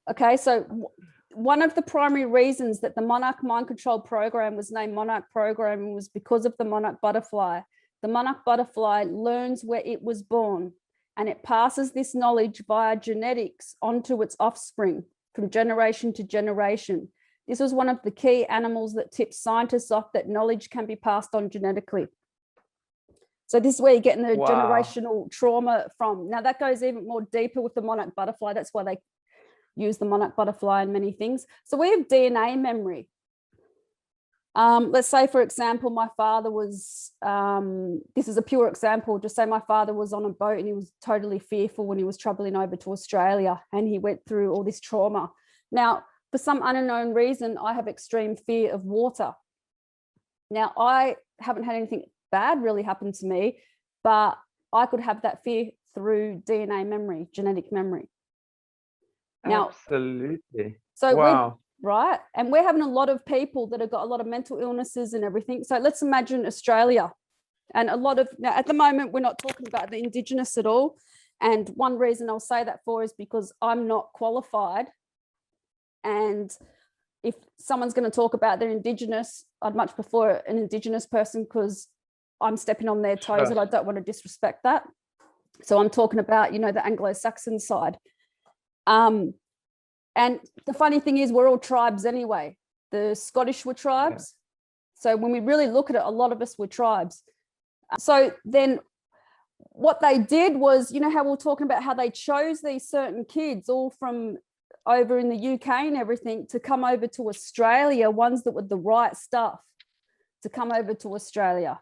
Okay, so one of the primary reasons that the Monarch Mind Control Program was named Monarch Program was because of the monarch butterfly. The monarch butterfly learns where it was born, and it passes this knowledge via genetics onto its offspring from generation to generation. This was one of the key animals that tipped scientists off that knowledge can be passed on genetically. So this is where you're getting the generational trauma from. Now that goes even more deeper with the monarch butterfly. That's why they use the monarch butterfly in many things. So we have DNA memory. Let's say, for example, my father was, this is a pure example, just say my father was on a boat and he was totally fearful when he was traveling over to Australia, and he went through all this trauma. Now, for some unknown reason, I have extreme fear of water. Now, I haven't had anything bad really happen to me, but I could have that fear through DNA memory, genetic memory. Now, absolutely. So right? And we're having a lot of people that have got a lot of mental illnesses and everything. So let's imagine Australia, and a lot of, now at the moment, we're not talking about the Indigenous at all. And one reason I'll say that for is because I'm not qualified. And if someone's going to talk about their Indigenous, I'd much prefer an Indigenous person because I'm stepping on their toes and I don't want to disrespect that. So I'm talking about, you know, the Anglo-Saxon side. And the funny thing is, we're all tribes anyway. The Scottish were tribes, So when we really look at it, a lot of us were tribes. So then what they did was, you know how we were talking about how they chose these certain kids all from over in the UK and everything to come over to Australia, ones that were the right stuff to come over to Australia.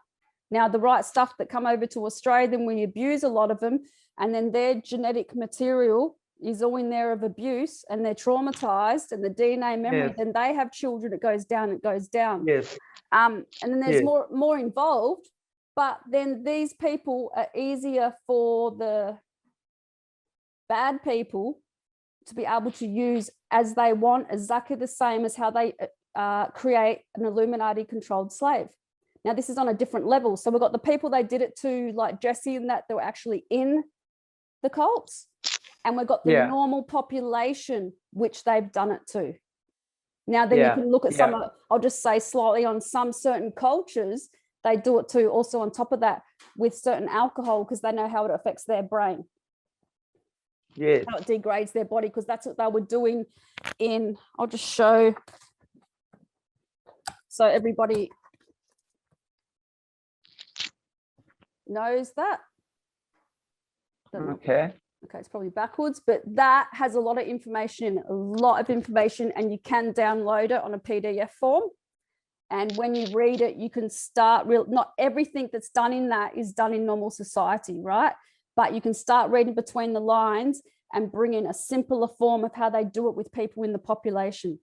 Now, the right stuff that come over to Australia, then we abuse a lot of them, and then their genetic material is all in there of abuse, and they're traumatized, and the DNA memory, Yes. then they have children, it goes down, it goes down. Yes. And then there's Yes. more involved, but then these people are easier for the bad people to be able to use as they want, exactly the same as how they create an Illuminati controlled slave. Now, this is on a different level. So we've got the people they did it to, like Jessie, and that they were actually in the cults. And we've got the normal population, which they've done it to. Now, then you can look at some, I'll just say slightly on some certain cultures, they do it too, also on top of that with certain alcohol, because they know how it affects their brain. Yes. How it degrades their body, because that's what they were doing in, I'll just show. So everybody knows that. Okay. Okay, it's probably backwards, but that has a lot of information, and you can download it on a PDF form. And when you read it, you can start not everything that's done in that is done in normal society, right? But you can start reading between the lines and bring in a simpler form of how they do it with people in the population.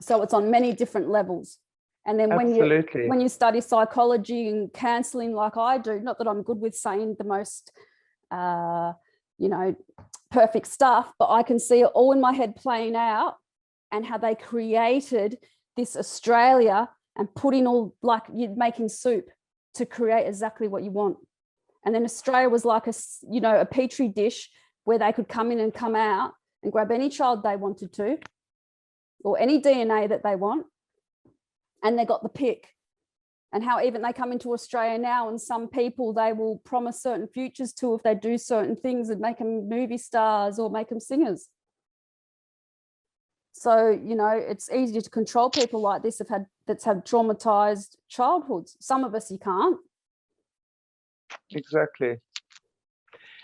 So it's on many different levels. And then when you study psychology and counseling like I do, not that I'm good with saying the most, perfect stuff, but I can see it all in my head playing out, and how they created this Australia and put in all, like you're making soup to create exactly what you want. And then Australia was like a petri dish where they could come in and come out and grab any child they wanted to, or any DNA that they want, and they got the pick. And how even they come into Australia now, and some people they will promise certain futures to if they do certain things and make them movie stars or make them singers. So, it's easier to control people like this that's had traumatized childhoods. Some of us you can't. Exactly.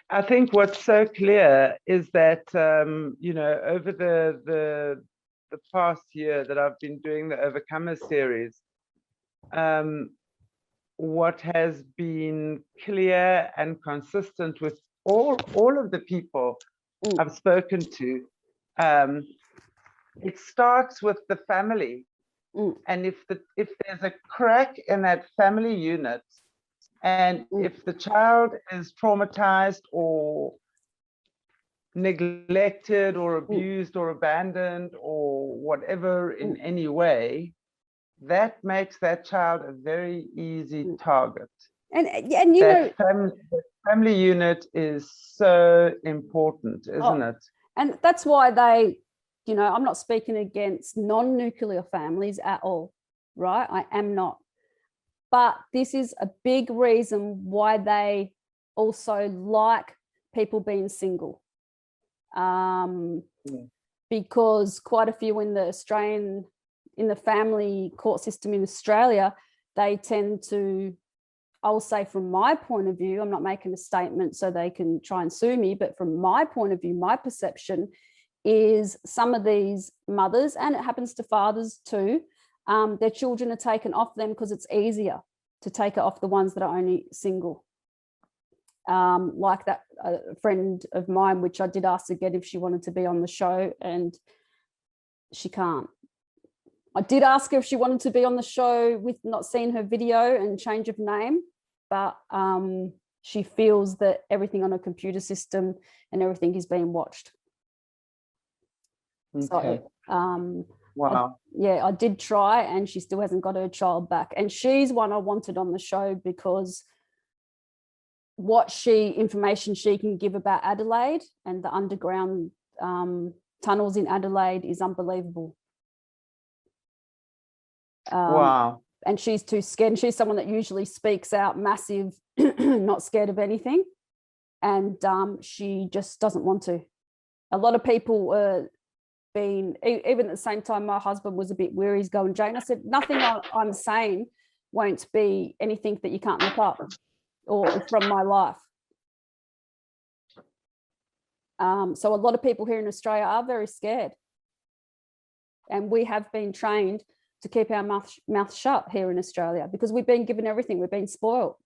I think what's so clear is that, over the past year that I've been doing the Overcomer series, what has been clear and consistent with all of the people I've spoken to, it starts with the family. And if there's a crack in that family unit, and if the child is traumatized or neglected or abused or abandoned or whatever in any way, that makes that child a very easy target. And the family unit is so important, isn't it? And that's why they, I'm not speaking against non-nuclear families at all, right? I am not. But this is a big reason why they also like people being single. Because quite a few in the family court system in Australia, they tend to, I'll say from my point of view, I'm not making a statement so they can try and sue me, but from my point of view, my perception is some of these mothers, and it happens to fathers too, their children are taken off them because it's easier to take it off the ones that are only single. Like that friend of mine, which I did ask again if she wanted to be on the show, and she can't. I did ask her if she wanted to be on the show with not seeing her video and change of name, but she feels that everything on a computer system and everything is being watched. Okay. So, wow. I did try, and she still hasn't got her child back. And she's one I wanted on the show because what information she can give about Adelaide and the underground tunnels in Adelaide is unbelievable. Wow. And she's too scared. And she's someone that usually speaks out massive, not scared of anything. And she just doesn't want to. A lot of people been, even at the same time, my husband was a bit weary, he's going, Jane, I said, nothing I'm saying won't be anything that you can't look up or from my life. So a lot of people here in Australia are very scared. And we have been trained to keep our mouth shut here in Australia because we've been given everything. We've been spoiled.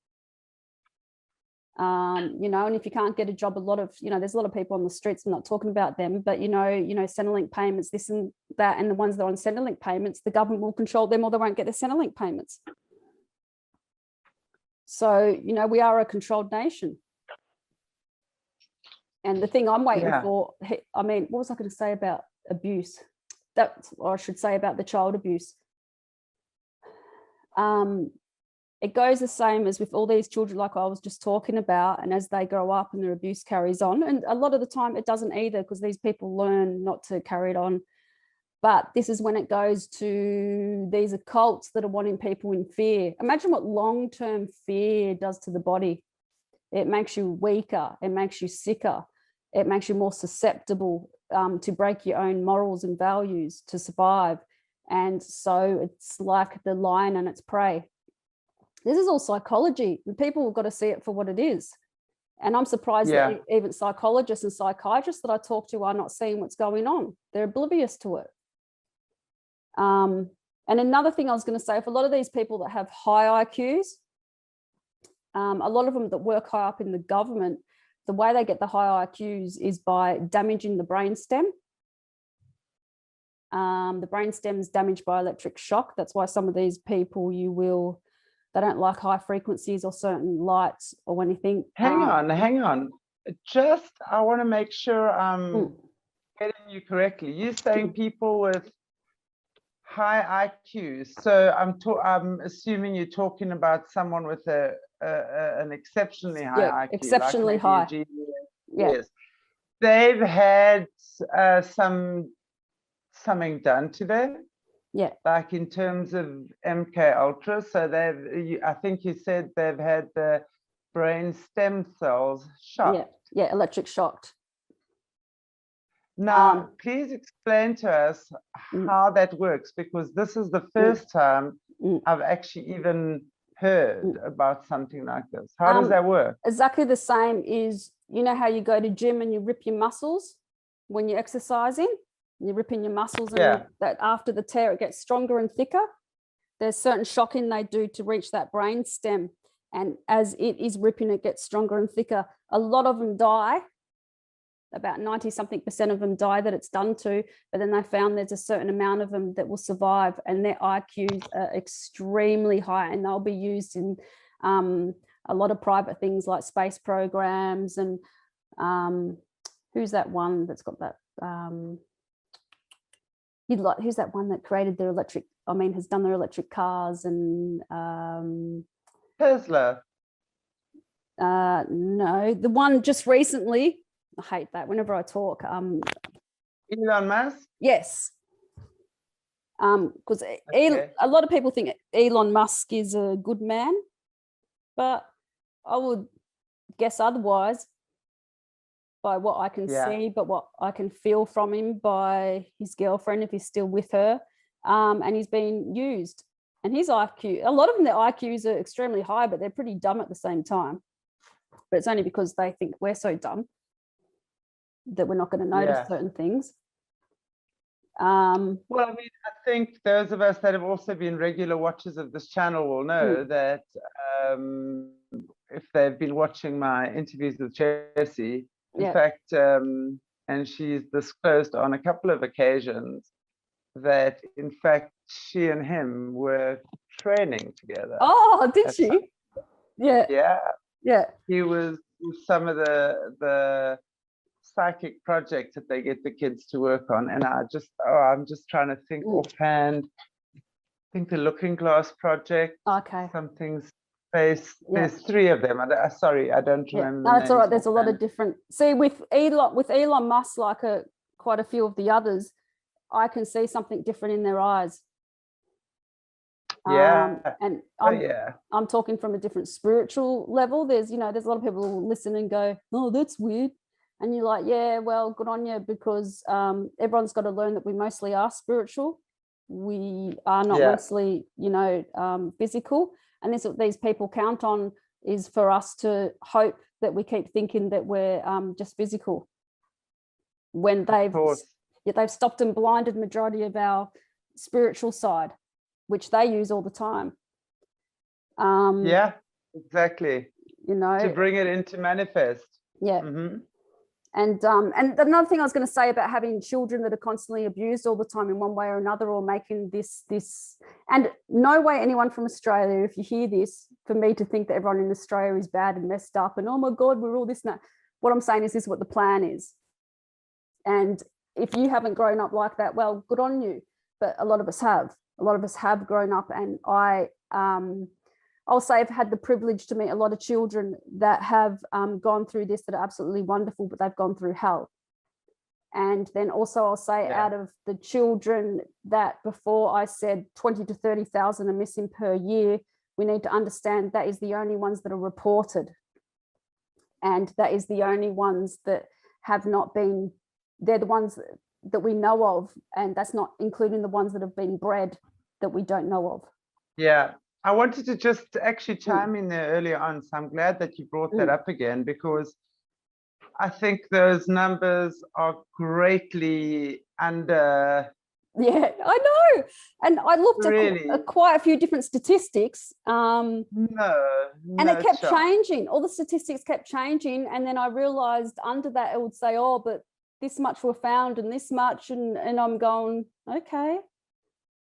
You know, and if you can't get a job, a lot of, you know, there's a lot of people on the streets, I'm not talking about them, but you know, Centrelink payments, this and that, and the ones that are on Centrelink payments, the government will control them or they won't get their Centrelink payments. So, you know, we are a controlled nation. And the thing I'm waiting for, I mean, what was I going to say about abuse? That's what I should say about the child abuse. It goes the same as with all these children, like I was just talking about, and as they grow up and their abuse carries on. And a lot of the time it doesn't either, because these people learn not to carry it on. But this is when it goes to these occults that are wanting people in fear. Imagine what long-term fear does to the body. It makes you weaker, it makes you sicker, it makes you more susceptible to break your own morals and values to survive. And so it's like the lion and its prey. This is all psychology, and people have got to see it for what it is. And I'm surprised that even psychologists and psychiatrists that I talk to are not seeing what's going on. They're oblivious to it. And another thing I was going to say, for a lot of these people that have high IQs, a lot of them that work high up in the government, the way they get the high IQs is by damaging the brainstem. The brainstem is damaged by electric shock. That's why some of these people, they don't like high frequencies or certain lights or anything. Hang on. Just, I want to make sure I'm getting you correctly. You're saying people with high IQs. So I'm assuming you're talking about someone with an exceptionally high IQ. Exceptionally like high. Yes. They've had something done to them. Yeah. Like in terms of MK Ultra. So I think you said they've had the brain stem cells shocked. Yeah, electric shocked. Now, please explain to us how that works, because this is the first time I've actually even heard about something like this. How does that work? Exactly the same is, you know how you go to gym and you rip your muscles when you're exercising? You're ripping your muscles, and that after the tear, it gets stronger and thicker. There's certain shocking they do to reach that brain stem. And as it is ripping, it gets stronger and thicker. A lot of them die. About 90-something% of them die that it's done to, but then they found there's a certain amount of them that will survive, and their IQs are extremely high, and they'll be used in a lot of private things like space programs. And who's that one that's got that? Who's that one that created their has done their electric cars and Tesla? No, the one just recently. I hate that whenever I talk. Elon Musk? Yes. Because a lot of people think Elon Musk is a good man, but I would guess otherwise by what I can see, but what I can feel from him, by his girlfriend, if he's still with her, and he's been used. And his IQ, a lot of them, their IQs are extremely high, but they're pretty dumb at the same time. But it's only because they think we're so dumb that we're not going to notice certain things. Well, I mean, I think those of us that have also been regular watchers of this channel will know that if they've been watching my interviews with Jessie, in fact, and she's disclosed on a couple of occasions that, in fact, she and him were training together. Oh, did she? Yeah. Yeah. He was some of the psychic projects that they get the kids to work on, and I'm just trying to think offhand. I think the Looking Glass project. Okay. Something space. There's 3 of them. Sorry, I don't remember. No, it's all right. There's a lot of different. See, with Elon Musk, like quite a few of the others, I can see something different in their eyes. And I'm talking from a different spiritual level. There's a lot of people who listen and go, oh, that's weird. And you're like, yeah, well, good on you, because everyone's got to learn that we mostly are spiritual. We are not mostly, physical. And this is what these people count on, is for us to hope that we keep thinking that we're just physical, when they've stopped and blinded majority of our spiritual side, which they use all the time. Yeah, exactly. To bring it into manifest. Yeah. And another thing I was going to say about having children that are constantly abused all the time in one way or another, or making this, and no way anyone from Australia, if you hear this, for me to think that everyone in Australia is bad and messed up and, oh my God, we're all this and that. What I'm saying is this is what the plan is. And if you haven't grown up like that, well, good on you. But a lot of us have. A lot of us have grown up, and I'll say I've had the privilege to meet a lot of children that have gone through this, that are absolutely wonderful, but they've gone through hell. And then also I'll say out of the children that, before I said 20 to 30,000 are missing per year, we need to understand that is the only ones that are reported. And that is the only ones that have not been, they're the ones that we know of. And that's not including the ones that have been bred that we don't know of. Yeah. I wanted to just actually chime in there earlier on. So I'm glad that you brought that up again, because I think those numbers are greatly under. Yeah, I know. And I looked at quite a few different statistics. And it kept changing. All the statistics kept changing. And then I realized under that it would say, oh, but this much were found and this much. And I'm going, okay.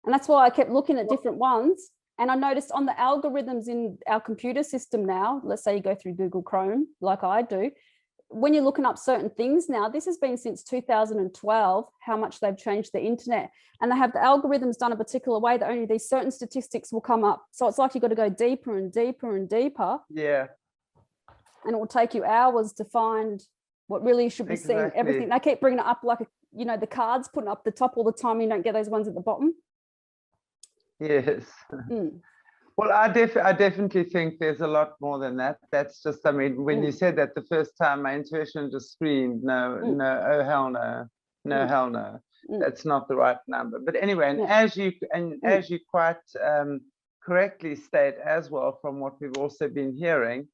And that's why I kept looking at different ones. And I noticed on the algorithms in our computer system now, let's say you go through Google Chrome, like I do, when you're looking up certain things now, this has been since 2012, how much they've changed the internet. And they have the algorithms done a particular way that only these certain statistics will come up. So it's like you've got to go deeper and deeper and deeper. Yeah. And it will take you hours to find what really should be seen, everything. They keep bringing it up like, the cards, putting up the top all the time. You don't get those ones at the bottom. Yes. Well, I definitely think there's a lot more than that. That's just, I mean, when you said that the first time, my intuition just screamed, no, oh hell no, hell no. That's not the right number. But anyway, and as you quite correctly state as well, from what we've also been hearing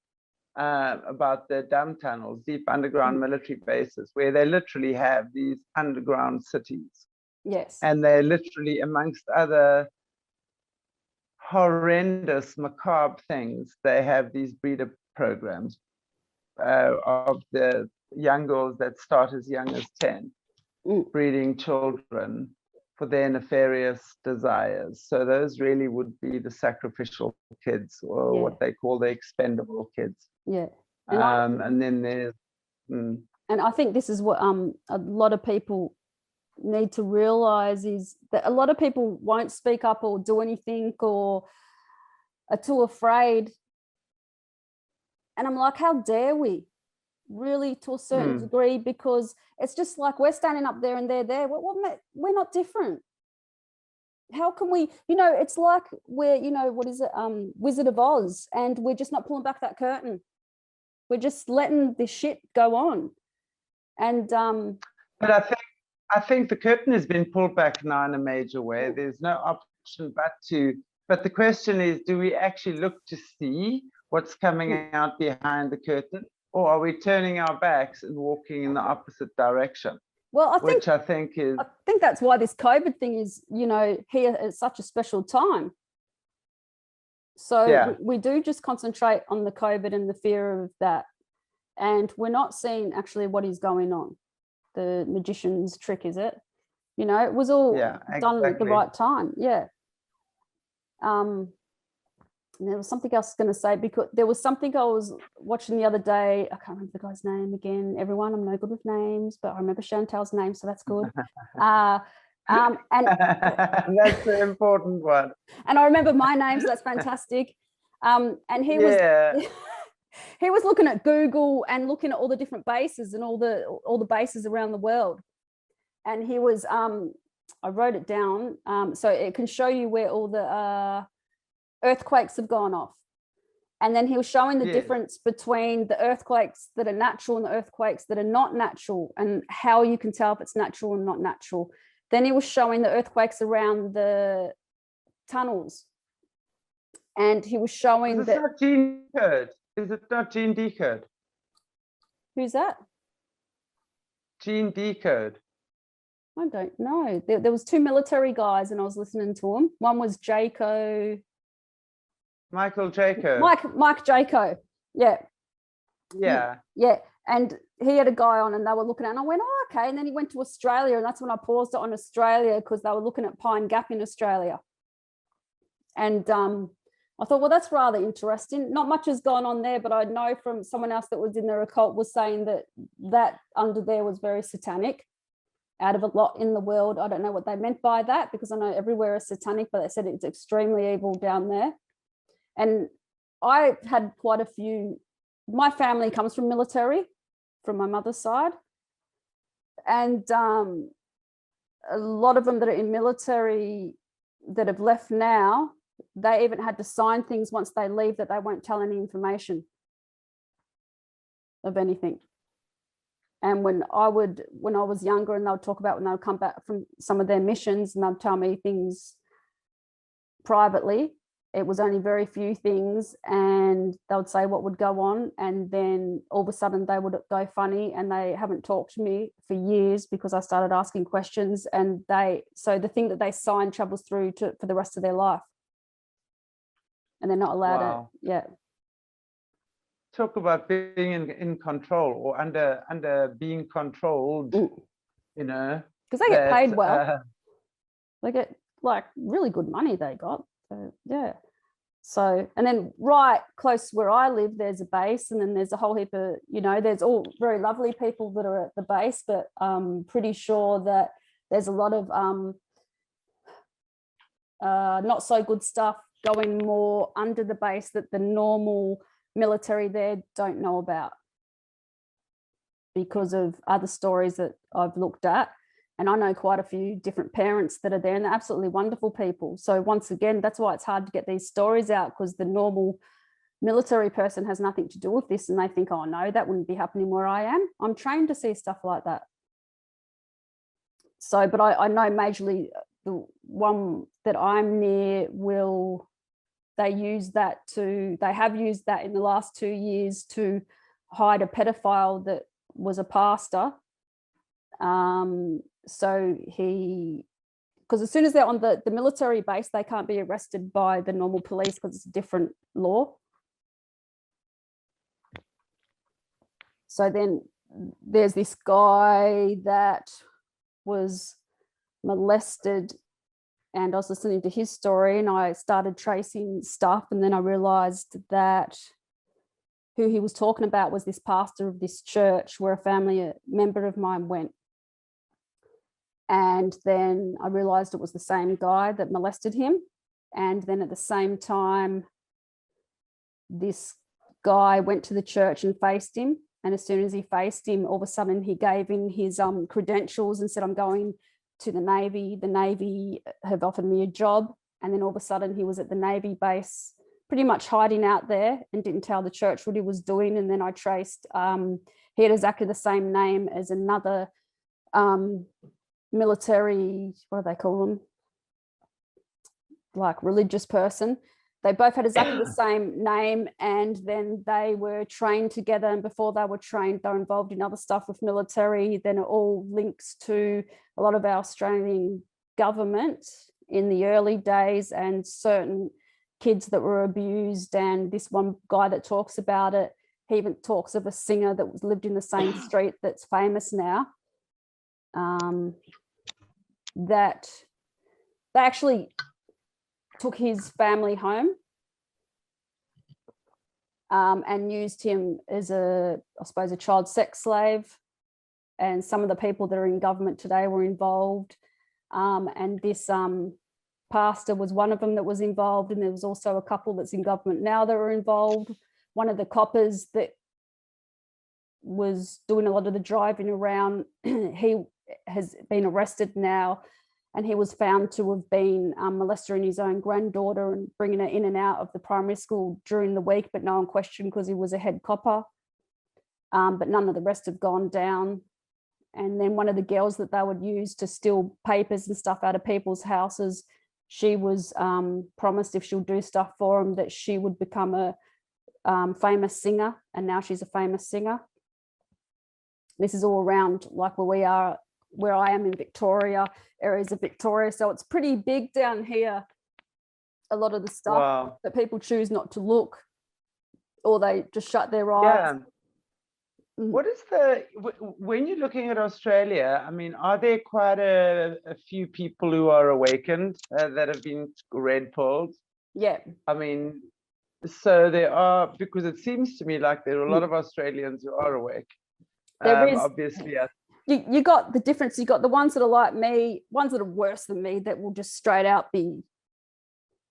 about the dumb tunnels, deep underground military bases, where they literally have these underground cities. Yes. And they're literally, amongst other horrendous, macabre things, they have these breeder programs of the young girls that start as young as 10, breeding children for their nefarious desires. So those really would be the sacrificial kids, or what they call the expendable kids. Yeah. And then there's and I think this is what a lot of people need to realize, is that a lot of people won't speak up or do anything, or are too afraid. And I'm like, how dare we? Really, to a certain degree, because it's just like we're standing up there and they're there. We're not different. How can we, it's like we're, what is it, Wizard of Oz, and we're just not pulling back that curtain. We're just letting this shit go on. And but I think the curtain has been pulled back now in a major way. There's no option but the question is, do we actually look to see what's coming out behind the curtain, or are we turning our backs and walking in the opposite direction? Well, I think that's why this COVID thing is, here at such a special time. So we do just concentrate on the COVID and the fear of that. And we're not seeing actually what is going on. The magician's trick, is it? It was all done at the right time. Yeah. And there was something else I was going to say, because there was something I was watching the other day. I can't remember the guy's name again. Everyone, I'm no good with names, but I remember Chantal's name, so that's good. And that's the important one. And I remember my name, so that's fantastic. And he was he was looking at Google and looking at all the different bases and all the bases around the world. And he was I wrote it down so it can show you where all the earthquakes have gone off. And then he was showing the Yes. difference between the earthquakes that are natural and the earthquakes that are not natural, and how you can tell if it's natural and not natural. Then he was showing the earthquakes around the tunnels. And he was showing Is it that. not gene decode? Is it not gene decode? Who's that? Gene decode. I don't know. There was two military guys and I was listening to them. One was Michael Jaco. Mike Jaco. Yeah. Yeah. Yeah. And he had a guy on and they were looking at it, and I went, oh, okay. And then he went to Australia, and that's when I paused it on Australia, because they were looking at Pine Gap in Australia. And I thought, well, that's rather interesting. Not much has gone on there, but I know from someone else that was in their occult was saying that under there was very satanic. Out of a lot in the world, I don't know what they meant by that, because I know everywhere is satanic, but they said it's extremely evil down there. And I had quite a few. My family comes from military, from my mother's side, and a lot of them that are in military that have left now, they even had to sign things once they leave that they won't tell any information of anything. And when I was younger, and they would talk about when they would come back from some of their missions and they'd tell me things privately, it was only very few things, and they would say what would go on, and then all of a sudden they would go funny, and they haven't talked to me for years because I started asking questions, and so the thing that they sign travels through for the rest of their life, and they're not allowed Wow. to. Yeah. Talk about being in control, or under being controlled. You know, because they get paid well. They get like really good money they got. So, yeah. So, and then right close where I live, there's a base, and then there's a whole heap of, there's all very lovely people that are at the base, but I'm pretty sure that there's a lot of not so good stuff going more under the base that the normal military there don't know about, because of other stories that I've looked at. And I know quite a few different parents that are there, and they're absolutely wonderful people. So once again, that's why it's hard to get these stories out, because the normal military person has nothing to do with this, and they think, oh no, that wouldn't be happening where I am. I'm trained to see stuff like that. So, but I know majorly the one that I'm near they have used that in the last 2 years to hide a pedophile that was a pastor. So because as soon as they're on the military base, they can't be arrested by the normal police because it's a different law. So then there's this guy that was molested, and I was listening to his story, and I started tracing stuff, and then I realized that who he was talking about was this pastor of this church where a member of mine went. And then I realized it was the same guy that molested him. And then at the same time, this guy went to the church and faced him. And as soon as he faced him, all of a sudden he gave in his credentials and said, I'm going to the Navy. The Navy have offered me a job. And then all of a sudden he was at the Navy base, pretty much hiding out there, and didn't tell the church what he was doing. And then I traced, he had exactly the same name as another military, what do they call them? Like religious person. They both had exactly the same name, and then they were trained together. And before they were trained, they were involved in other stuff with military. Then it all links to a lot of our Australian government in the early days, and certain kids that were abused. And this one guy that talks about it, he even talks of a singer that lived in the same street that's famous now. That they actually took his family home and used him as I suppose, a child sex slave. And some of the people that are in government today were involved. And this pastor was one of them that was involved. And there was also a couple that's in government now that were involved. One of the coppers that was doing a lot of the driving around, he has been arrested now, and he was found to have been molesting his own granddaughter and bringing her in and out of the primary school during the week, but no one questioned because he was a head copper. But none of the rest have gone down. And then one of the girls that they would use to steal papers and stuff out of people's houses, she was promised if she'll do stuff for him that she would become a famous singer, and now she's a famous singer. This is all around like where we are, where I am in Victoria, areas of Victoria. So it's pretty big down here. A lot of the stuff that people choose not to look, or they just shut their eyes. Yeah. What is the, when you're looking at Australia, I mean, are there quite a few people who are awakened that have been red pilled? Yeah. I mean, so there are, because it seems to me like there are a lot of Australians who are awake. There is, obviously. You got the difference. You got the ones that are like me, ones that are worse than me, that will just straight out be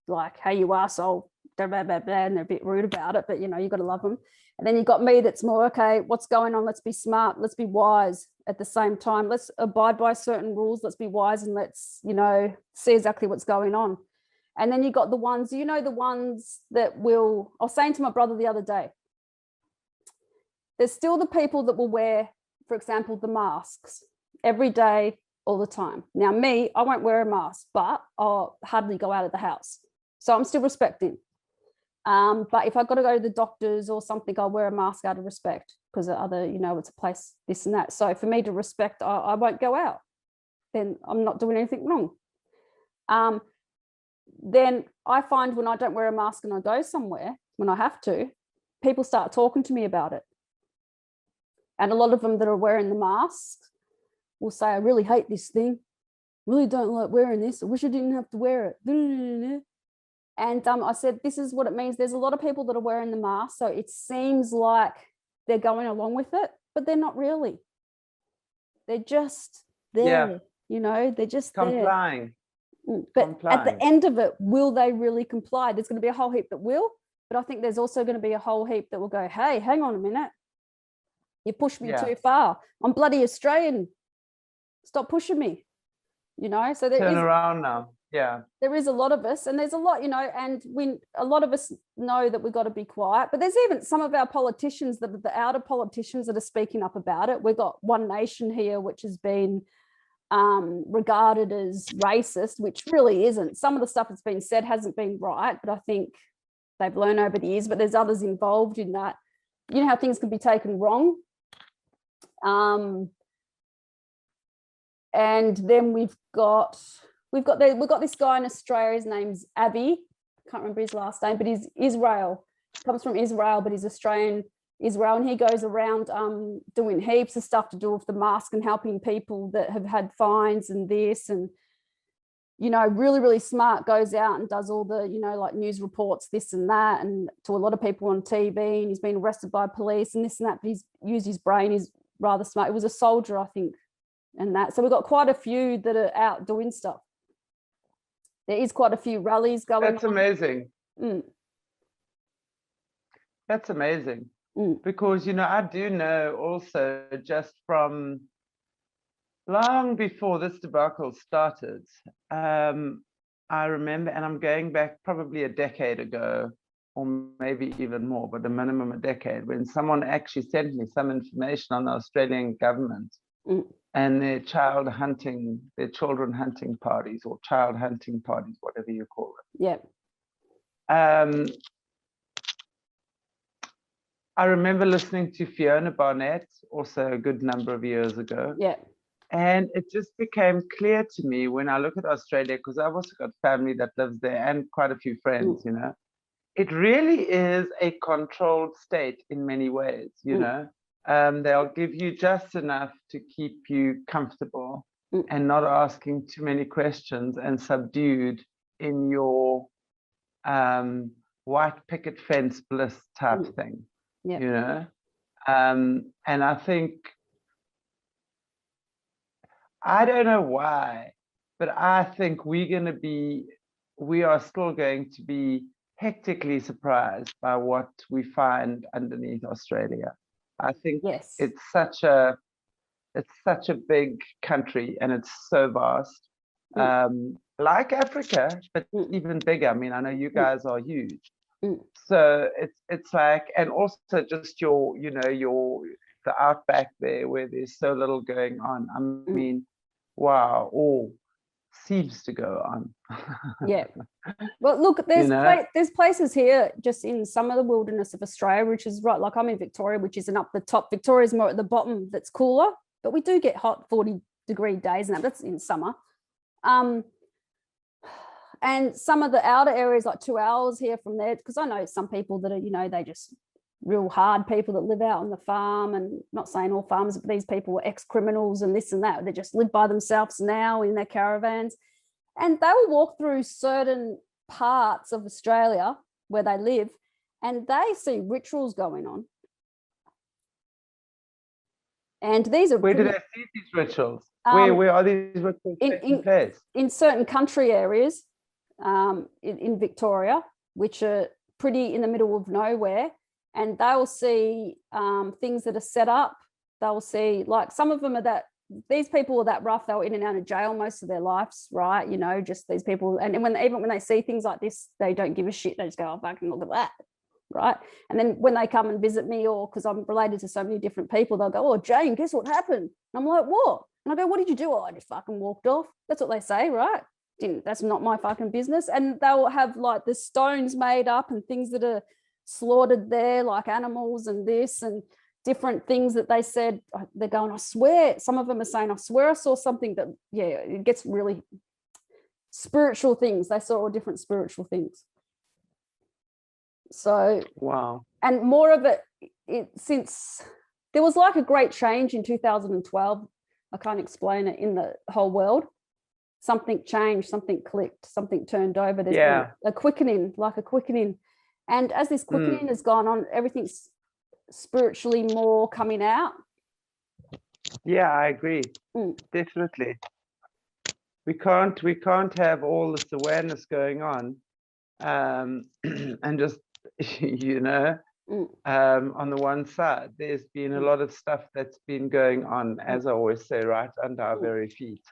like, hey, you arsehole, blah, blah, blah, blah, and they're a bit rude about it, but you know, you got to love them. And then you've got me that's more, okay, what's going on? Let's be smart. Let's be wise at the same time. Let's abide by certain rules. Let's be wise, and let's, you know, see exactly what's going on. And then you got the ones, you know, the ones that will, I was saying to my brother the other day, there's still the people that will wear, for example, the masks every day, all the time. Now me, I won't wear a mask, but I'll hardly go out of the house. So I'm still respecting. But if I've got to go to the doctors or something, I'll wear a mask out of respect, because other, you know, it's a place, this and that. So for me to respect, I won't go out. Then I'm not doing anything wrong. Then I find when I don't wear a mask and I go somewhere, when I have to, people start talking to me about it. And a lot of them that are wearing the mask will say, I really hate this thing. Really don't like wearing this. I wish I didn't have to wear it. And I said, this is what it means. There's a lot of people that are wearing the mask. So it seems like they're going along with it, but they're not really. They're just there, you know, they're just complying. There. But at the end of it, will they really comply? There's going to be a whole heap that will, but I think there's also going to be a whole heap that will go, hey, hang on a minute. You pushed me too far. I'm bloody Australian. Stop pushing me, you know? So there Turn around now. Yeah. There is a lot of us, and there's a lot, you know, and a lot of us know that we've got to be quiet, but there's even some of our politicians that are the outer politicians that are speaking up about it. We've got One Nation here, which has been regarded as racist, which really isn't. Some of the stuff that's been said hasn't been right, but I think they've learned over the years, but there's others involved in that. You know how things can be taken wrong. And then we've got this guy in Australia. His name's Avi. Can't remember his last name, but he's Israel. Comes from Israel, but he's Australian Israel, and he goes around doing heaps of stuff to do with the mask and helping people that have had fines and this, and you know, really, really smart. Goes out and does all the, you know, like news reports, this and that, and to a lot of people on TV. And he's been arrested by police and this and that, but he's used his brain. He's rather smart. He was a soldier, I think, and that. So we've got quite a few that are out doing stuff. There is quite a few rallies going on. That's amazing. That's amazing. Because, you know, I do know also, just from long before this debacle started, I remember, and I'm going back probably a decade ago, or maybe even more, but a minimum a decade, when someone actually sent me some information on the Australian government and their children hunting parties, or child hunting parties, whatever you call it. Yeah. I remember listening to Fiona Barnett also a good number of years ago. Yeah. And it just became clear to me when I look at Australia, because I've also got family that lives there and quite a few friends, you know, it really is a controlled state in many ways, you know. They'll give you just enough to keep you comfortable and not asking too many questions, and subdued in your white picket fence bliss type thing, you know. And I think, I don't know why, but I think we are still going to be hectically surprised by what we find underneath Australia. I think it's such a big country, and it's so vast. like Africa, but even bigger. I mean, I know you guys are huge. So it's like, and also just your, you know, the outback there where there's so little going on. I mean, wow, all seems to go on. Yeah. Well, look, there's You know? there's places here just in some of the wilderness of Australia, which is right, like I'm in Victoria, which isn't up the top. Victoria's more at the bottom, that's cooler, but we do get hot 40-degree days, and that's in summer. And some of the outer areas, like 2 hours here from there, because I know some people that are, you know, they just real hard people that live out on the farm, and not saying all farmers, but these people were ex-criminals and this and that. They just live by themselves now in their caravans, and they will walk through certain parts of Australia where they live, and they see rituals going on. And these are Where do they see these rituals? Um, Where are these rituals taking place? in certain country areas in Victoria, which are pretty in the middle of nowhere, and they'll see things that are set up. They'll see, like, some of them are that, these people are that rough, they were in and out of jail most of their lives, right? You know, just these people, and even when they see things like this, they don't give a shit. They just go, oh, back and look at that, right? And then when they come and visit me, or because I'm related to so many different people, they'll go, oh, Jane, guess what happened? And I'm like, what? And I go, what did you do? Oh, I just fucking walked off. That's what they say, right? That's not my fucking business. And they'll have like the stones made up and things that are slaughtered there, like animals and this and different things that they said. They're going, I swear, some of them are saying, I swear I saw something that, yeah, it gets really spiritual things. They saw all different spiritual things. So, wow. And more of it since there was like a great change in 2012. I can't explain it, in the whole world. Something changed, something clicked, something turned over. There's been a quickening, like a quickening. And as this quickening has gone on, everything's spiritually more coming out. Yeah, I agree. Definitely. We can't have all this awareness going on and just, you know, on the one side. There's been a lot of stuff that's been going on, as I always say, right under our very feet.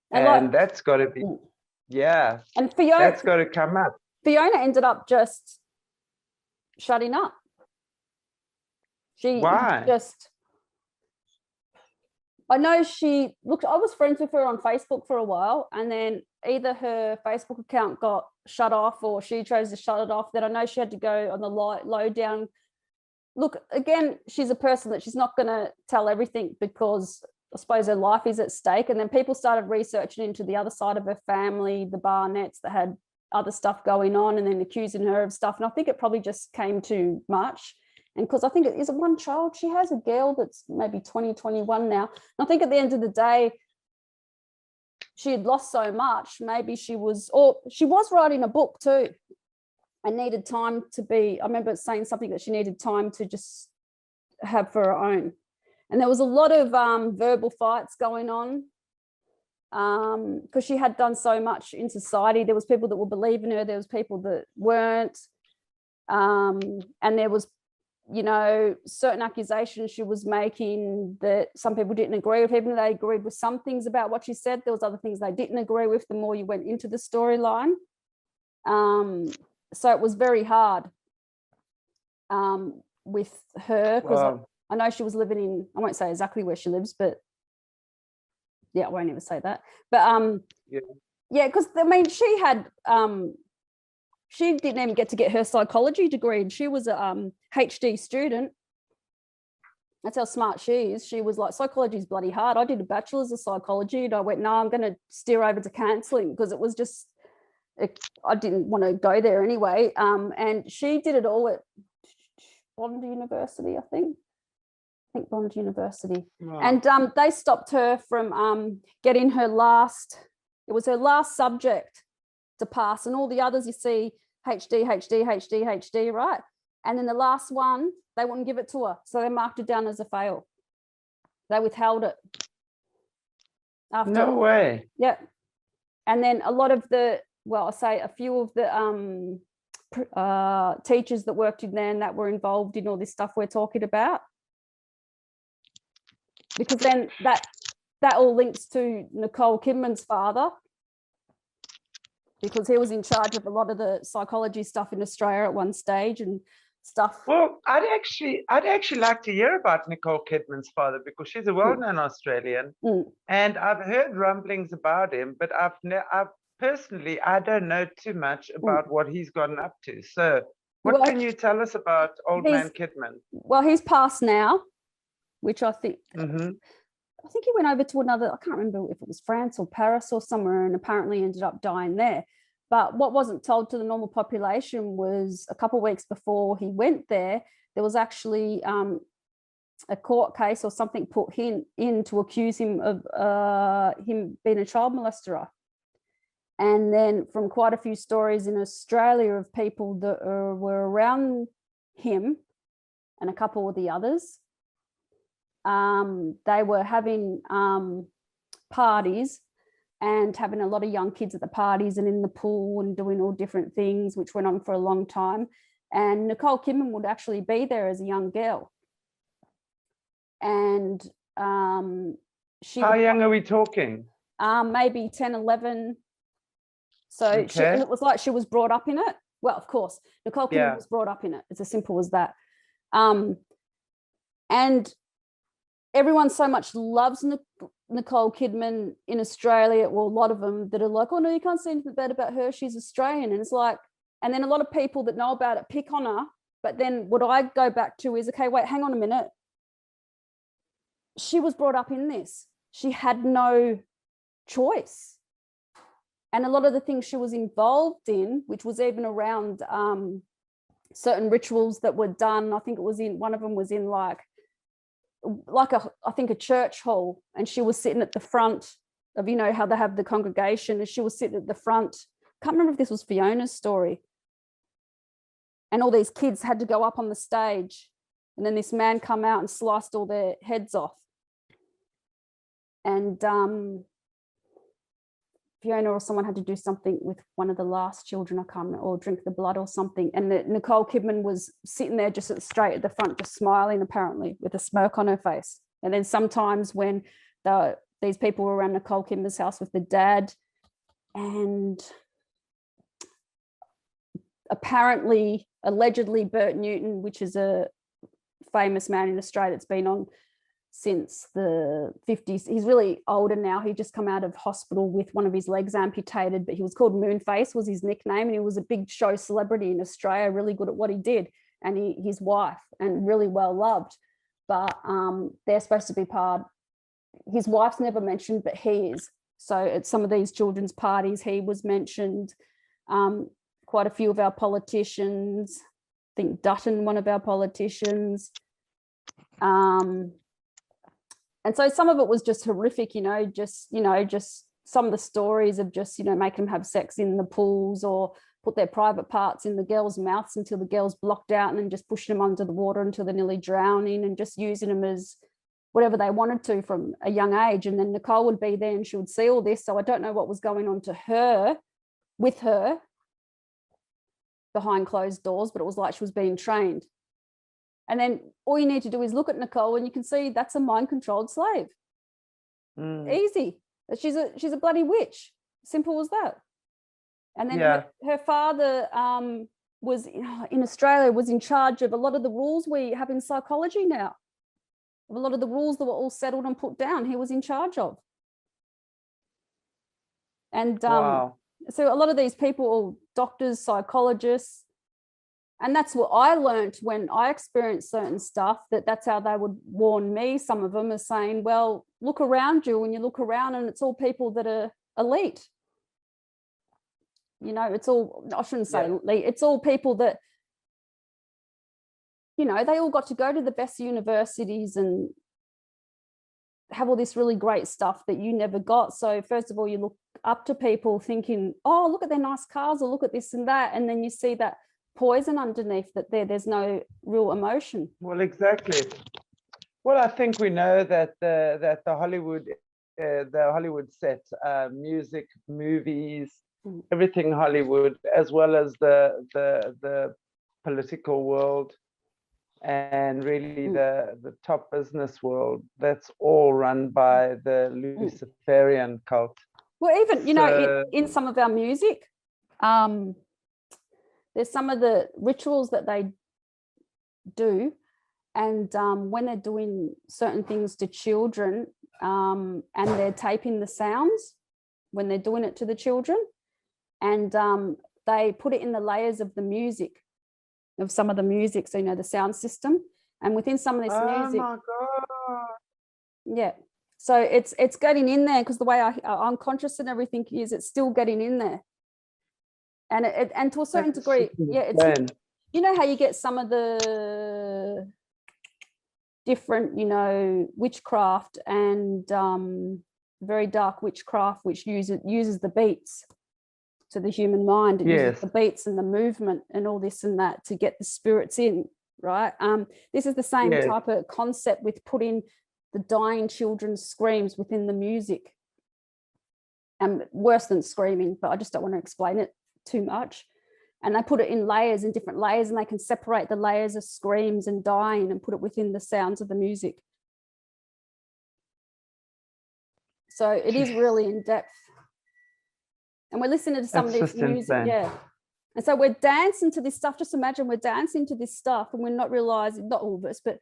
And like, that's got to be, yeah. And Fiona, that's got to come up. Fiona ended up just shutting up. Why? I know she, look, I was friends with her on Facebook for a while, and then either her Facebook account got shut off or she chose to shut it off. Then I know she had to go on the low down. Look, again, she's a person that she's not going to tell everything, because I suppose her life is at stake. And then people started researching into the other side of her family, the Barnetts, that had other stuff going on, and then accusing her of stuff. And I think it probably just came too much. And because I think it is one child, she has a girl that's maybe 20, 21 now. And I think at the end of the day, she had lost so much. Maybe she was writing a book too, and needed time to be, I remember saying something that she needed time to just have for her own. And there was a lot of verbal fights going on because she had done so much in society. There was people that were believing her. There was people that weren't. And there was, you know, certain accusations she was making that some people didn't agree with. Even though they agreed with some things about what she said, there was other things they didn't agree with the more you went into the storyline. So it was very hard with her, because I know she was living in, I won't say exactly where she lives, but yeah, I won't even say that. But yeah, because I mean, she had, she didn't even get to get her psychology degree, and she was a HD student. That's how smart she is. She was like, psychology is bloody hard. I did a bachelor's of psychology, and I went, no, I'm going to steer over to counselling, because it was just, I didn't want to go there anyway. And she did it all at Bond University, I think Bond University. Wow. And they stopped her from getting her last, it was her last subject to pass, and all the others you see HD, right? And then the last one, they wouldn't give it to her, so they marked it down as a fail. They withheld it. No way. Yeah. And then a lot of the, well, I'll say a few of the teachers that worked in there and that were involved in all this stuff we're talking about, because then that all links to Nicole Kidman's father, because he was in charge of a lot of the psychology stuff in Australia at one stage and stuff. Well, I'd actually like to hear about Nicole Kidman's father, because she's a well-known Australian, and I've heard rumblings about him, but I've personally, I don't know too much about what he's gotten up to. So what can you tell us about old man Kidman? Well, he's passed now, which I think, I think he went over to another, I can't remember if it was France or Paris or somewhere, and apparently ended up dying there. But what wasn't told to the normal population was a couple of weeks before he went there, there was actually a court case or something put in to accuse him of him being a child molester. And then from quite a few stories in Australia of people that were around him and a couple of the others, they were having parties and having a lot of young kids at the parties and in the pool and doing all different things, which went on for a long time. And Nicole Kidman would actually be there as a young girl. And she... How young are we talking? Maybe 10, 11. So and it was like she was brought up in it. Well, of course, Nicole Kidman was brought up in it. It's as simple as that. And everyone so much loves Nicole Kidman in Australia. Well, a lot of them that are like, oh no, you can't say anything bad about her, she's Australian. And it's like, and then a lot of people that know about it pick on her. But then what I go back to is, okay, wait, hang on a minute. She was brought up in this. She had no choice. And a lot of the things she was involved in, which was even around certain rituals that were done, I think it was in, one of them was in like I think a church hall, and she was sitting at the front of, you know, how they have the congregation, and she was sitting at the front. Can't remember if this was Fiona's story. And all these kids had to go up on the stage, and then this man come out and sliced all their heads off. And Fiona or someone had to do something with one of the last children, I can't remember, or drink the blood or something. And Nicole Kidman was sitting there just straight at the front, just smiling, apparently, with a smirk on her face. And then sometimes when these people were around Nicole Kidman's house with the dad, and apparently, allegedly, Bert Newton, which is a famous man in Australia that's been on since the 50s. He's really older now. He just come out of hospital with one of his legs amputated, but he was called Moonface, was his nickname, and he was a big show celebrity in Australia, really good at what he did, and his wife, and really well loved. But they're supposed to be part. His wife's never mentioned, but he is. So at some of these children's parties, he was mentioned. Quite a few of our politicians, I think Dutton, one of our politicians. And so some of it was just horrific, just some of the stories of just, making them have sex in the pools or put their private parts in the girls' mouths until the girls blocked out, and then just pushing them under the water until they're nearly drowning, and just using them as whatever they wanted to from a young age. And then Nicole would be there and she would see all this. So I don't know what was going on to her, with her, behind closed doors, but it was like she was being trained. And then all you need to do is look at Nicole and you can see that's a mind-controlled slave. Easy. She's a bloody witch. Simple as that. And then her father was in Australia, was in charge of a lot of the rules we have in psychology now. A lot of the rules that were all settled and put down, he was in charge of. And so a lot of these people, doctors, psychologists, and that's what I learned when I experienced certain stuff, that's how they would warn me. Some of them are saying, well, look around you, and you look around and it's all people that are elite. It's all, I shouldn't say elite, it's all people that, they all got to go to the best universities and have all this really great stuff that you never got. So first of all, you look up to people thinking, oh, look at their nice cars, or look at this and that. And then you see that poison underneath that there's no real emotion. Well, exactly. Well, I think we know that the Hollywood set, music, movies, everything Hollywood, as well as the political world, and really the top business world, that's all run by the Luciferian cult. Well, even in some of our music, There's some of the rituals that they do, and when they're doing certain things to children, and they're taping the sounds when they're doing it to the children, and they put it in the layers of the music, of some of the music, so the sound system, and within some of this music. Oh my God. Yeah, so it's getting in there, because the way I'm conscious and everything is, it's still getting in there, and and to a certain degree, yeah, it's how you get some of the different witchcraft and very dark witchcraft, which uses the beats to the human mind. It uses the beats and the movement and all this and that to get the spirits in, right? This is the same type of concept with putting the dying children's screams within the music, and worse than screaming, but I just don't want to explain it too much. And they put it in layers, in different layers, and they can separate the layers of screams and dying and put it within the sounds of the music. So it is really in depth. And we're listening to some of this music, And so we're dancing to this stuff. Just imagine we're dancing to this stuff and we're not realizing, not all of us, but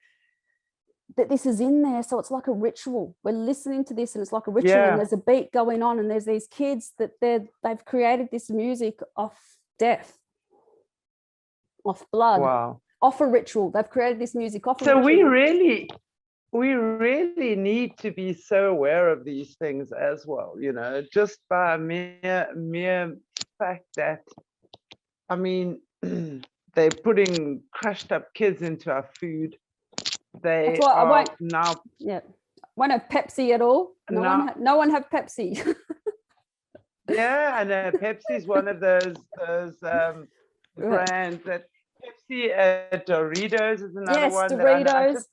that this is in there. So it's like a ritual. We're listening to this and it's like a ritual, and there's a beat going on, and there's these kids that they've created this music off death, off blood, off a ritual. They've created this music off a ritual. So we really need to be so aware of these things as well, just by mere fact that, I mean, they're putting crushed up kids into our food. They are now. Yeah, won't have Pepsi at all. No one have Pepsi. Yeah, and Pepsi is one of those brands. That Pepsi, Doritos is another one. Doritos.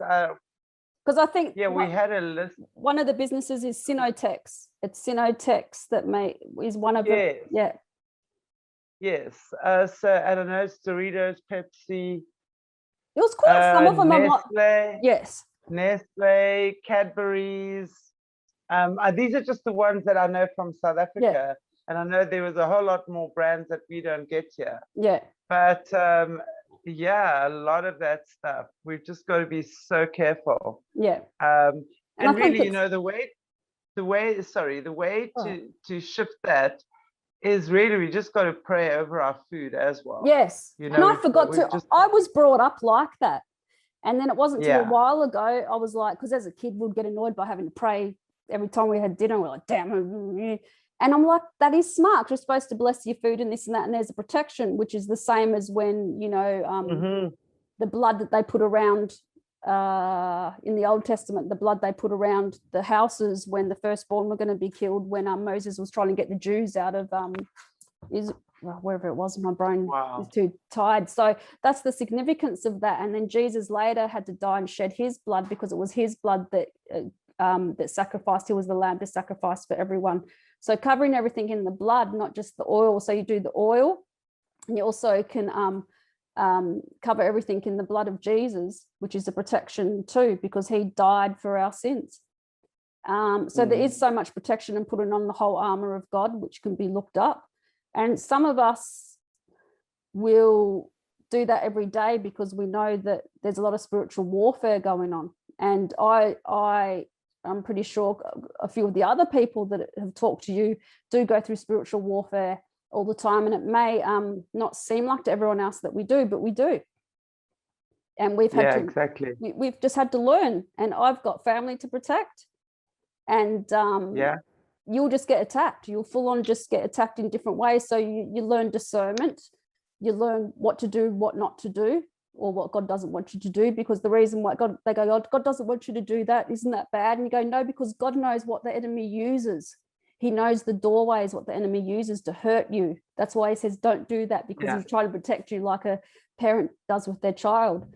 Because I think we had a list. One of the businesses is Sinotex. It's Sinotex that is one of them. Yeah. Yes. So I don't know, it's Doritos, Pepsi. It was quite some of them. Nestle, yes. Nestle, Cadbury's. These are just the ones that I know from South Africa. And I know there was a whole lot more brands that we don't get here. Yeah. But a lot of that stuff, we've just got to be so careful. Yeah. And really, the way to shift that is really, we just got to pray over our food as well. Yes. And I forgot I was brought up like that. And then it wasn't till a while ago, I was like, because as a kid, we'd get annoyed by having to pray every time we had dinner. We're like, damn. And I'm like, that is smart. You're supposed to bless your food and this and that. And there's a protection, which is the same as when, the blood that they put around in the Old Testament, the blood they put around the houses when the firstborn were going to be killed, when Moses was trying to get the Jews out of wherever it was. My brain is too tired. So that's the significance of that. And then Jesus later had to die and shed his blood, because it was his blood that that sacrificed. He was the lamb to sacrifice for everyone. So covering everything in the blood, not just the oil. So you do the oil, and you also can cover everything in the blood of Jesus, which is a protection too, because he died for our sins. So there is so much protection in putting on the whole armor of God, which can be looked up. And some of us will do that every day because we know that there's a lot of spiritual warfare going on. And I'm pretty sure a few of the other people that have talked to you do go through spiritual warfare all the time. And it may not seem like to everyone else that we do, but we do. And we've had we've just had to learn. And I've got family to protect. And you'll just get attacked. You'll full on just get attacked in different ways. So you learn discernment. You learn what to do, what not to do, or what God doesn't want you to do. Because the reason why God doesn't want you to do that, isn't that bad? And you go, no, because God knows what the enemy uses. He knows the doorways, what the enemy uses to hurt you. That's why he says, don't do that, because he's trying to protect you like a parent does with their child.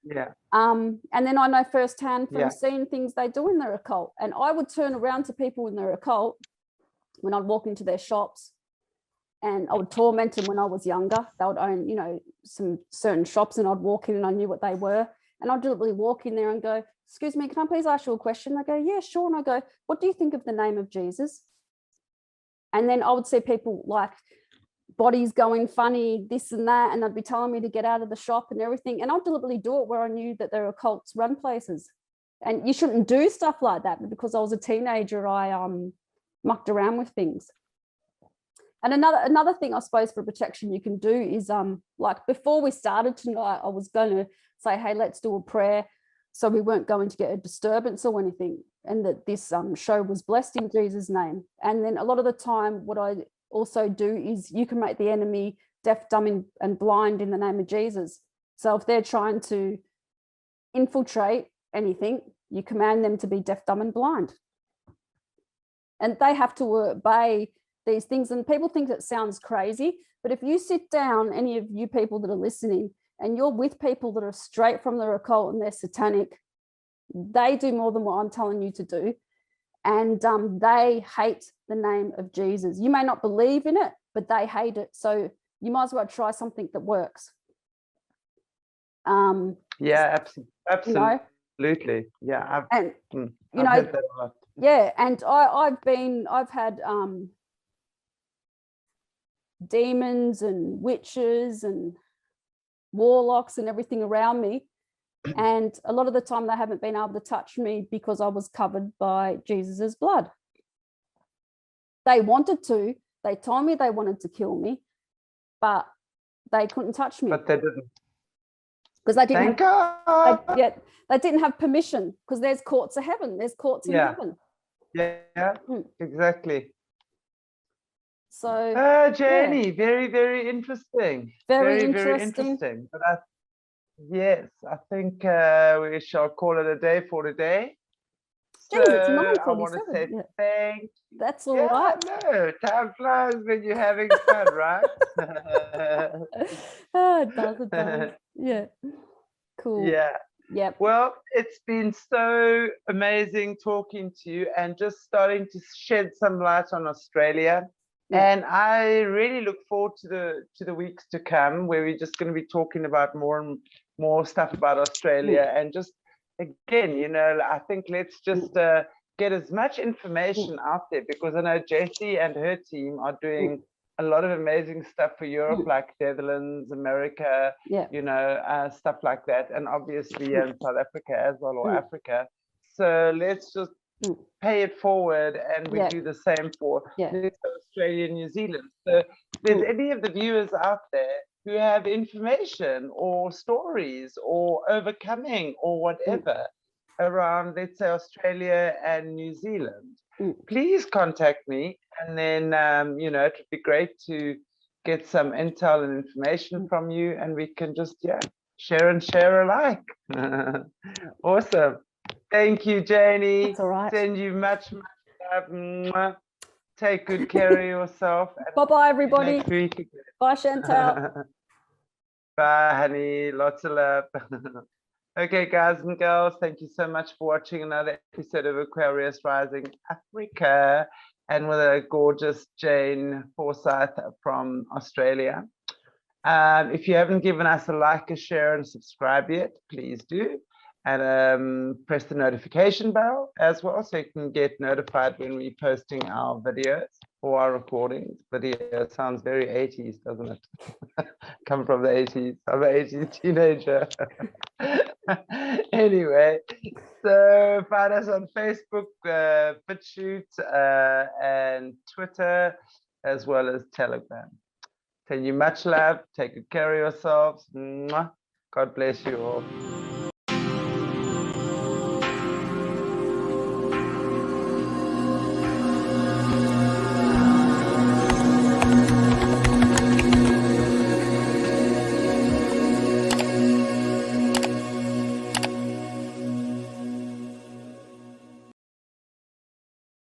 Yeah. And then I know firsthand from seeing things they do in their occult. And I would turn around to people in their occult when I'd walk into their shops, and I would torment them when I was younger. They would own, some certain shops, and I'd walk in and I knew what they were. And I'd deliberately walk in there and go, excuse me, can I please ask you a question? I go, yeah, sure. And I go, what do you think of the name of Jesus? And then I would see people like body's going funny, this and that, and they'd be telling me to get out of the shop and everything. And I'll deliberately do it where I knew that there are cults run places. And you shouldn't do stuff like that. But because I was a teenager, I mucked around with things. And another thing, I suppose, for protection you can do is like before we started tonight, I was going to say, hey, let's do a prayer. So we weren't going to get a disturbance or anything. And that this show was blessed in Jesus' name. And then a lot of the time, what I also do is you can make the enemy deaf, dumb, and blind in the name of Jesus. So if they're trying to infiltrate anything, you command them to be deaf, dumb, and blind. And they have to obey these things. And people think it sounds crazy, but if you sit down, any of you people that are listening, and you're with people that are straight from the occult and they're satanic, they do more than what I'm telling you to do. And they hate the name of Jesus. You may not believe in it, but they hate it. So you might as well try something that works. Yeah, absolutely. You know? Yeah, and you know, heard that a lot. Yeah, and I've had demons and witches and warlocks and everything around me, and a lot of the time they haven't been able to touch me because I was covered by Jesus's blood. They wanted to. They told me they wanted to kill me, but they couldn't touch me. But they didn't. Because they didn't. Thank God. They didn't have permission, because there's courts of heaven. There's courts in heaven. Yeah, exactly. So, Jenny, very, very interesting. Very very interesting. interesting. But yes, I think we shall call it a day for today. Geez, it's So I want to 9:47. say thank you. That's all right. No, time flies when you're having fun, right? Oh, it does. Yeah. Cool. Yeah. Yep. Well, it's been so amazing talking to you and just starting to shed some light on Australia. Yeah. And I really look forward to the weeks to come, where we're just going to be talking about more and more stuff about Australia. And just again, you know, I think let's just get as much information out there, because I know Jessie and her team are doing a lot of amazing stuff for Europe, like Netherlands, America, you know, stuff like that, and obviously in South Africa as well, or Africa. So let's just pay it forward, and we do the same for Australia and New Zealand. So if there's any of the viewers out there who have information or stories or overcoming or whatever around, let's say, Australia and New Zealand, please contact me. And then, you know, it would be great to get some intel and information from you, and we can just, share and share alike. Awesome. Thank you, Janie. That's all right. Send you much love. Mwah. Take good care of yourself. Bye-bye, everybody. Next week. Bye, Chantal. Bye, honey. Lots of love. Okay, guys and girls, thank you so much for watching another episode of Aquarius Rising Africa, and with a gorgeous Jane Forsyth from Australia. If you haven't given us a like, a share, and subscribe yet, please do. And press the notification bell as well, so you can get notified when we're posting our videos or our recordings. Video sounds very 80s, doesn't it? Come from the 80s. I'm an 80s teenager. Anyway, so find us on Facebook, BitChute, and Twitter, as well as Telegram. Send you much love. Take good care of yourselves. Mwah. God bless you all.